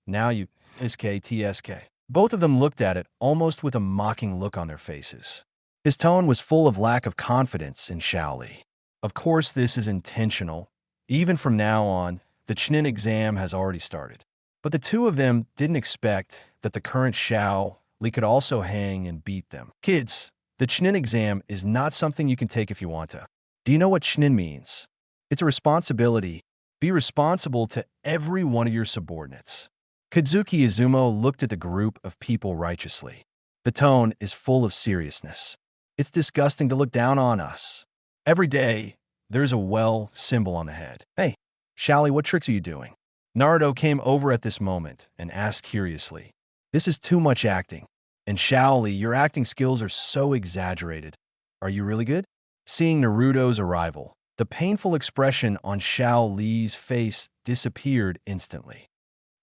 Now you SKTSK. Both of them looked at it almost with a mocking look on their faces. His tone was full of lack of confidence in Shaoli. Of course, this is intentional. Even from now on, the Chunin exam has already started. But the two of them didn't expect that the current Shao Li could also hang and beat them. Kids, the Chunin exam is not something you can take if you want to. Do you know what Chunin means? It's a responsibility. Be responsible to every one of your subordinates. Kazuki Izumo looked at the group of people righteously. The tone is full of seriousness. It's disgusting to look down on us. Every day, there's a well symbol on the head. Hey, Shally, what tricks are you doing? Naruto came over at this moment and asked curiously. This is too much acting. And Shaoli, your acting skills are so exaggerated. Are you really good? Seeing Naruto's arrival, the painful expression on Shao Li's face disappeared instantly.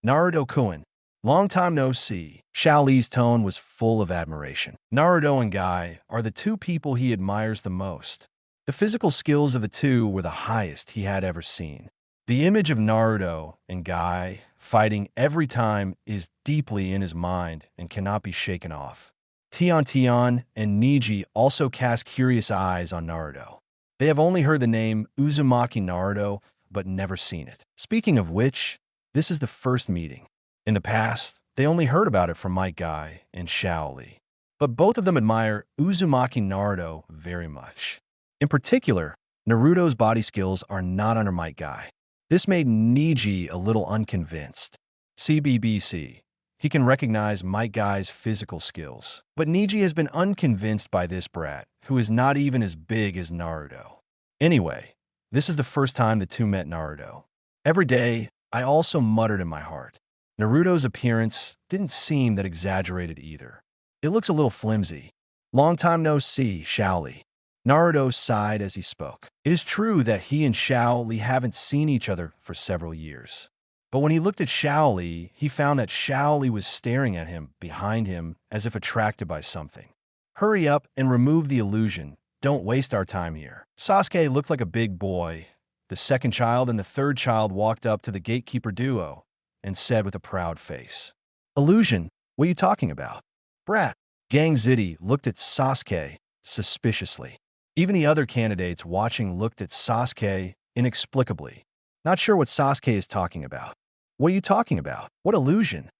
Naruto-kun, long time no see. Shao Li's tone was full of admiration. Naruto and Guy are the two people he admires the most. The physical skills of the two were the highest he had ever seen. The image of Naruto and Guy fighting every time is deeply in his mind and cannot be shaken off. Tian and Niji also cast curious eyes on Naruto. They have only heard the name Uzumaki Naruto, but never seen it. Speaking of which, this is the first meeting. In the past, they only heard about it from Might Guy and Shaoli. But both of them admire Uzumaki Naruto very much. In particular, Naruto's body skills are not under Might Guy. This made Niji a little unconvinced. CBBC. He can recognize Might Guy's physical skills. But Niji has been unconvinced by this brat, who is not even as big as Naruto. Anyway, this is the first time the two met Naruto. Every day, I also muttered in my heart. Naruto's appearance didn't seem that exaggerated either. It looks a little flimsy. Long time no see, Shaoli. Naruto sighed as he spoke. It is true that he and Shaoli haven't seen each other for several years. But when he looked at Shaoli, he found that Shaoli was staring at him behind him as if attracted by something. Hurry up and remove the illusion. Don't waste our time here. Sasuke looked like a big boy. The second child and the third child walked up to the gatekeeper duo and said with a proud face, "Illusion? What are you talking about?" "Brat." Gang Ziddy looked at Sasuke suspiciously. Even the other candidates watching looked at Sasuke inexplicably. Not sure what Sasuke is talking about. What are you talking about? What illusion?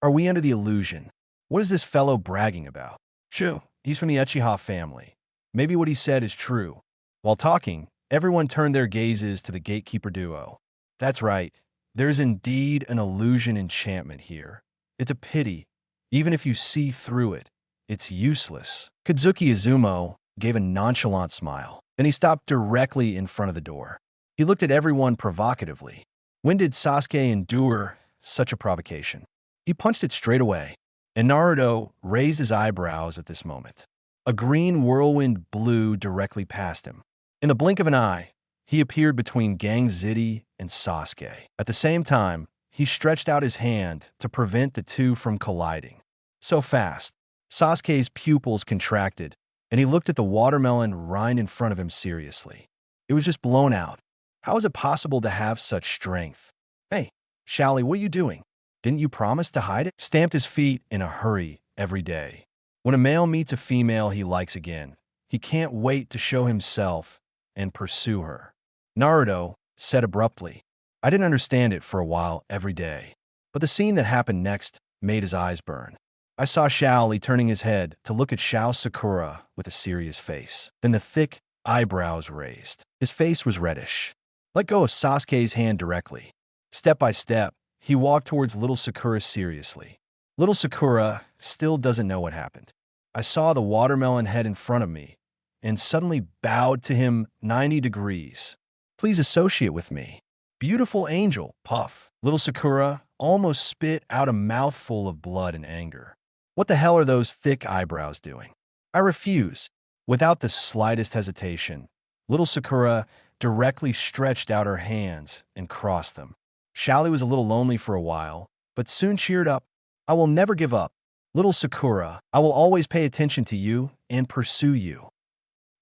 Are we under the illusion? What is this fellow bragging about? Shoo, he's from the Uchiha family. Maybe what he said is true. While talking, everyone turned their gazes to the gatekeeper duo. That's right. There's indeed an illusion enchantment here. It's a pity. Even if you see through it, it's useless. Kazuki Izumo gave a nonchalant smile. Then he stopped directly in front of the door. He looked at everyone provocatively. When did Sasuke endure such a provocation? He punched it straight away, and Naruto raised his eyebrows at this moment. A green whirlwind blew directly past him. In the blink of an eye, he appeared between Gang Ziddy and Sasuke. At the same time, he stretched out his hand to prevent the two from colliding. So fast, Sasuke's pupils contracted, and he looked at the watermelon rind in front of him seriously. It was just blown out. How is it possible to have such strength? Hey, Shaoli, what are you doing? Didn't you promise to hide it? Stamped his feet in a hurry every day. When a male meets a female he likes again, he can't wait to show himself and pursue her. Naruto said abruptly. I didn't understand it for a while every day. But the scene that happened next made his eyes burn. I saw Shaoli turning his head to look at Shao Sakura with a serious face. Then the thick eyebrows raised. His face was reddish. Let go of Sasuke's hand directly. Step by step, he walked towards little Sakura seriously. Little Sakura still doesn't know what happened. I saw the watermelon head in front of me and suddenly bowed to him 90 degrees. Please associate with me. Beautiful angel, puff. Little Sakura almost spit out a mouthful of blood and anger. What the hell are those thick eyebrows doing? I refuse. Without the slightest hesitation, little Sakura directly stretched out her hands and crossed them. Shaoli was a little lonely for a while, but soon cheered up. I will never give up. Little Sakura, I will always pay attention to you and pursue you.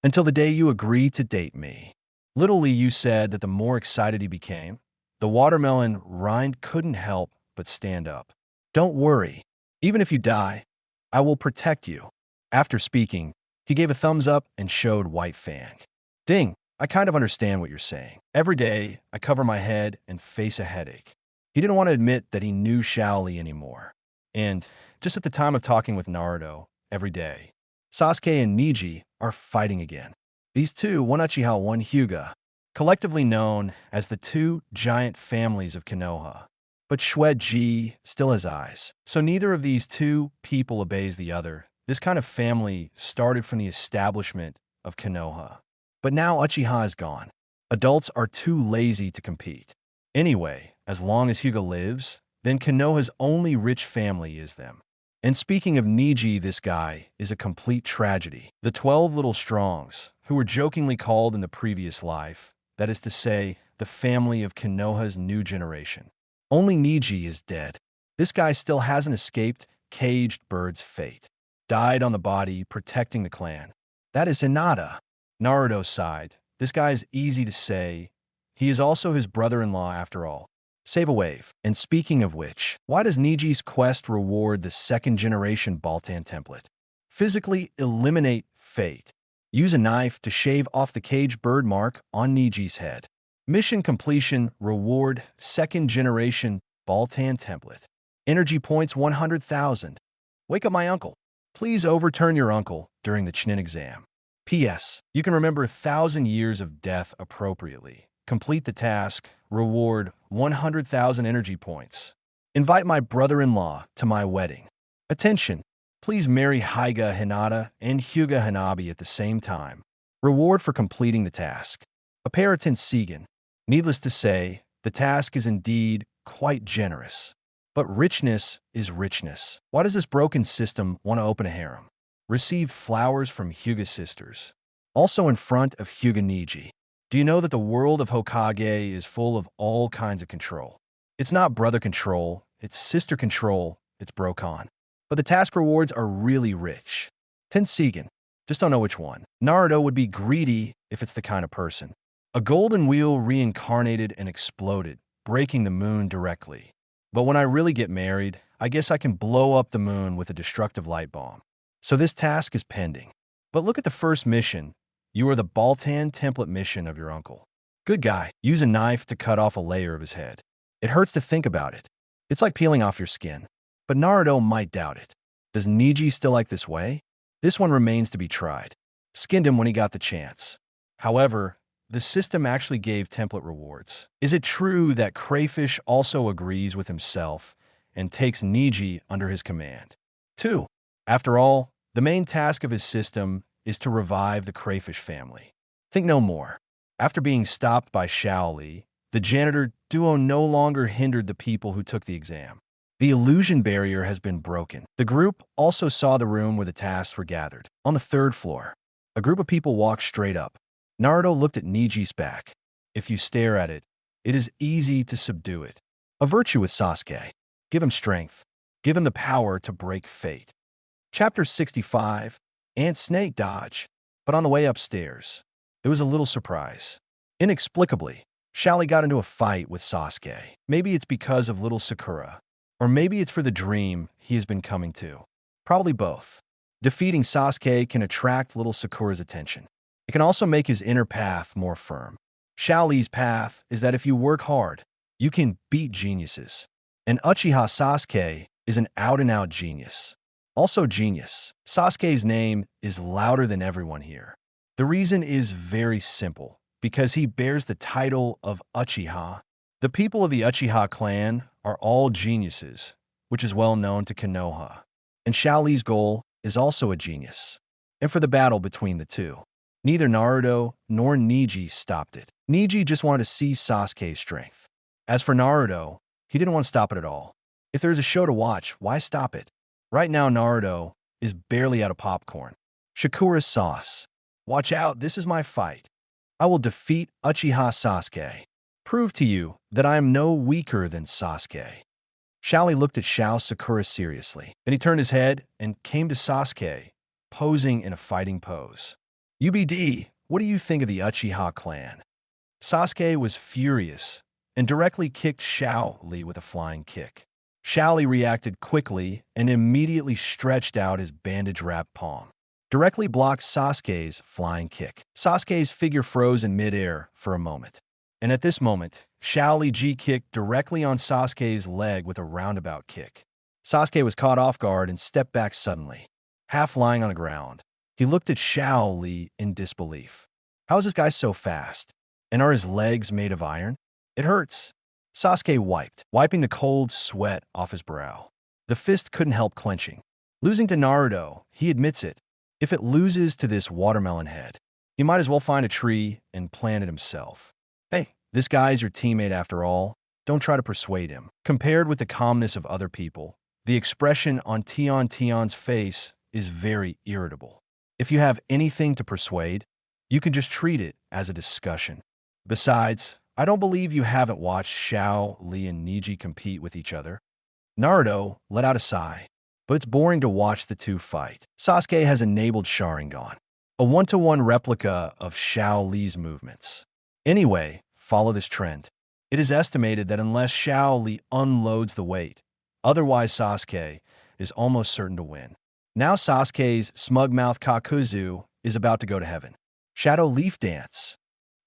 Until the day you agree to date me. Little Liu said that the more excited he became, the watermelon rind couldn't help but stand up. Don't worry. Even if you die, I will protect you. After speaking, he gave a thumbs up and showed White Fang. Ding, I kind of understand what you're saying. Every day, I cover my head and face a headache. He didn't want to admit that he knew Shaoli anymore. And just at the time of talking with Naruto, every day, Sasuke and Niji are fighting again. These two, one Uchiha, one Hyuga. collectively known as the two giant families of Konoha. But Shueji still has eyes, so neither of these two people obeys the other. This kind of family started from the establishment of Konoha. But now Uchiha is gone. Adults are too lazy to compete. Anyway, as long as Hyuga lives, then Konoha's only rich family is them. And speaking of Niji, this guy is a complete tragedy. The 12 little strongs, who were jokingly called in the previous life, that is to say, the family of Konoha's new generation. Only Niji is dead. This guy still hasn't escaped caged bird's fate. Died on the body protecting the clan. That is Hinata. Naruto's side. This guy is easy to say. He is also his brother-in-law after all. Save a wave. And speaking of which, why does Niji's quest reward the second-generation Baltan template? Physically eliminate fate. Use a knife to shave off the caged bird mark on Niji's head. Mission completion, reward, second-generation Baltan template. Energy points 100,000. Wake up my uncle. Please overturn your uncle during the Chunin exam. P.S. You can remember 1,000 years of death appropriately. Complete the task. Reward 100,000 energy points. Invite my brother-in-law to my wedding. Attention! Please marry Hyuga Hinata and Hyuga Hanabi at the same time. Reward for completing the task. Apparatin Segan. Needless to say, the task is indeed quite generous. But richness is richness. Why does this broken system want to open a harem? Receive flowers from Hyuga sisters. Also in front of Hyuga Niji. Do you know that the world of Hokage is full of all kinds of control? It's not brother control, it's sister control, it's Brokon. But the task rewards are really rich. Tensegan. Just don't know which one. Naruto would be greedy if it's the kind of person. A golden wheel reincarnated and exploded, breaking the moon directly. But when I really get married, I guess I can blow up the moon with a destructive light bomb. So this task is pending. But look at the first mission. You are the Baltan template mission of your uncle. Good guy. Use a knife to cut off a layer of his head. It hurts to think about it. It's like peeling off your skin. But Naruto might doubt it. Does Niji still like this way? This one remains to be tried. Skinned him when he got the chance. However, the system actually gave template rewards. Is it true that Crayfish also agrees with himself and takes Niji under his command? 2. After all, the main task of his system is to revive the Crayfish family. Think no more. After being stopped by Shaoli, the janitor duo no longer hindered the people who took the exam. The illusion barrier has been broken. The group also saw the room where the tasks were gathered. On the 3rd floor, a group of people walked straight up. Naruto looked at Niji's back. If you stare at it, it is easy to subdue it. A virtue with Sasuke. Give him strength. Give him the power to break fate. Chapter 65, Ant Snake Dodge. But on the way upstairs, there was a little surprise. Inexplicably, Shaoli got into a fight with Sasuke. Maybe it's because of little Sakura. Or maybe it's for the dream he has been coming to. Probably both. Defeating Sasuke can attract little Sakura's attention. It can also make his inner path more firm. Shaoli's path is that if you work hard, you can beat geniuses. And Uchiha Sasuke is an out-and-out genius. Also genius. Sasuke's name is louder than everyone here. The reason is very simple, because he bears the title of Uchiha. The people of the Uchiha clan are all geniuses, which is well known to Konoha. And Shaoli's goal is also a genius. And for the battle between the two, neither Naruto nor Niji stopped it. Niji just wanted to see Sasuke's strength. As for Naruto, he didn't want to stop it at all. If there's a show to watch, why stop it? Right now, Naruto is barely out of popcorn. Shakura's sauce. Watch out, this is my fight. I will defeat Uchiha Sasuke. Prove to you that I am no weaker than Sasuke. Shaoli looked at Shao Sakura seriously. Then he turned his head and came to Sasuke, posing in a fighting pose. UBD, what do you think of the Uchiha clan? Sasuke was furious and directly kicked Shaoli with a flying kick. Shaoli reacted quickly and immediately stretched out his bandage-wrapped palm. Directly blocked Sasuke's flying kick. Sasuke's figure froze in midair for a moment. And at this moment, Shaoli G-kicked directly on Sasuke's leg with a roundabout kick. Sasuke was caught off guard and stepped back suddenly, half lying on the ground. He looked at Shaoli in disbelief. How is this guy so fast? And are his legs made of iron? It hurts. Sasuke wiping the cold sweat off his brow. The fist couldn't help clenching. Losing to Naruto, he admits it. If it loses to this watermelon head, he might as well find a tree and plant it himself. Hey, this guy's your teammate after all. Don't try to persuade him. Compared with the calmness of other people, the expression on Tion's face is very irritable. If you have anything to persuade, you can just treat it as a discussion. Besides, I don't believe you haven't watched Xiao, Li, and Niji compete with each other. Naruto let out a sigh, but it's boring to watch the two fight. Sasuke has enabled Sharingan, a one-to-one replica of Xiao Li's movements. Anyway, follow this trend. It is estimated that unless Xiao Li unloads the weight, otherwise Sasuke is almost certain to win. Now Sasuke's smug-mouthed Kakuzu is about to go to heaven. Shadow Leaf Dance.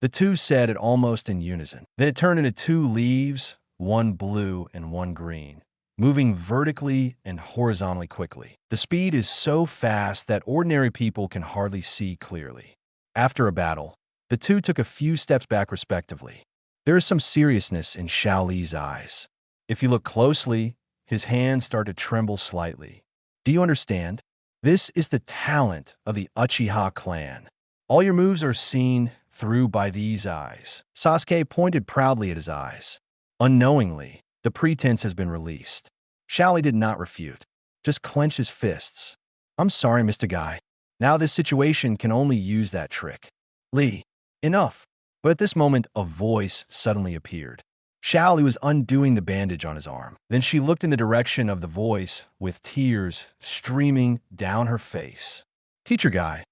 The two said it almost in unison. Then it turned into two leaves, one blue and one green, moving vertically and horizontally quickly. The speed is so fast that ordinary people can hardly see clearly. After a battle, the two took a few steps back respectively. There is some seriousness in Xiao Li's eyes. If you look closely, his hands start to tremble slightly. Do you understand? This is the talent of the Uchiha clan. All your moves are seen through by these eyes. Sasuke pointed proudly at his eyes. Unknowingly, the pretense has been released. Xiao Li did not refute, just clenched his fists. I'm sorry, Mr. Guy. Now this situation can only use that trick. Li, enough. But at this moment, a voice suddenly appeared. Xiao Li was undoing the bandage on his arm. Then she looked in the direction of the voice with tears streaming down her face. Teacher Guy,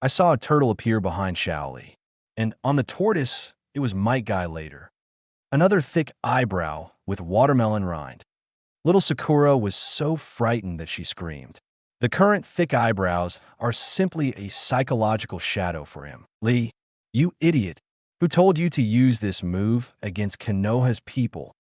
I saw a turtle appear behind Xiao Li. And on the tortoise, it was Might Guy later. Another thick eyebrow with watermelon rind. Little Sakura was so frightened that she screamed. The current thick eyebrows are simply a psychological shadow for him. Li, you idiot. Who told you to use this move against Konoha's people?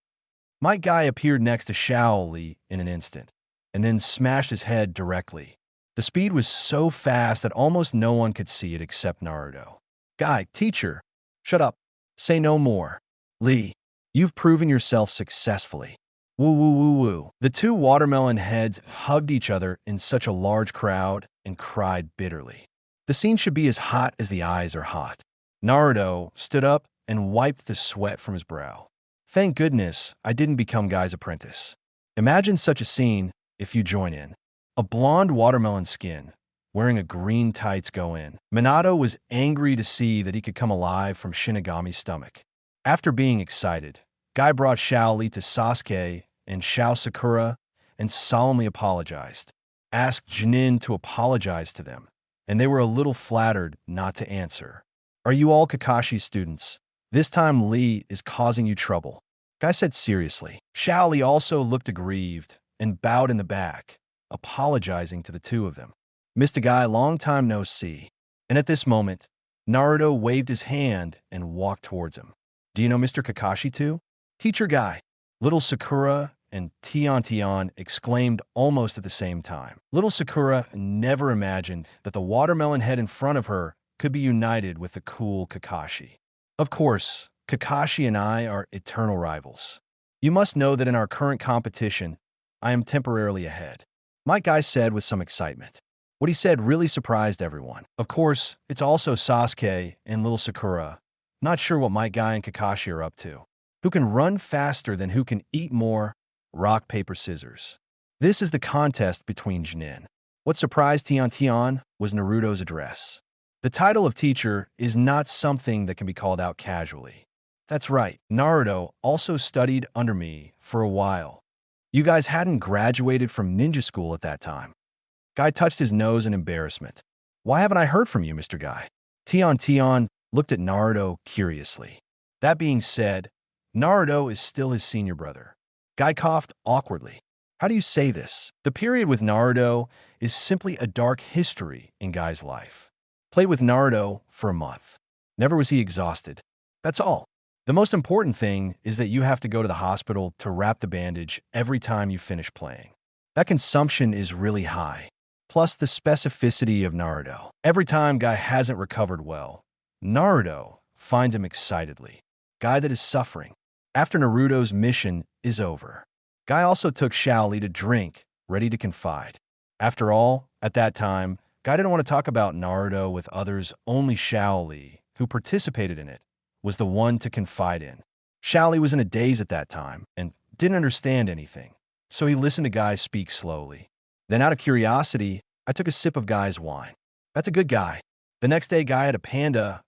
Might Guy appeared next to Xiao Li in an instant, and then smashed his head directly. The speed was so fast that almost no one could see it except Naruto. Guy, teacher, shut up. Say no more. Li, you've proven yourself successfully. Woo woo woo woo. The two watermelon heads hugged each other in such a large crowd and cried bitterly. The scene should be as hot as the eyes are hot. Naruto stood up and wiped the sweat from his brow. Thank goodness I didn't become Guy's apprentice. Imagine such a scene if you join in. A blonde watermelon skin, wearing a green tights go in. Minato was angry to see that he could come alive from Shinigami's stomach. After being excited, Guy brought Xiao Li to Sasuke and Xiao Sakura and solemnly apologized. Asked Jinin to apologize to them, and they were a little flattered not to answer. Are you all Kakashi's students? This time Li is causing you trouble. Guy said seriously. Xiao Li also looked aggrieved and bowed in the back, apologizing to the two of them. Mr. Guy, long time no see. And at this moment, Naruto waved his hand and walked towards him. Do you know Mr. Kakashi too? Teacher Guy. Little Sakura and Tion exclaimed almost at the same time. Little Sakura never imagined that the watermelon head in front of her could be united with the cool Kakashi. Of course, Kakashi and I are eternal rivals. You must know that in our current competition, I am temporarily ahead. Might Guy said with some excitement. What he said really surprised everyone. Of course, it's also Sasuke and little Sakura. Not sure what Might Guy and Kakashi are up to. Who can run faster than who can eat more? Rock, paper, scissors. This is the contest between Jinin. What surprised Tion was Naruto's address. The title of teacher is not something that can be called out casually. That's right, Naruto also studied under me for a while. You guys hadn't graduated from ninja school at that time. Guy touched his nose in embarrassment. Why haven't I heard from you, Mr. Guy? Tion looked at Naruto curiously. That being said, Naruto is still his senior brother. Guy coughed awkwardly. How do you say this? The period with Naruto is simply a dark history in Guy's life. Played with Naruto for a month. Never was he exhausted. That's all. The most important thing is that you have to go to the hospital to wrap the bandage every time you finish playing. That consumption is really high. Plus the specificity of Naruto. Every time Guy hasn't recovered well, Naruto finds him excitedly. Guy that is suffering. After Naruto's mission is over. Guy also took Shaoli to drink, ready to confide. After all, at that time, Guy didn't want to talk about Naruto with others, only Shaoli, who participated in it, was the one to confide in. Shaoli was in a daze at that time and didn't understand anything, so he listened to Guy speak slowly. Then out of curiosity, I took a sip of Guy's wine. That's a good guy. The next day, Guy had a panda,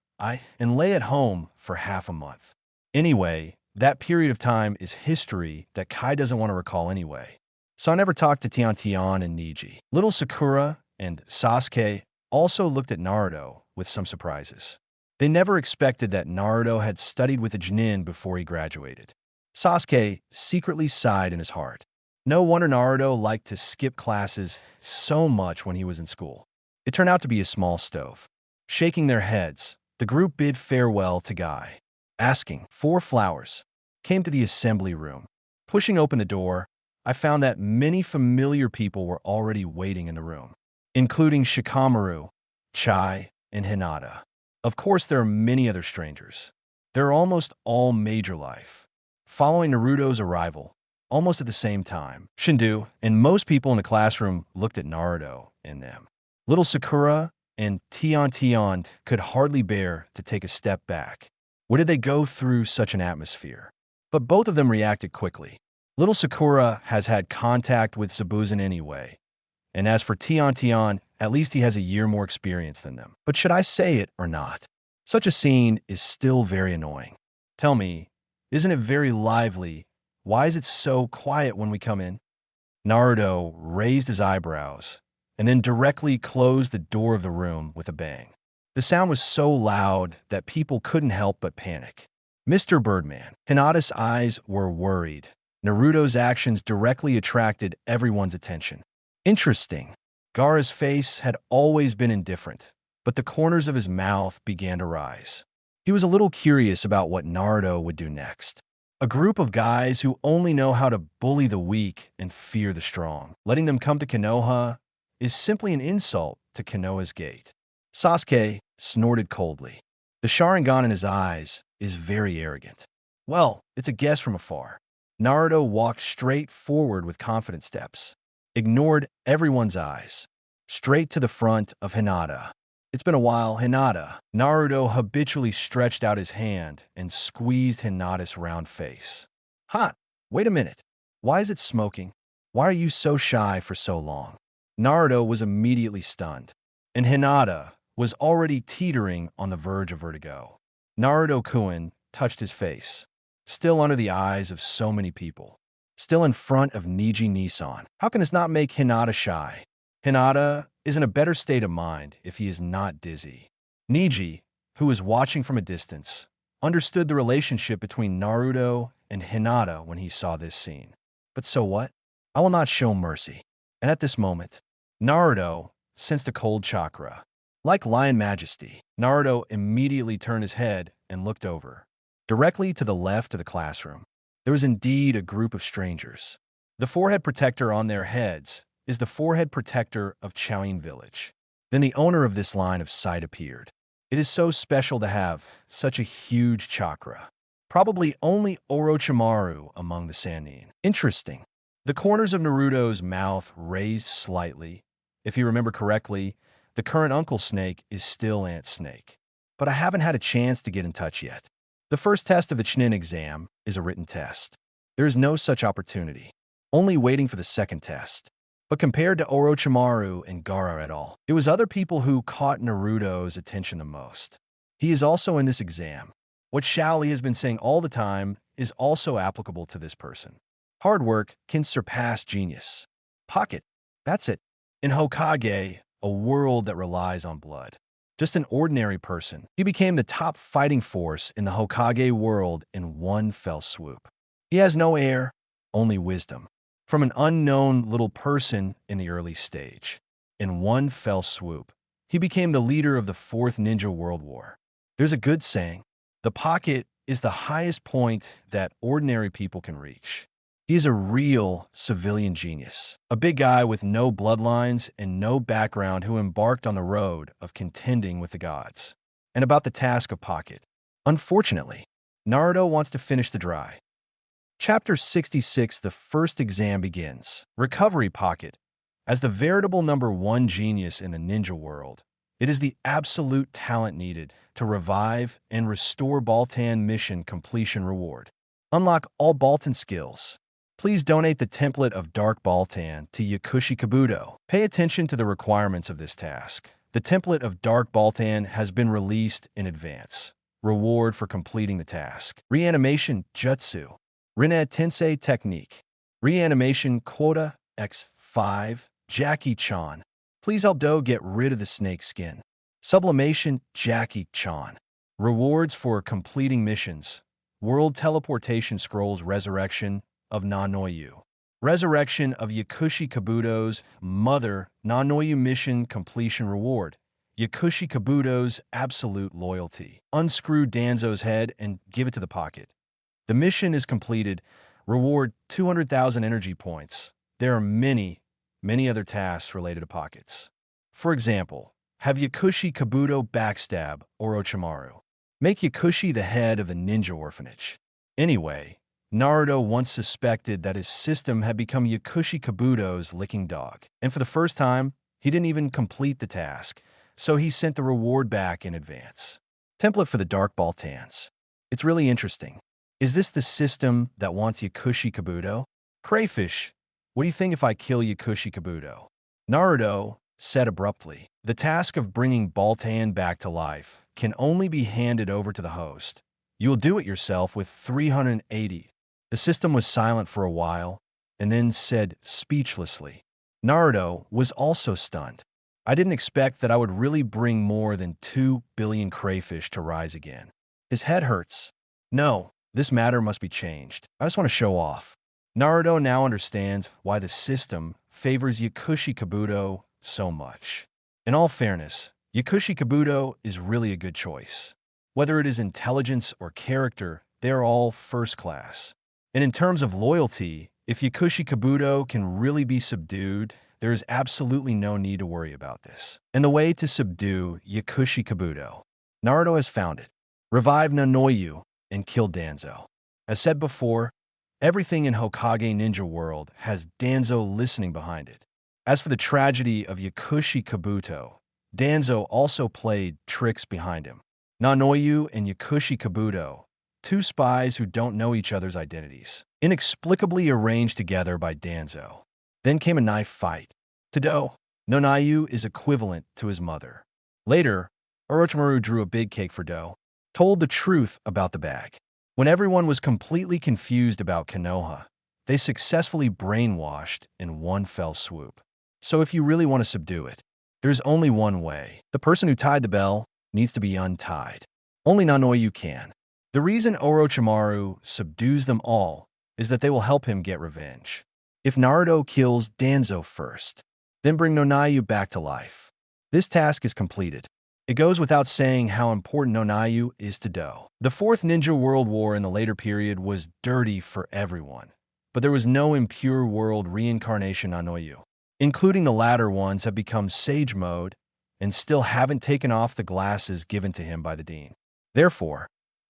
and lay at home for half a month. Anyway, that period of time is history that Kai doesn't want to recall anyway. So I never talked to Tian Tian and Niji. Little Sakura and Sasuke also looked at Naruto with some surprises. They never expected that Naruto had studied with a Chunin before he graduated. Sasuke secretly sighed in his heart. No wonder Naruto liked to skip classes so much when he was in school. It turned out to be a small stove. Shaking their heads, the group bid farewell to Guy. Asking for flowers, came to the assembly room. Pushing open the door, I found that many familiar people were already waiting in the room, including Shikamaru, Chai, and Hinata. Of course, there are many other strangers. They're almost all major life. Following Naruto's arrival, almost at the same time, Shindu and most people in the classroom looked at Naruto and them. Little Sakura and Tian Tian could hardly bear to take a step back. Where did they go through such an atmosphere? But both of them reacted quickly. Little Sakura has had contact with Sabuzan anyway. And as for Tian Tian, at least he has a year more experience than them. But should I say it or not? Such a scene is still very annoying. Tell me, isn't it very lively? Why is it so quiet when we come in? Naruto raised his eyebrows and then directly closed the door of the room with a bang. The sound was so loud that people couldn't help but panic. Mr. Birdman. Hinata's eyes were worried. Naruto's actions directly attracted everyone's attention. Interesting. Gaara's face had always been indifferent, but the corners of his mouth began to rise. He was a little curious about what Naruto would do next. A group of guys who only know how to bully the weak and fear the strong. Letting them come to Konoha is simply an insult to Konoha's gate. Sasuke snorted coldly. The Sharingan in his eyes is very arrogant. Well, it's a guess from afar. Naruto walked straight forward with confident steps, ignored everyone's eyes, straight to the front of Hinata. It's been a while, Hinata. Naruto habitually stretched out his hand and squeezed Hinata's round face. Hot, wait a minute. Why is it smoking? Why are you so shy for so long? Naruto was immediately stunned, and Hinata was already teetering on the verge of vertigo. Naruto-kun touched his face, still under the eyes of so many people, still in front of Niji-Nisan. How can this not make Hinata shy? Hinata is in a better state of mind if he is not dizzy. Niji, who was watching from a distance, understood the relationship between Naruto and Hinata when he saw this scene. But so what? I will not show mercy. And at this moment, Naruto sensed a cold chakra. Like Lion Majesty, Naruto immediately turned his head and looked over. Directly to the left of the classroom, there was indeed a group of strangers. The forehead protector on their heads is the forehead protector of Chaoyin Village. Then the owner of this line of sight appeared. It is so special to have such a huge chakra. Probably only Orochimaru among the Sannin. Interesting. The corners of Naruto's mouth raised slightly. If you remember correctly, the current Uncle Snake is still Aunt Snake. But I haven't had a chance to get in touch yet. The first test of the Chunin exam is a written test. There is no such opportunity. Only waiting for the second test. But compared to Orochimaru and Gaara et al., it was other people who caught Naruto's attention the most. He is also in this exam. What Shaoli has been saying all the time is also applicable to this person. Hard work can surpass genius. Pocket. That's it. In Hokage, a world that relies on blood. Just an ordinary person, he became the top fighting force in the Hokage world in one fell swoop. He has no heir, only wisdom. From an unknown little person in the early stage, in one fell swoop, he became the leader of the Fourth Ninja World War. There's a good saying, the pocket is the highest point that ordinary people can reach. He is a real civilian genius, a big guy with no bloodlines and no background who embarked on the road of contending with the gods. And about the task of Pocket, Unfortunately, Naruto wants to finish the dry. Chapter 66, the first exam begins. Recovery Pocket. As the veritable number one genius in the ninja world, it is the absolute talent needed to revive and restore Baltan mission completion reward. Unlock all Baltan skills. Please donate the template of Dark Baltan to Yakushi Kabuto. Pay attention to the requirements of this task. The template of Dark Baltan has been released in advance. Reward for completing the task. Reanimation Jutsu. Rinne Tensei Technique. Reanimation Quota X5. Jackie-chan. Please help Do get rid of the snake skin. Sublimation Jackie-chan. Rewards for completing missions. World Teleportation Scrolls Resurrection of Nanoyu. Resurrection of Yakushi Kabuto's Mother Nanoyu Mission Completion Reward. Yakushi Kabuto's Absolute Loyalty. Unscrew Danzo's head and give it to the pocket. The mission is completed. Reward 200,000 energy points. There are many other tasks related to pockets. For example, have Yakushi Kabuto backstab Orochimaru. Make Yakushi the head of the ninja orphanage. Anyway, Naruto once suspected that his system had become Yakushi Kabuto's licking dog. And for the first time, he didn't even complete the task, so he sent the reward back in advance. Template for the Dark Baltans. It's really interesting. Is this the system that wants Yakushi Kabuto? Crayfish, what do you think if I kill Yakushi Kabuto? Naruto said abruptly. The task of bringing Baltan back to life can only be handed over to the host. You will do it yourself with 380. The system was silent for a while, and then said speechlessly. Naruto was also stunned. I didn't expect that I would really bring more than 2 billion crayfish to rise again. His head hurts. No, this matter must be changed. I just want to show off. Naruto now understands why the system favors Yakushi Kabuto so much. In all fairness, Yakushi Kabuto is really a good choice. Whether it is intelligence or character, they are all first class. And in terms of loyalty, if Yakushi Kabuto can really be subdued, there is absolutely no need to worry about this. And the way to subdue Yakushi Kabuto, Naruto has found it. Revive Nanoyu and kill Danzo. As said before, everything in Hokage Ninja World has Danzo listening behind it. As for the tragedy of Yakushi Kabuto, Danzo also played tricks behind him. Nanoyu and Yakushi Kabuto, two spies who don't know each other's identities, inexplicably arranged together by Danzo. Then came a knife fight. To Do, Nanoyu is equivalent to his mother. Later, Orochimaru drew a big cake for Do, told the truth about the bag. When everyone was completely confused about Konoha, they successfully brainwashed in one fell swoop. So if you really want to subdue it, there's only one way. The person who tied the bell needs to be untied. Only Nanoyu can. The reason Orochimaru subdues them all is that they will help him get revenge. If Naruto kills Danzo first, then bring Nanoyu back to life. This task is completed. It goes without saying how important Nanoyu is to Do. The Fourth Ninja World War in the later period was dirty for everyone, but there was no impure world reincarnation Nanoyu. Including the latter ones have become Sage Mode and still haven't taken off the glasses given to him by the Dean. Therefore,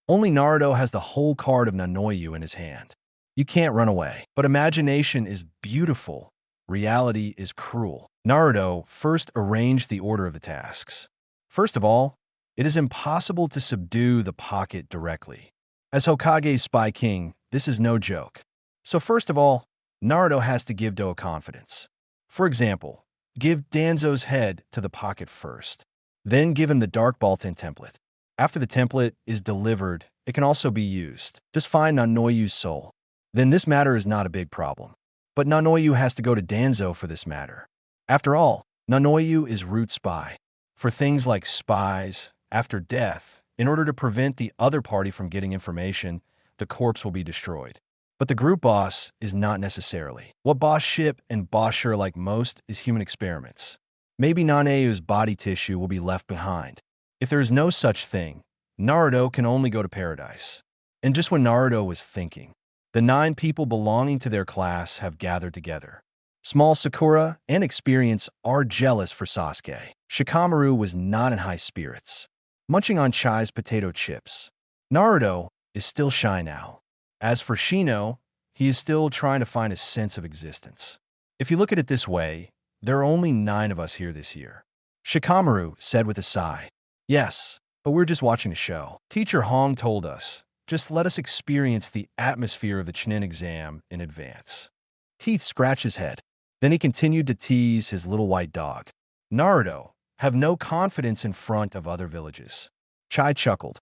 only Naruto has the whole card of Nanoyu in his hand. You can't run away. But imagination is beautiful. Reality is cruel. Naruto first arranged the order of the tasks. First of all, it is impossible to subdue the pocket directly. As Hokage's Spy King, this is no joke. So first of all, Naruto has to give Do confidence. For example, give Danzo's head to the pocket first. Then give him the Dark Baltan template. After the template is delivered, it can also be used. Just find Nanoyu's soul. Then this matter is not a big problem. But Nanoyu has to go to Danzo for this matter. After all, Nanoyu is root spy. For things like spies, after death, in order to prevent the other party from getting information, the corpse will be destroyed. But the group boss is not necessarily. What Boss Ship and Boss Sure like most is human experiments. Maybe Nanayu's body tissue will be left behind. If there is no such thing, Naruto can only go to paradise. And just when Naruto was thinking, the 9 people belonging to their class have gathered together. Small Sakura and Experience are jealous for Sasuke. Shikamaru was not in high spirits, munching on Chai's potato chips. Naruto is still shy now. As for Shino, he is still trying to find a sense of existence. If you look at it this way, there are only 9 of us here this year. Shikamaru said with a sigh. Yes, but we're just watching a show. Teacher Hong told us, just let us experience the atmosphere of the Chunin exam in advance. Teeth scratched his head. Then he continued to tease his little white dog. Naruto, have no confidence in front of other villages. Chai chuckled.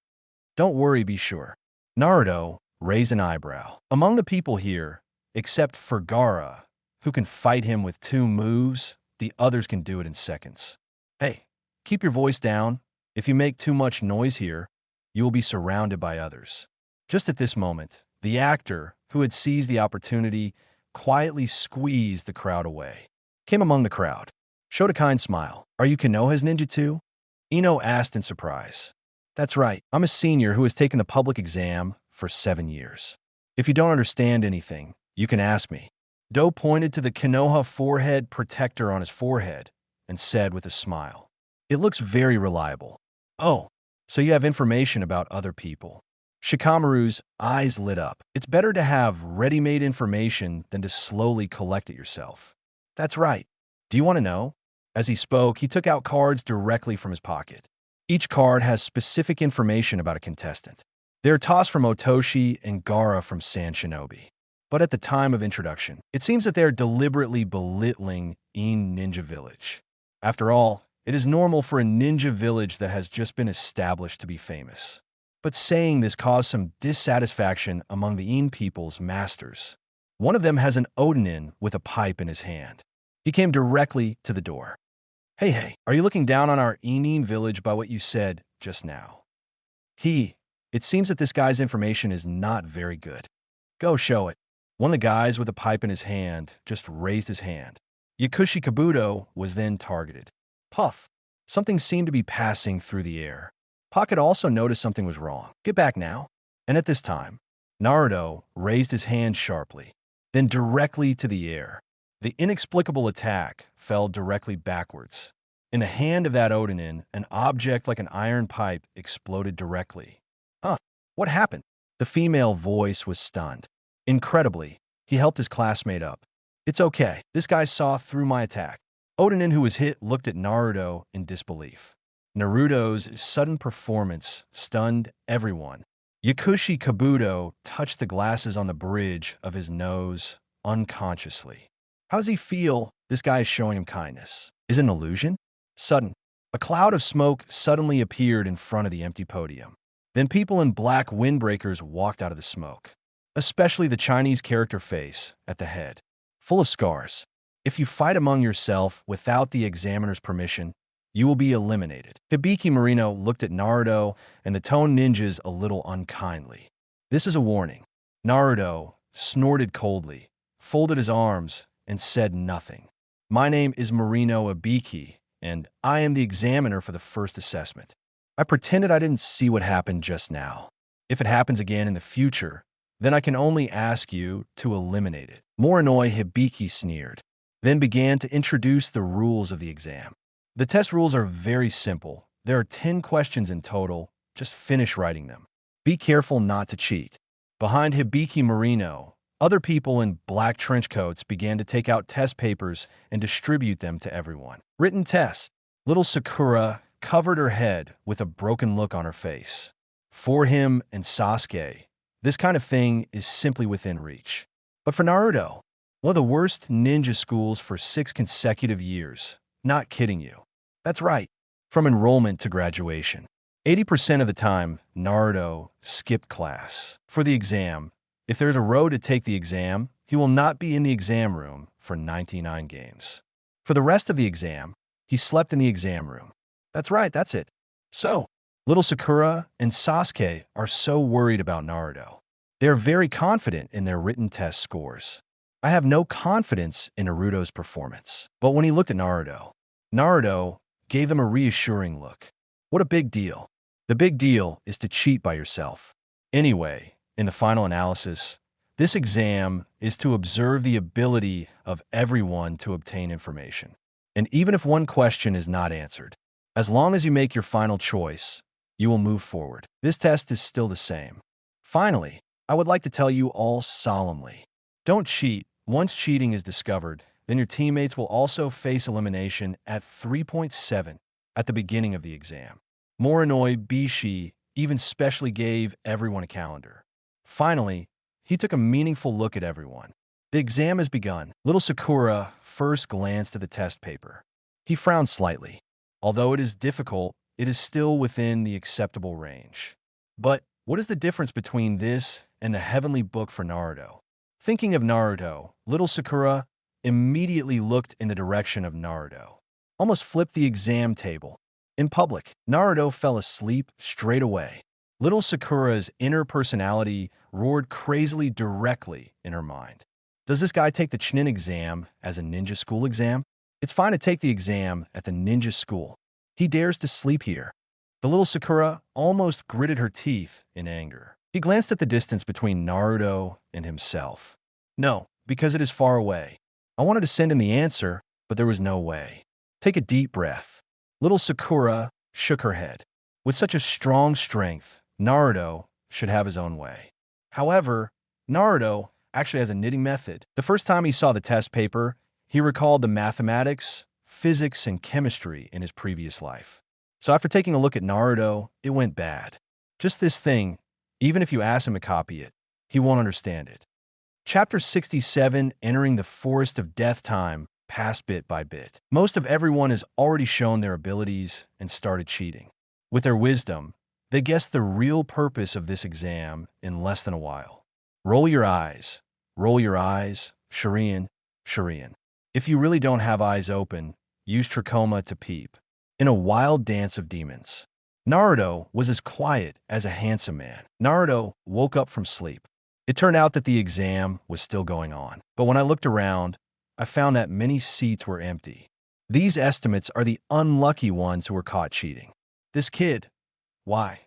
Don't worry, be sure. Naruto raised an eyebrow. Among the people here, except for Gaara, who can fight him with 2 moves, the others can do it in seconds. Hey, keep your voice down. If you make too much noise here, you will be surrounded by others. Just at this moment, the actor, who had seized the opportunity, quietly squeezed the crowd away. Came among the crowd. Showed a kind smile. Are you Konoha's ninja too? Ino asked in surprise. That's right, I'm a senior who has taken the public exam for 7 years. If you don't understand anything, you can ask me. Do pointed to the Konoha forehead protector on his forehead and said with a smile. It looks very reliable. Oh, so you have information about other people. Shikamaru's eyes lit up. It's better to have ready-made information than to slowly collect it yourself. That's right. Do you want to know? As he spoke, he took out cards directly from his pocket. Each card has specific information about a contestant. They are tossed from Otoshi and Gaara from San Shinobi. But at the time of introduction, it seems that they are deliberately belittling In Ninja Village. After all, it is normal for a ninja village that has just been established to be famous. But saying this caused some dissatisfaction among the In people's masters. One of them has an Odanin with a pipe in his hand. He came directly to the door. Hey, are you looking down on our Inin village by what you said just now? It seems that this guy's information is not very good. Go show it. One of the guys with a pipe in his hand just raised his hand. Yakushi Kabuto was then targeted. Puff. Something seemed to be passing through the air. Pocket also noticed something was wrong. Get back now. And at this time, Naruto raised his hand sharply, then directly to the air. The inexplicable attack fell directly backwards. In the hand of that Odanin, an object like an iron pipe exploded directly. What happened? The female voice was stunned. Incredibly, he helped his classmate up. It's okay. This guy saw through my attack. Odanin, who was hit, looked at Naruto in disbelief. Naruto's sudden performance stunned everyone. Yakushi Kabuto touched the glasses on the bridge of his nose unconsciously. How does he feel? This guy is showing him kindness. Is it an illusion? Sudden. A cloud of smoke suddenly appeared in front of the empty podium. Then people in black windbreakers walked out of the smoke. Especially the Chinese character face at the head. Full of scars. If you fight among yourself without the examiner's permission, you will be eliminated. Hibiki Marino looked at Naruto and the Tone Ninjas a little unkindly. This is a warning. Naruto snorted coldly, folded his arms, and said nothing. My name is Marino Hibiki, and I am the examiner for the first assessment. I pretended I didn't see what happened just now. If it happens again in the future, then I can only ask you to eliminate it. Morinoe Hibiki sneered, then began to introduce the rules of the exam. The test rules are very simple. There are 10 questions in total. Just finish writing them. Be careful not to cheat. Behind Hibiki Marino, other people in black trench coats began to take out test papers and distribute them to everyone. Written test. Little Sakura covered her head with a broken look on her face. For him and Sasuke, this kind of thing is simply within reach. But for Naruto, one of the worst ninja schools for 6 consecutive years. Not kidding you. That's right. From enrollment to graduation. 80% of the time, Naruto skipped class. For the exam, if there's a row to take the exam, he will not be in the exam room for 99 games. For the rest of the exam, he slept in the exam room. That's right, that's it. So, little Sakura and Sasuke are so worried about Naruto. They are very confident in their written test scores. I have no confidence in Naruto's performance. But when he looked at Naruto, Naruto gave them a reassuring look. What a big deal. The big deal is to cheat by yourself. Anyway, in the final analysis, this exam is to observe the ability of everyone to obtain information. And even if one question is not answered, as long as you make your final choice, you will move forward. This test is still the same. Finally, I would like to tell you all solemnly, don't cheat. Once cheating is discovered, then your teammates will also face elimination at 3.7 at the beginning of the exam. More annoyed, Bishi even specially gave everyone a calendar. Finally, he took a meaningful look at everyone. The exam has begun. Little Sakura first glanced at the test paper. He frowned slightly. Although it is difficult, it is still within the acceptable range. But what is the difference between this and the heavenly book for Naruto? Thinking of Naruto, little Sakura immediately looked in the direction of Naruto, almost flipped the exam table. In public, Naruto fell asleep straight away. Little Sakura's inner personality roared crazily directly in her mind. Does this guy take the Chunin exam as a ninja school exam? It's fine to take the exam at the ninja school. He dares to sleep here. The little Sakura almost gritted her teeth in anger. He glanced at the distance between Naruto and himself. No, because it is far away. I wanted to send him the answer, but there was no way. Take a deep breath. Little Sakura shook her head. With such a strong strength, Naruto should have his own way. However, Naruto actually has a knitting method. The first time he saw the test paper, he recalled the mathematics, physics, and chemistry in his previous life. So after taking a look at Naruto, it went bad. Just this thing, even if you ask him to copy it, he won't understand it. Chapter 67, Entering the Forest of Death Time, passed bit by bit. Most of everyone has already shown their abilities and started cheating. With their wisdom, they guessed the real purpose of this exam in less than a while. Roll your eyes, Shurian, Shurian. If you really don't have eyes open, use trachoma to peep. In a wild dance of demons, Naruto was as quiet as a handsome man. Naruto woke up from sleep. It turned out that the exam was still going on. But when I looked around, I found that many seats were empty. These estimates are the unlucky ones who were caught cheating. This kid, why,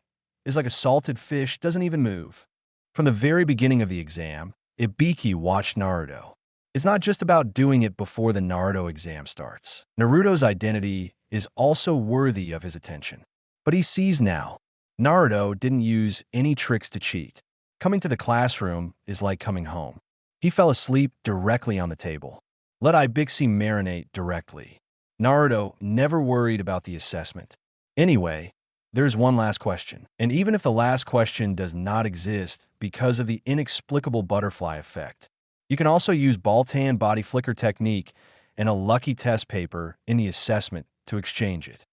is like a salted fish, doesn't even move. From the very beginning of the exam, Ibiki watched Naruto. It's not just about doing it before the Naruto exam starts. Naruto's identity is also worthy of his attention. But he sees now, Naruto didn't use any tricks to cheat. Coming to the classroom is like coming home. He fell asleep directly on the table. Let Ibiki marinate directly. Naruto never worried about the assessment. Anyway, there's one last question. And even if the last question does not exist because of the inexplicable butterfly effect, you can also use Baltan body flicker technique and a lucky test paper in the assessment to exchange it.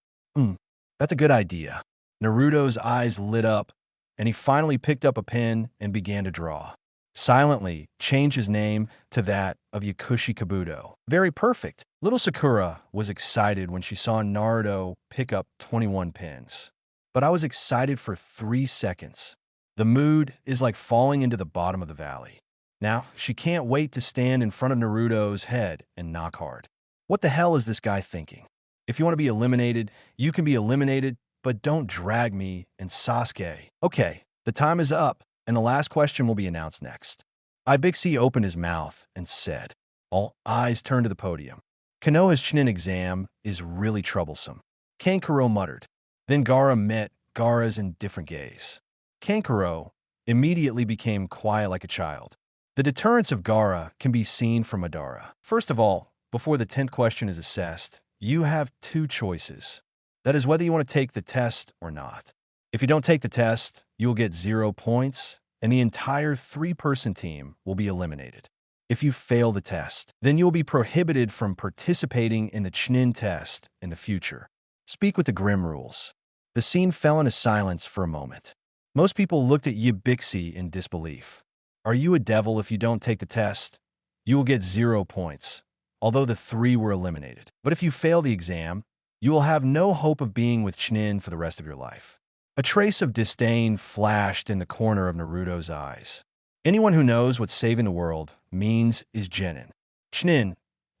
That's a good idea. Naruto's eyes lit up, and he finally picked up a pen and began to draw. Silently, change his name to that of Yakushi Kabuto. Very perfect. Little Sakura was excited when she saw Naruto pick up 21 pens. But I was excited for 3 seconds. The mood is like falling into the bottom of the valley. Now, she can't wait to stand in front of Naruto's head and knock hard. What the hell is this guy thinking? If you want to be eliminated, you can be eliminated, but don't drag me and Sasuke. Okay, the time is up, and the last question will be announced next. Ibiki opened his mouth and said. All eyes turned to the podium. Konoha's Chunin exam is really troublesome. Kankuro muttered. Then Gaara met Gaara's indifferent gaze. Kankuro immediately became quiet like a child. The deterrence of Gaara can be seen from Madara. First of all, before the 10th question is assessed, you have 2 choices. That is whether you want to take the test or not. If you don't take the test, you will get 0 points, and the entire 3-person team will be eliminated. If you fail the test, then you will be prohibited from participating in the Chunin test in the future. Speak with the Grim rules. The scene fell into silence for a moment. Most people looked at Ibiki in disbelief. Are you a devil if you don't take the test? You will get 0 points, although the 3 were eliminated. But if you fail the exam, you will have no hope of being with Chunin for the rest of your life. A trace of disdain flashed in the corner of Naruto's eyes. Anyone who knows what saving the world means is genin. Chunin,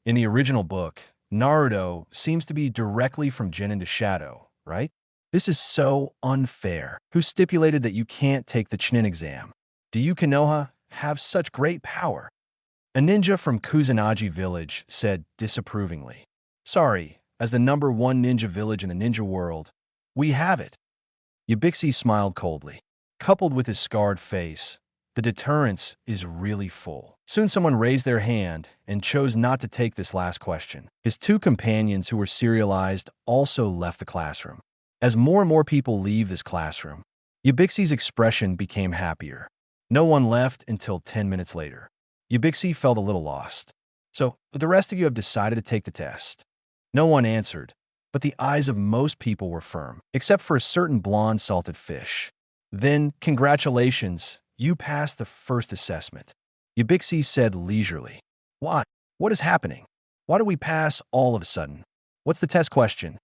in the original book, Naruto seems to be directly from genin to shadow, right? This is so unfair. Who stipulated that you can't take the Chunin exam? Do you, Konoha, have such great power? A ninja from Kusanagi village said disapprovingly. Sorry, as the #1 ninja village in the ninja world, we have it. Yubixi smiled coldly. Coupled with his scarred face, the deterrence is really full. Soon someone raised their hand and chose not to take this last question. His two companions who were serialized also left the classroom. As more and more people leave this classroom, Yubixi's expression became happier. No one left until 10 minutes later. Yubixi felt a little lost. So, the rest of you have decided to take the test. No one answered, but the eyes of most people were firm, except for a certain blonde salted fish. Then, congratulations, you passed the first assessment. Yubixi said leisurely. What? What is happening? Why do we pass all of a sudden? What's the test question?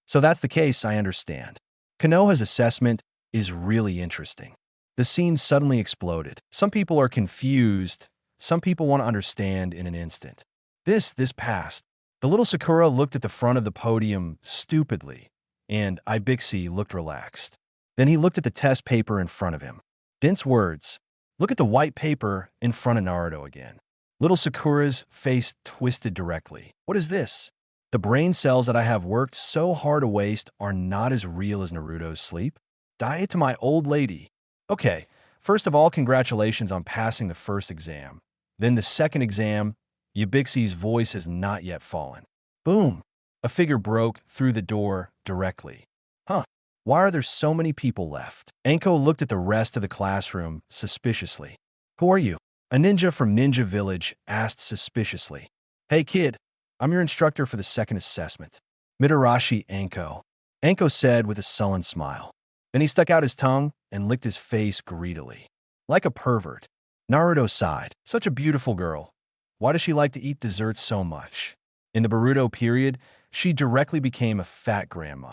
So that's the case, I understand. Konoha's assessment is really interesting. The scene suddenly exploded. Some people are confused. Some people want to understand in an instant. This passed. The little Sakura looked at the front of the podium stupidly, and Ibixi looked relaxed. Then he looked at the test paper in front of him. Dense words. Look at the white paper in front of Naruto again. Little Sakura's face twisted directly. What is this? The brain cells that I have worked so hard to waste are not as real as Naruto's sleep? Diet to my old lady. Okay, first of all, congratulations on passing the first exam. Then the second exam, Yubixi's voice has not yet fallen. Boom! A figure broke through the door directly. Huh, why are there so many people left? Anko looked at the rest of the classroom suspiciously. Who are you? A ninja from Ninja Village asked suspiciously. Hey kid, I'm your instructor for the second assessment. Mitarashi Anko. Anko said with a sullen smile. Then he stuck out his tongue and licked his face greedily. Like a pervert. Naruto sighed. Such a beautiful girl. Why does she like to eat desserts so much? In the Boruto period, she directly became a fat grandma.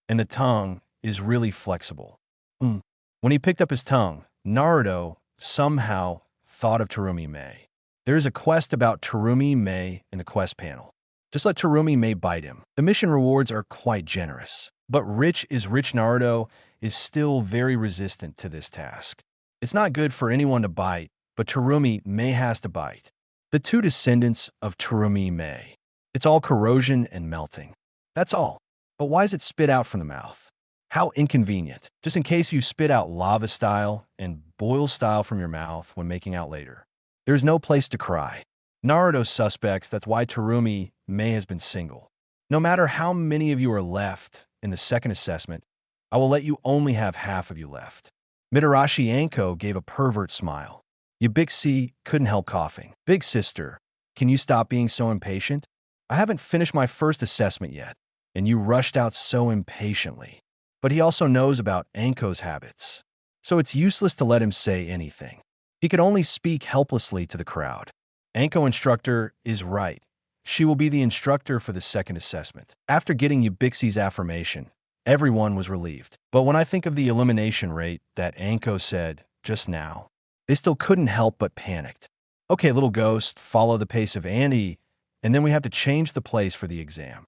And the tongue is really flexible. When he picked up his tongue, Naruto somehow thought of Terumi Mei. There is a quest about Terumi Mei in the quest panel. Just let Terumi Mei bite him. The mission rewards are quite generous. But rich Naruto is still very resistant to this task. It's not good for anyone to bite, but Terumi Mei has to bite. The two descendants of Terumi Mei. It's all corrosion and melting. That's all. But why is it spit out from the mouth? How inconvenient. Just in case you spit out lava style and boil style from your mouth when making out later. There's no place to cry. Naruto suspects that's why Terumi Mei has been single. No matter how many of you are left in the second assessment, I will let you only have half of you left. Mitarashi Anko gave a pervert smile. Yubixi couldn't help coughing. Big sister, can you stop being so impatient? I haven't finished my first assessment yet, and you rushed out so impatiently. But he also knows about Anko's habits, so it's useless to let him say anything. He could only speak helplessly to the crowd. Anko instructor is right. She will be the instructor for the second assessment. After getting Yubixi's affirmation, everyone was relieved. But when I think of the elimination rate that Anko said just now, they still couldn't help but panicked. Okay, little ghost, follow the pace of Annie, and then we have to change the place for the exam.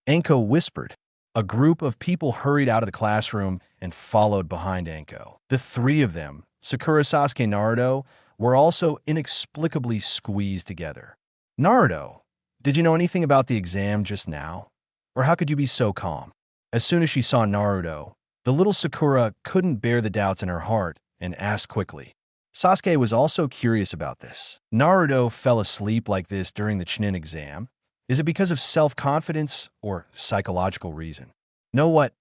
Anko whispered. A group of people hurried out of the classroom and followed behind Anko. The three of them, Sakura, Sasuke, Naruto, were also inexplicably squeezed together. Naruto, did you know anything about the exam just now? Or how could you be so calm? As soon as she saw Naruto, the little Sakura couldn't bear the doubts in her heart and asked quickly. Sasuke was also curious about this. Naruto fell asleep like this during the Chunin exam. Is it because of self-confidence or psychological reason? Know what?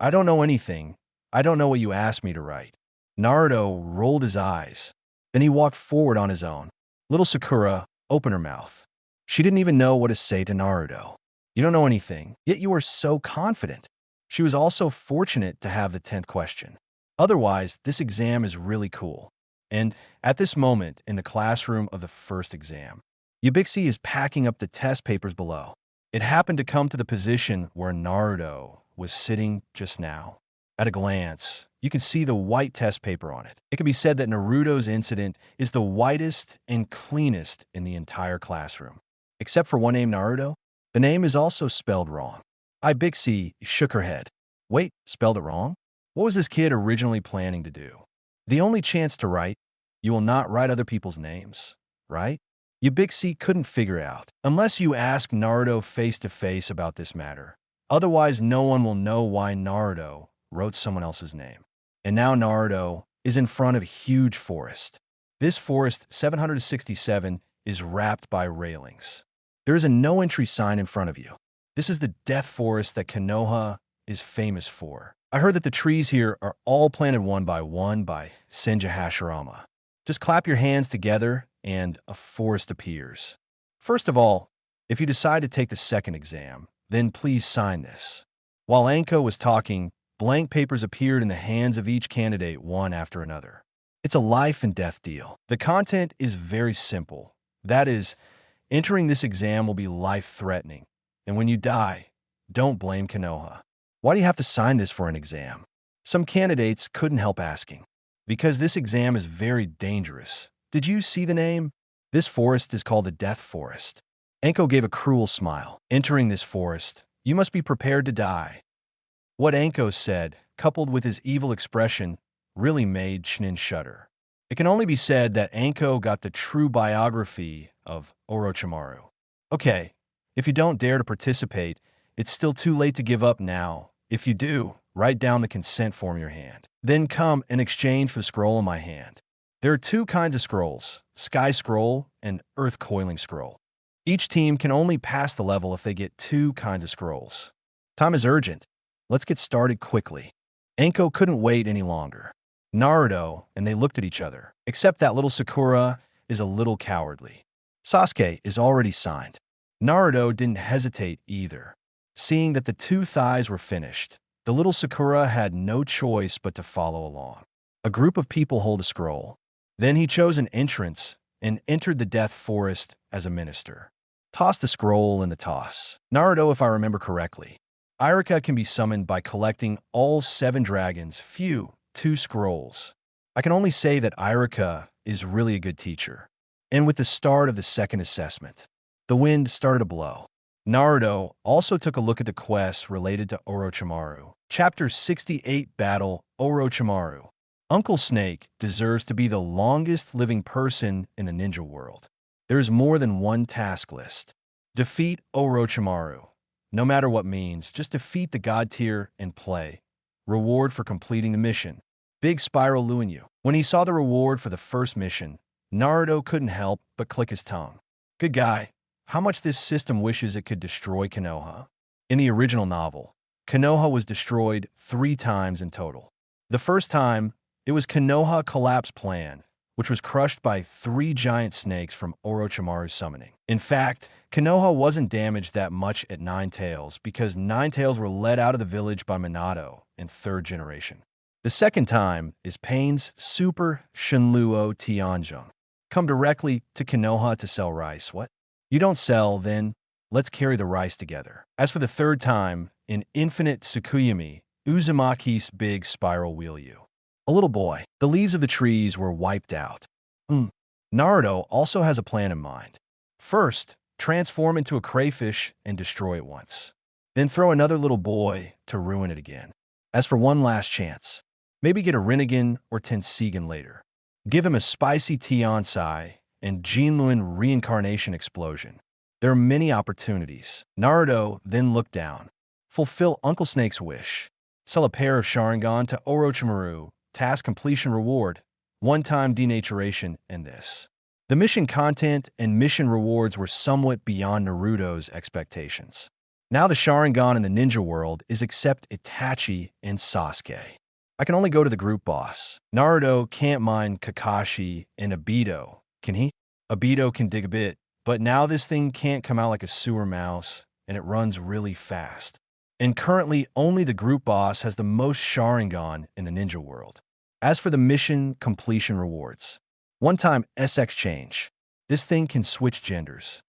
I don't know anything. I don't know what you asked me to write. Naruto rolled his eyes. Then he walked forward on his own. Little Sakura opened her mouth. She didn't even know what to say to Naruto. You don't know anything, yet you are so confident. She was also fortunate to have the 10th question. Otherwise, this exam is really cool. And at this moment, in the classroom of the first exam, Yubixi is packing up the test papers below. It happened to come to the position where Naruto was sitting just now. At a glance, you can see the white test paper on it. It can be said that Naruto's incident is the whitest and cleanest in the entire classroom. Except for one name Naruto, the name is also spelled wrong. Ibixi shook her head. Wait, spelled it wrong? What was this kid originally planning to do? The only chance to write, you will not write other people's names, right? Yubixi couldn't figure out, unless you ask Naruto face to face about this matter. Otherwise, no one will know why Naruto wrote someone else's name. And now Naruto is in front of a huge forest. This forest, 767, is wrapped by railings. There is a no-entry sign in front of you. This is the death forest that Konoha is famous for. I heard that the trees here are all planted one by Senja Hashirama. Just clap your hands together and a forest appears. First of all, if you decide to take the second exam, then please sign this. While Anko was talking, blank papers appeared in the hands of each candidate one after another. It's a life and death deal. The content is very simple. That is, entering this exam will be life-threatening. And when you die, don't blame Konoha. Why do you have to sign this for an exam? Some candidates couldn't help asking. Because this exam is very dangerous. Did you see the name? This forest is called the Death Forest. Anko gave a cruel smile. Entering this forest, you must be prepared to die. What Anko said, coupled with his evil expression, really made Shinin shudder. It can only be said that Anko got the true biography of Orochimaru. Okay, if you don't dare to participate, it's still too late to give up now. If you do, write down the consent form in your hand. Then come and exchange for the scroll in my hand. There are two kinds of scrolls, Sky Scroll and Earth Coiling Scroll. Each team can only pass the level if they get two kinds of scrolls. Time is urgent. Let's get started quickly. Anko couldn't wait any longer. Naruto and they looked at each other, except that little Sakura is a little cowardly. Sasuke is already signed. Naruto didn't hesitate either. Seeing that the two thighs were finished, the little Sakura had no choice but to follow along. A group of people hold a scroll. Then he chose an entrance and entered the Death Forest as a minister. Toss the scroll in the toss. Naruto, if I remember correctly. Irika can be summoned by collecting all 7 dragons, 2 scrolls. I can only say that Irika is really a good teacher. And with the start of the second assessment, the wind started to blow. Naruto also took a look at the quests related to Orochimaru. Chapter 68 Battle Orochimaru. Uncle Snake deserves to be the longest living person in the ninja world. There is more than one task list. Defeat Orochimaru. No matter what means, just defeat the god tier and play. Reward for completing the mission. Big Spiral Luinyu. When he saw the reward for the first mission, Naruto couldn't help but click his tongue. Good guy. How much this system wishes it could destroy Konoha. In the original novel, Konoha was destroyed 3 times in total. The first time, it was Konoha Collapse Plan, which was crushed by 3 giant snakes from Orochimaru's summoning. In fact, Konoha wasn't damaged that much at Nine Tails because Nine Tails were led out of the village by Minato in 3rd generation. The second time is Pain's Super Shinluo Tianzhong. Come directly to Konoha to sell rice. What? You don't sell, then let's carry the rice together. As for the third time, in Infinite Tsukuyami, Uzumaki's Big Spiral Wheelyu. A little boy. The leaves of the trees were wiped out. Naruto also has a plan in mind. First, transform into a crayfish and destroy it once. Then throw another little boy to ruin it again. As for one last chance, maybe get a Rinnegan or Tensegan later. Give him a spicy Tiansai and Jinlun reincarnation explosion. There are many opportunities. Naruto then looked down. Fulfill Uncle Snake's wish. Sell a pair of Sharingan to Orochimaru. Task completion reward. One-time denaturation and this. The mission content and mission rewards were somewhat beyond Naruto's expectations. Now the Sharingan in the ninja world is except Itachi and Sasuke. I can only go to the group boss. Naruto can't mind Kakashi and Obito, can he? Obito can dig a bit, but now this thing can't come out like a sewer mouse, and it runs really fast. And currently, only the group boss has the most Sharingan in the ninja world. As for the mission completion rewards, one-time SX change. This thing can switch genders.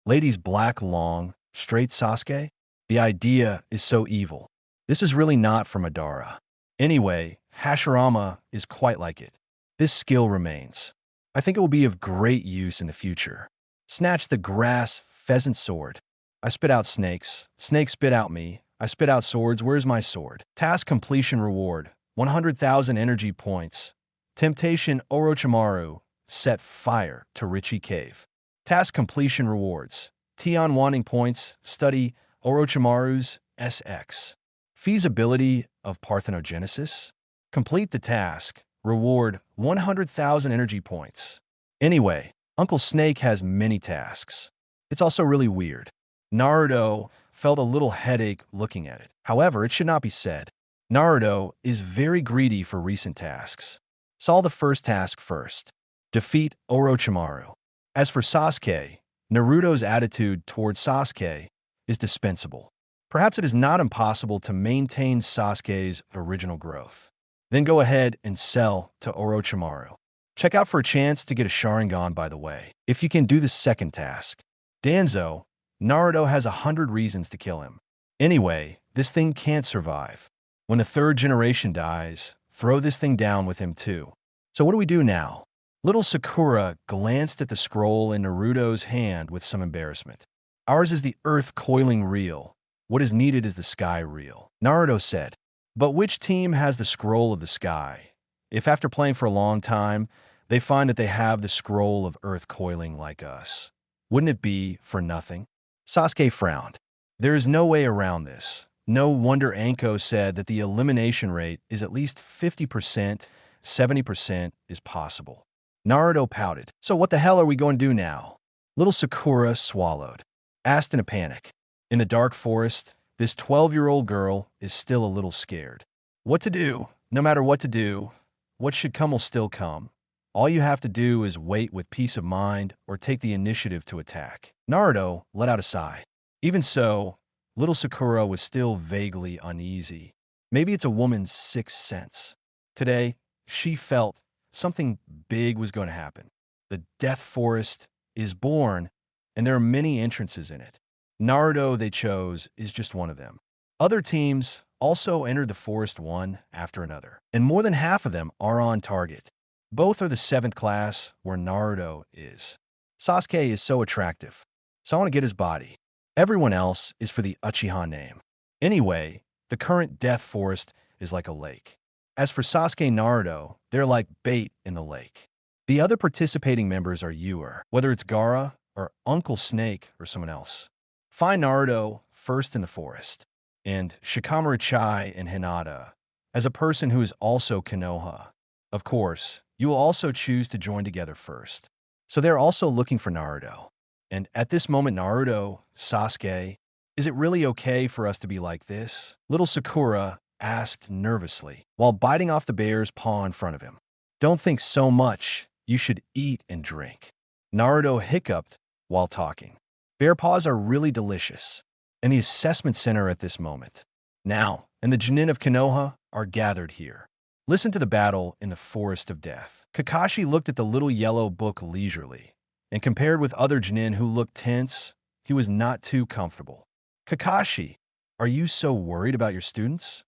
Ladies black long, straight Sasuke? The idea is so evil. This is really not for Madara. Anyway, Hashirama is quite like it. This skill remains. I think it will be of great use in the future. Snatch the grass pheasant sword. I spit out snakes. Snakes spit out me. I spit out swords. Where's my sword? Task completion reward. 100,000 energy points. Temptation Orochimaru. Set fire to Richie Cave. Task completion rewards. Tian wanting points. Study Orochimaru's SX. Feasibility of parthenogenesis? Complete the task. Reward 100,000 energy points. Anyway, Uncle Snake has many tasks. It's also really weird. Naruto felt a little headache looking at it. However, it should not be said. Naruto is very greedy for recent tasks. Solve the first task first. Defeat Orochimaru. As for Sasuke, Naruto's attitude towards Sasuke is dispensable. Perhaps it is not impossible to maintain Sasuke's original growth. Then go ahead and sell to Orochimaru. Check out for a chance to get a Sharingan, by the way, if you can do the second task. Danzo, Naruto has 100 reasons to kill him. Anyway, this thing can't survive. When the third generation dies, throw this thing down with him too. So what do we do now? Little Sakura glanced at the scroll in Naruto's hand with some embarrassment. Ours is the earth coiling reel. What is needed is the sky reel, Naruto said. But which team has the scroll of the sky? If after playing for a long time, they find that they have the scroll of earth coiling like us, wouldn't it be for nothing? Sasuke frowned. There is no way around this. No wonder Anko said that the elimination rate is at least 50%, 70% is possible. Naruto pouted. So what the hell are we going to do now? Little Sakura swallowed, asked in a panic. In the dark forest, this 12-year-old girl is still a little scared. What to do? No matter what to do, what should come will still come. All you have to do is wait with peace of mind or take the initiative to attack. Naruto let out a sigh. Even so, little Sakura was still vaguely uneasy. Maybe it's a woman's sixth sense. Today, she felt something big was going to happen. The Death Forest is born, and there are many entrances in it. Naruto they chose is just one of them. Other teams also entered the forest one after another, and more than half of them are on target. Both are the 7th class where Naruto is. Sasuke is so attractive, so I want to get his body. Everyone else is for the Uchiha name. Anyway, the current Death Forest is like a lake. As for Sasuke and Naruto, they're like bait in the lake. The other participating members are Yor, whether it's Gaara or Uncle Snake or someone else. Find Naruto first in the forest, and Shikamaru Chai and Hinata as a person who is also Konoha. Of course, you will also choose to join together first. So they're also looking for Naruto. And at this moment, Naruto, Sasuke, is it really okay for us to be like this? Little Sakura asked nervously while biting off the bear's paw in front of him. Don't think so much. You should eat and drink. Naruto hiccuped while talking. Bear paws are really delicious. And the assessment center at this moment. Now, and the Genin of Konoha are gathered here. Listen to the battle in the Forest of Death. Kakashi looked at the little yellow book leisurely, and compared with other Genin who looked tense, he was not too comfortable. Kakashi, are you so worried about your students?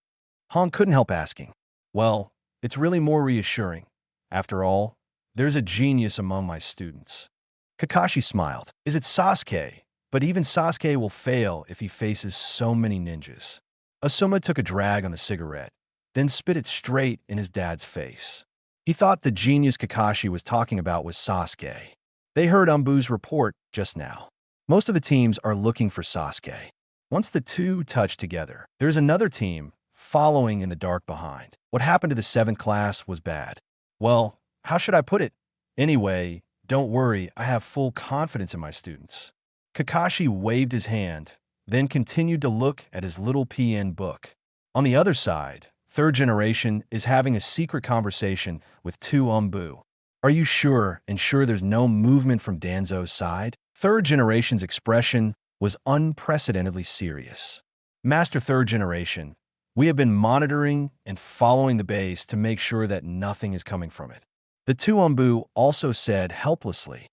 Han couldn't help asking. Well, it's really more reassuring. After all, there's a genius among my students. Kakashi smiled. Is it Sasuke? But even Sasuke will fail if he faces so many ninjas. Asuma took a drag on the cigarette, then spit it straight in his dad's face. He thought the genius Kakashi was talking about was Sasuke. They heard Umbu's report just now. Most of the teams are looking for Sasuke. Once the two touch together, there's another team following in the dark behind. What happened to the 7th class was bad. Well, how should I put it? Anyway, don't worry, I have full confidence in my students. Kakashi waved his hand, then continued to look at his little PN book. On the other side, 3rd generation is having a secret conversation with 2 Umbu. Are you sure there's no movement from Danzo's side? 3rd generation's expression was unprecedentedly serious. Master 3rd generation, we have been monitoring and following the base to make sure that nothing is coming from it. The 2 Umbu also said helplessly,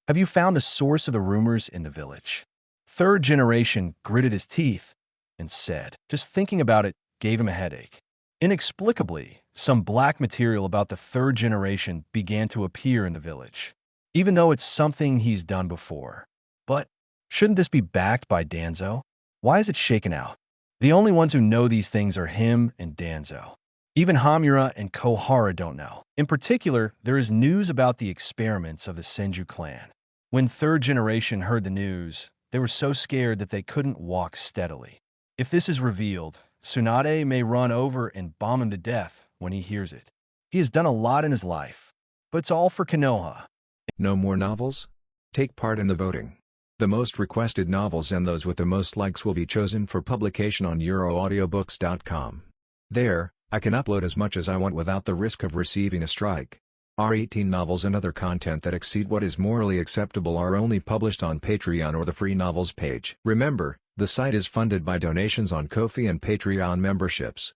have you found the source of the rumors in the village? 3rd generation gritted his teeth and said, just thinking about it gave him a headache. Inexplicably, some black material about the 3rd generation began to appear in the village, even though it's something he's done before. But shouldn't this be backed by Danzo? Why is it shaken out? The only ones who know these things are him and Danzo. Even Hamura and Kohara don't know. In particular, there is news about the experiments of the Senju clan. When 3rd generation heard the news, they were so scared that they couldn't walk steadily. If this is revealed, Tsunade may run over and bomb him to death when he hears it. He has done a lot in his life, but it's all for Konoha. No more novels? Take part in the voting. The most requested novels and those with the most likes will be chosen for publication on euroaudiobooks.com. There, I can upload as much as I want without the risk of receiving a strike. Our 18 novels and other content that exceed what is morally acceptable are only published on Patreon or the free novels page. Remember, the site is funded by donations on Ko-fi and Patreon memberships.